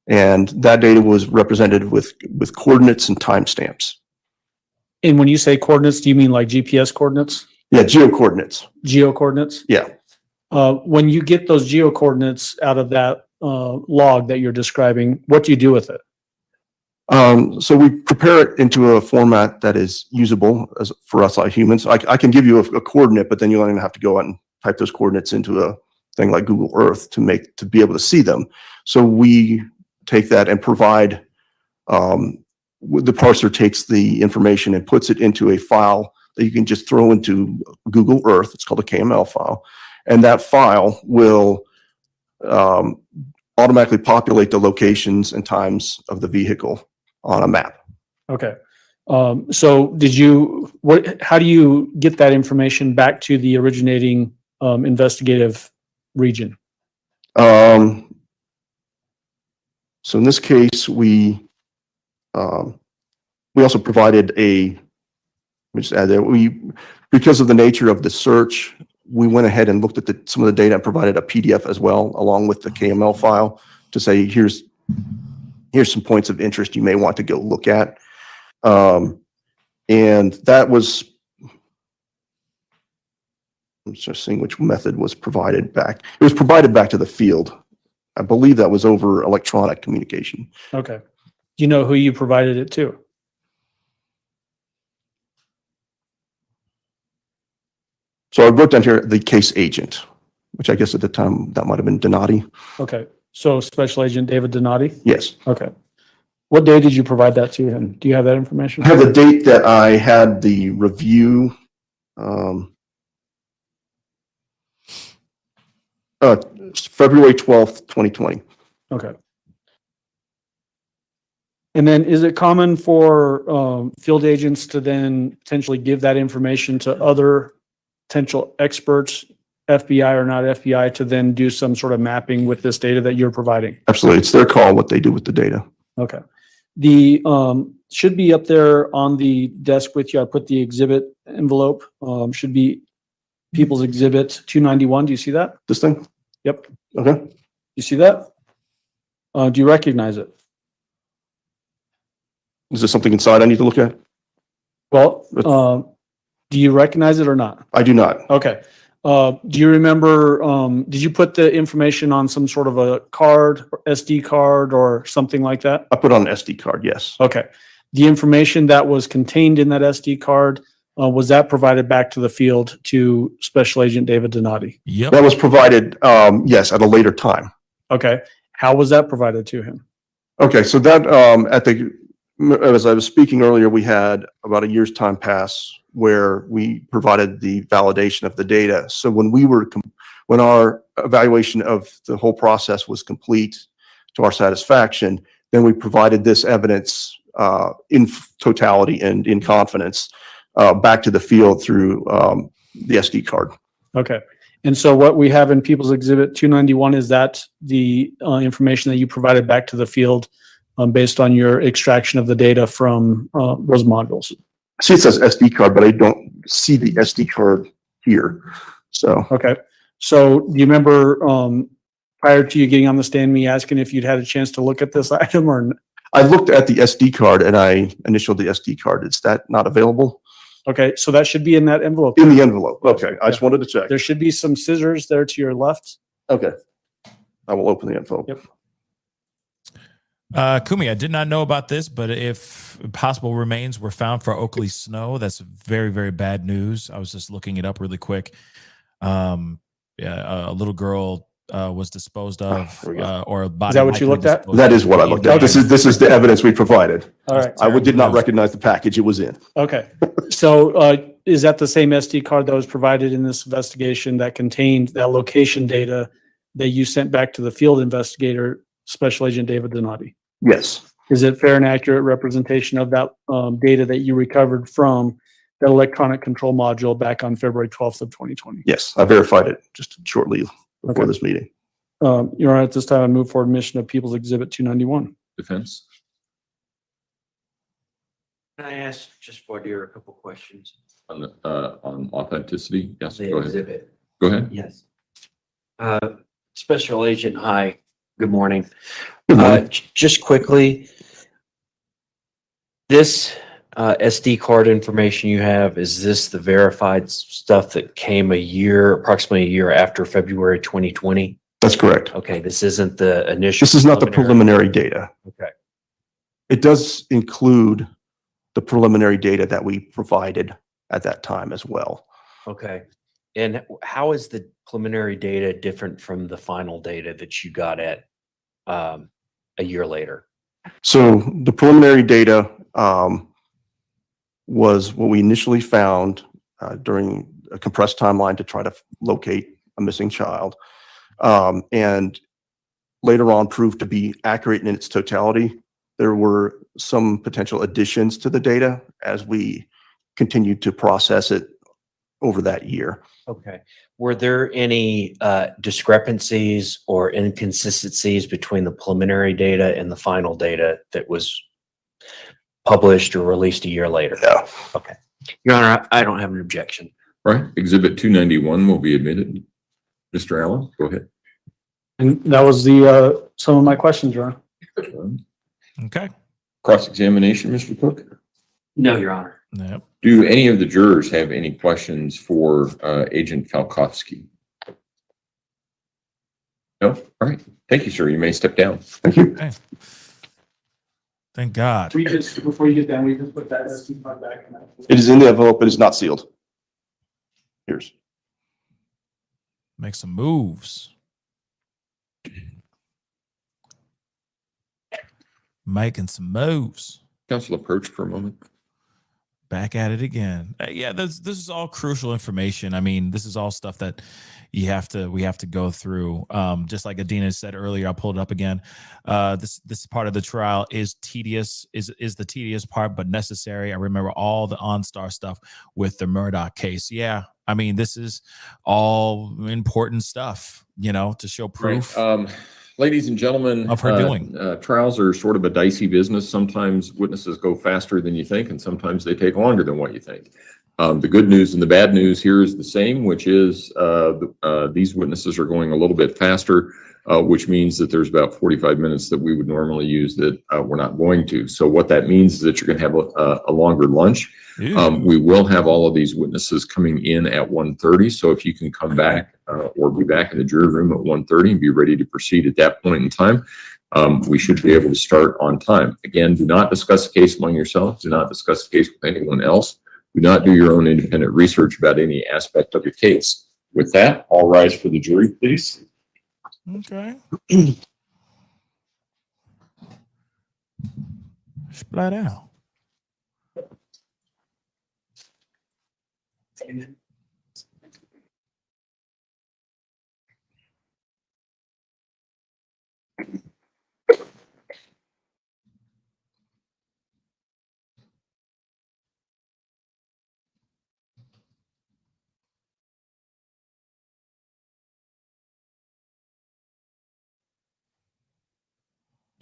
And that data was represented with coordinates and timestamps. And when you say coordinates, do you mean like GPS coordinates? Yeah, geocoordinates. Geocoordinates? Yeah. When you get those geocoordinates out of that log that you're describing, what do you do with it? So we prepare it into a format that is usable for us humans. I can give you a coordinate, but then you're going to have to go out and type those coordinates into a thing like Google Earth to be able to see them. So we take that and provide, the parser takes the information and puts it into a file that you can just throw into Google Earth. It's called a KML file. And that file will automatically populate the locations and times of the vehicle on a map. Okay. So how do you get that information back to the originating investigative region? So in this case, we also provided let me just add there, because of the nature of the search, we went ahead and looked at some of the data and provided a PDF as well, along with the KML file, to say, here's some points of interest you may want to go look at. And that was, I'm just seeing which method was provided back. It was provided back to the field. I believe that was over electronic communication. Okay. Do you know who you provided it to? So I wrote down here the case agent, which I guess at the time that might have been Donati. Okay. So Special Agent David Donati? Yes. Okay. What day did you provide that to him? Do you have that information? I have the date that I had the review. February 12th, 2020. Okay. And then is it common for field agents to then potentially give that information to other potential experts, FBI or not FBI, to then do some sort of mapping with this data that you're providing? Absolutely. It's their call what they do with the data. Okay. The should be up there on the desk with you. I put the exhibit envelope. Should be People's Exhibit 291. Do you see that? This thing? Yep. Okay. You see that? Do you recognize it? Is there something inside I need to look at? Well, do you recognize it or not? I do not. Okay. Do you remember, did you put the information on some sort of a card, or SD card or something like that? I put on an SD card, yes. Okay. The information that was contained in that SD card, was that provided back to the field to Special Agent David Donati? Yep. That was provided, yes, at a later time. Okay. How was that provided to him? Okay, so that, as I was speaking earlier, we had about a year's time pass where we provided the validation of the data. So when our evaluation of the whole process was complete to our satisfaction, then we provided this evidence in totality and in confidence back to the field through the SD card. Okay. And so what we have in People's Exhibit 291 is that the information that you provided back to the field based on your extraction of the data from those modules. See, it says SD card, but I don't see the SD card here. So, Okay. So do you remember prior to you getting on the stand, me asking if you'd had a chance to look at this item or? I looked at the SD card and I initialed the SD card. Is that not available? Okay, so that should be in that envelope. In the envelope. Okay, I just wanted to check. There should be some scissors there to your left. Okay. I will open the envelope. Yep. Kumi, I did not know about this, but if possible remains were found for Oakley Snow, that's very, very bad news. I was just looking it up really quick. A little girl was disposed of, or a body. Is that what you looked at? That is what I looked at. This is the evidence we provided. All right. I did not recognize the package it was in. Okay. So is that the same SD card that was provided in this investigation that contained that location data that you sent back to the field investigator, Special Agent David Donati? Yes. Is it fair and accurate representation of that data that you recovered from that electronic control module back on February 12th of 2020? Yes, I verified it just shortly before this meeting. Your Honor, at this time, I move forward mission of People's Exhibit 291. Defense? Can I ask just for a couple questions? On authenticity? Yes, The go ahead. exhibit. Go ahead. Yes. Special Agent, hi, good morning. Good morning. Just quickly, this SD card information you have, is this the verified stuff that came approximately a year after February 2020? That's correct. Okay, this isn't the initial. This is not the preliminary data. Okay. It does include the preliminary data that we provided at that time as well. Okay. And how is the preliminary data different from the final data that you got at a year later? So the preliminary data was what we initially found during a compressed timeline to try to locate a missing child. And later on proved to be accurate in its totality. There were some potential additions to the data as we continued to process it over that year. Okay. Were there any discrepancies or inconsistencies between the preliminary data and the final data that was published or released a year later? Yeah. Okay. Your Honor, I don't have an objection. Right. Exhibit 291 will be admitted. Mr. Allen, go ahead. And that was the some of my questions, Your Honor. Okay. Cross-examination, Mr. Cook? No, Your Honor. Yep. Do any of the jurors have any questions for Agent Falkowski? No? All right. Thank you, sir. You may step down. Thank you. Okay. Thank God. We just, before you get down, we just put that SD card back in that. It is in the envelope. It is not sealed. Here's. Make some moves. Making some moves. Council, approach for a moment. Back at it again. Yeah, this is all crucial information. I mean, this is all stuff that we have to go through. Just like Adina said earlier, I'll pull it up again. This part of the trial is tedious, is the tedious part, but necessary. I remember all the OnStar stuff with the Murdoch case. Yeah, I mean, this is all important stuff, to show proof. Right. Ladies and gentlemen, of her doing. Trials are sort of a dicey business. Sometimes witnesses go faster than you think, and sometimes they take longer than what you think. The good news and the bad news here is the same, which is these witnesses are going a little bit faster, which means that there's about 45 minutes that we would normally use that we're not going to. So what that means is that you're going to have a longer lunch. We will have all of these witnesses coming in at 1:30. So if you can come back or be back in the jury room at 1:30 and be ready to proceed at that point in time, we should be able to start on time. Again, do not discuss the case among yourselves. Do not discuss the case with anyone else. Do not do your own independent research about any aspect of your case. With that, all rise for the jury, please. Okay. Splat out.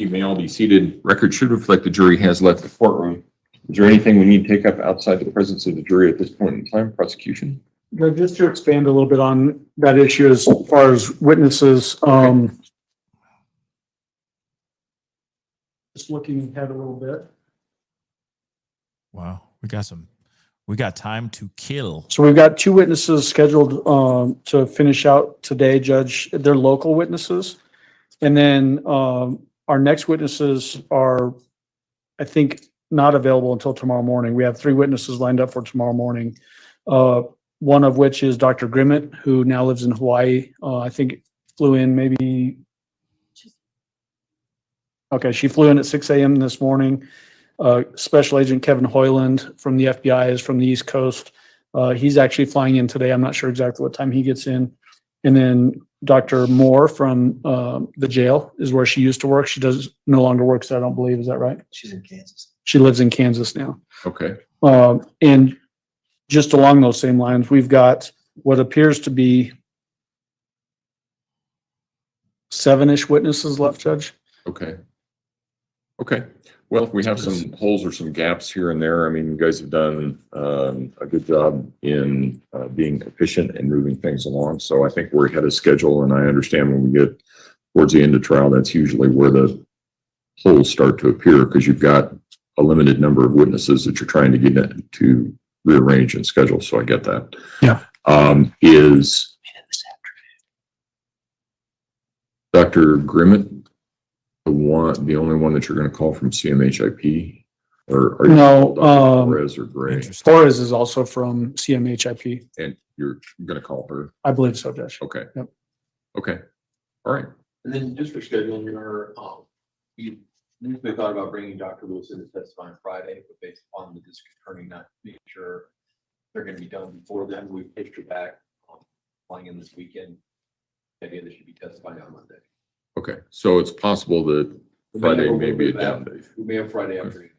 You may all be seated. Record should reflect the jury has left the courtroom. Is there anything we need to take up outside the presence of the jury at this point in time? Prosecution? Just to expand a little bit on that issue as far as witnesses, just looking ahead a little bit. Wow, we got time to kill. So we've got two witnesses scheduled to finish out today, Judge. They're local witnesses. And then our next witnesses are, I think, not available until tomorrow morning. We have three witnesses lined up for tomorrow morning. One of which is Dr. Grimmett, who now lives in Hawaii. I think flew in maybe. Okay, she flew in at 6 a.m. this morning. Special Agent Kevin Hoyland from the FBI is from the East Coast. He's actually flying in today. I'm not sure exactly what time he gets in. And then Dr. Moore from the jail is where she used to work. She does no longer works, I don't believe. Is that right? She's in Kansas. She lives in Kansas now. Okay. And just along those same lines, we've got what appears to be 7-ish witnesses left, Judge. Okay. Okay. Well, if we have some holes or some gaps here and there, I mean, you guys have done a good job in being efficient and moving things along. So I think we're ahead of schedule, and I understand when we get towards the end of trial, that's usually where the holes start to appear because you've got a limited number of witnesses that you're trying to get to rearrange and schedule. So I get that. Yeah. Is Dr. Grimmett the only one that you're going to call from CMHIP, or are you No, Torres or Gray? Torres is also from CMHIP. And you're going to call her? I believe so, Judge. Okay. Yep. Okay. All right. And then just for scheduling your, you initially thought about bringing Dr. Lewis in to testify on Friday, but based upon the district attorney not being sure they're going to be done before then, we've pushed her back on flying in this weekend. The idea they should be testifying on Monday. Okay. So it's possible that Friday may be a down day. We may have Friday afternoon.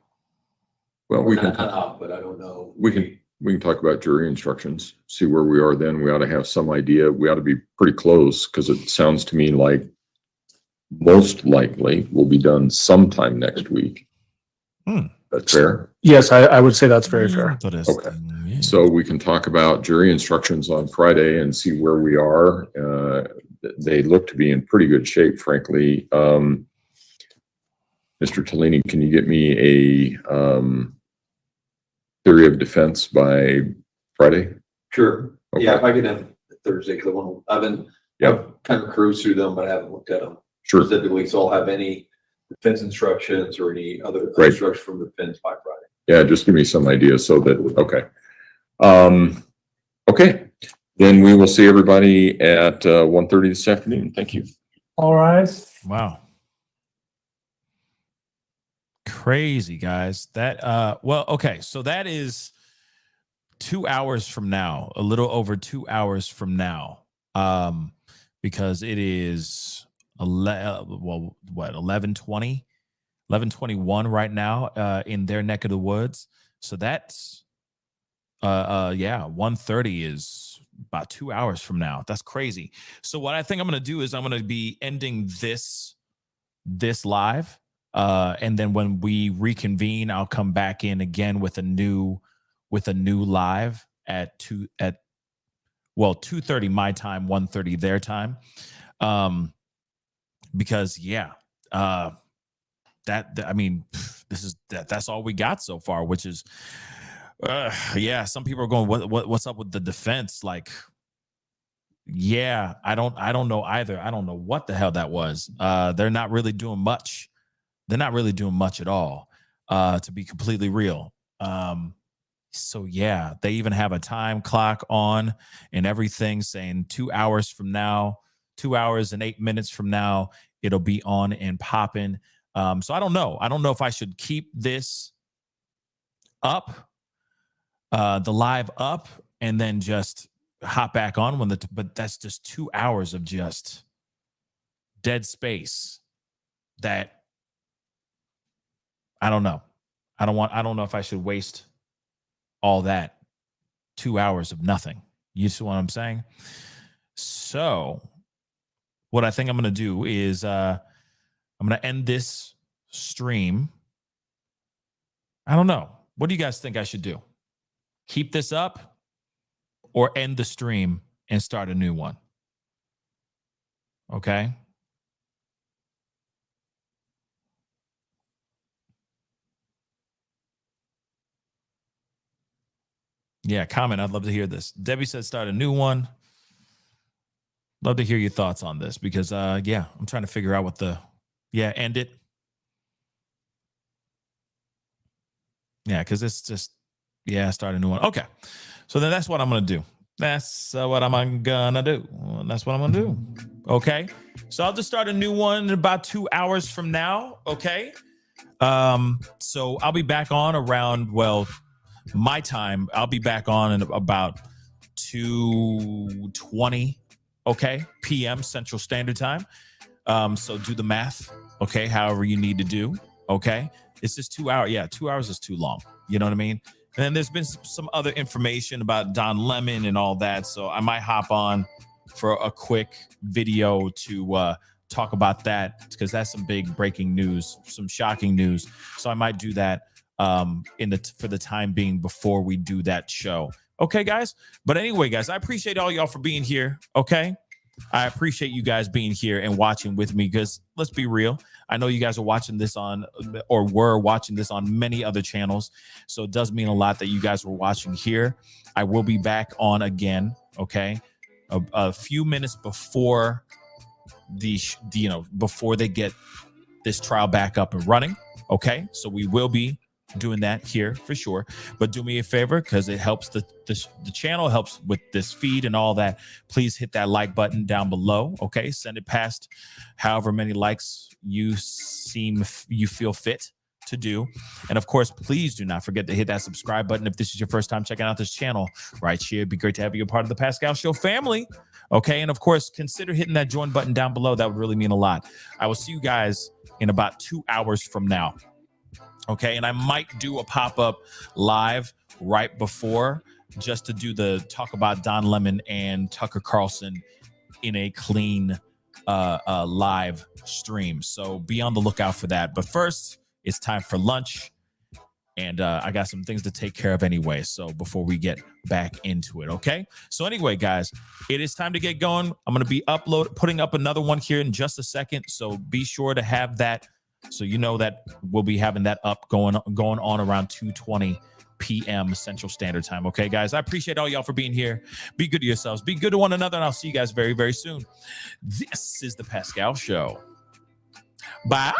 Well, we can, But I don't know. we can talk about jury instructions, see where we are then. We ought to have some idea. We ought to be pretty close because it sounds to me like most likely will be done sometime next week. That's fair? Yes, I would say that's very fair. Okay. So we can talk about jury instructions on Friday and see where we are. They look to be in pretty good shape, frankly. Mr. Tellini, can you get me a theory of defense by Friday? Sure. Okay. Yeah, if I get them Thursday, because I've been kind of cruised through them, but I haven't looked at them Sure. specifically. So I'll have any defense instructions or any other Great. instructions from the defense by Friday. Yeah, just give me some idea so that, okay. Okay, then we will see everybody at 1:30 this afternoon. Thank you. All right. Wow. Crazy, guys. That, well, okay. So that is 2 hours from now, a little over 2 hours from now. Because it is 11:20, 11:21 right now, in their neck of the woods. So that's, 1:30 is about 2 hours from now. That's crazy. So what I think I'm going to do is I'm going to be ending this live. And then when we reconvene, I'll come back in again with a new live at 2:30 my time, 1:30 their time. Because that's all we got so far, which is, some people are going, what's up with the defense? Like, I don't know either. I don't know what the hell that was. They're not really doing much. They're not really doing much at all, to be completely real. So they even have a time clock on and everything saying 2 hours from now, 2 hours and 8 minutes from now, it'll be on and popping. So I don't know. I don't know if I should keep this up, the live up, and then just hop back on but that's just 2 hours of just dead space that I don't know. I don't know if I should waste all that 2 hours of nothing. You see what I'm saying? So what I think I'm going to do is I'm going to end this stream. I don't know. What do you guys think I should do? Keep this up or end the stream and start a new one? Okay. Yeah, comment. I'd love to hear this. Debbie said start a new one. Love to hear your thoughts on this because, yeah, I'm trying to figure out what end it. Yeah, because it's just, start a new one. Okay. So then that's what I'm going to do. That's what I'm going to do. That's what I'm going to do. Okay. So I'll just start a new one in about 2 hours from now. Okay. So I'll be back on around, my time. I'll be back on in about 2:20, p.m. Central Standard Time. So do the math, however you need to do, It's just 2 hours. Yeah, 2 hours is too long. You know what I mean? And then there's been some other information about Don Lemon and all that. So I might hop on for a quick video to talk about that because that's some big breaking news, some shocking news. So I might do that for the time being before we do that show. Okay, guys. But anyway, guys, I appreciate all y'all for being here. Okay. I appreciate you guys being here and watching with me because let's be real. I know you guys are watching this were watching this on many other channels. So it does mean a lot that you guys were watching here. I will be back on again. Okay. A few minutes before before they get this trial back up and running. Okay. So we will be doing that here for sure, but do me a favor because it helps the channel, helps with this feed and all that. Please hit that like button down below. Okay, send it past however many likes you feel fit to do, and of course, please do not forget to hit that subscribe button if this is your first time checking out this channel right here. It'd be great to have you a part of the Pascal Show family. Okay, and of course, consider hitting that join button down below. That would really mean a lot. I will see you guys in about 2 hours from now. Okay, and I might do a pop-up live right before just to do the talk about Don Lemon and Tucker Carlson in a clean live stream. So be on the lookout for that. But first, it's time for lunch. And I got some things to take care of anyway. So before we get back into it, okay? So anyway, guys, it is time to get going. I'm going to be putting up another one here in just a second. So be sure to have that. So you know that we'll be having that up going on around 2:20 p.m. Central Standard Time. Okay, guys, I appreciate all y'all for being here. Be good to yourselves. Be good to one another. And I'll see you guys very, very soon. This is the Pascal Show. Bye.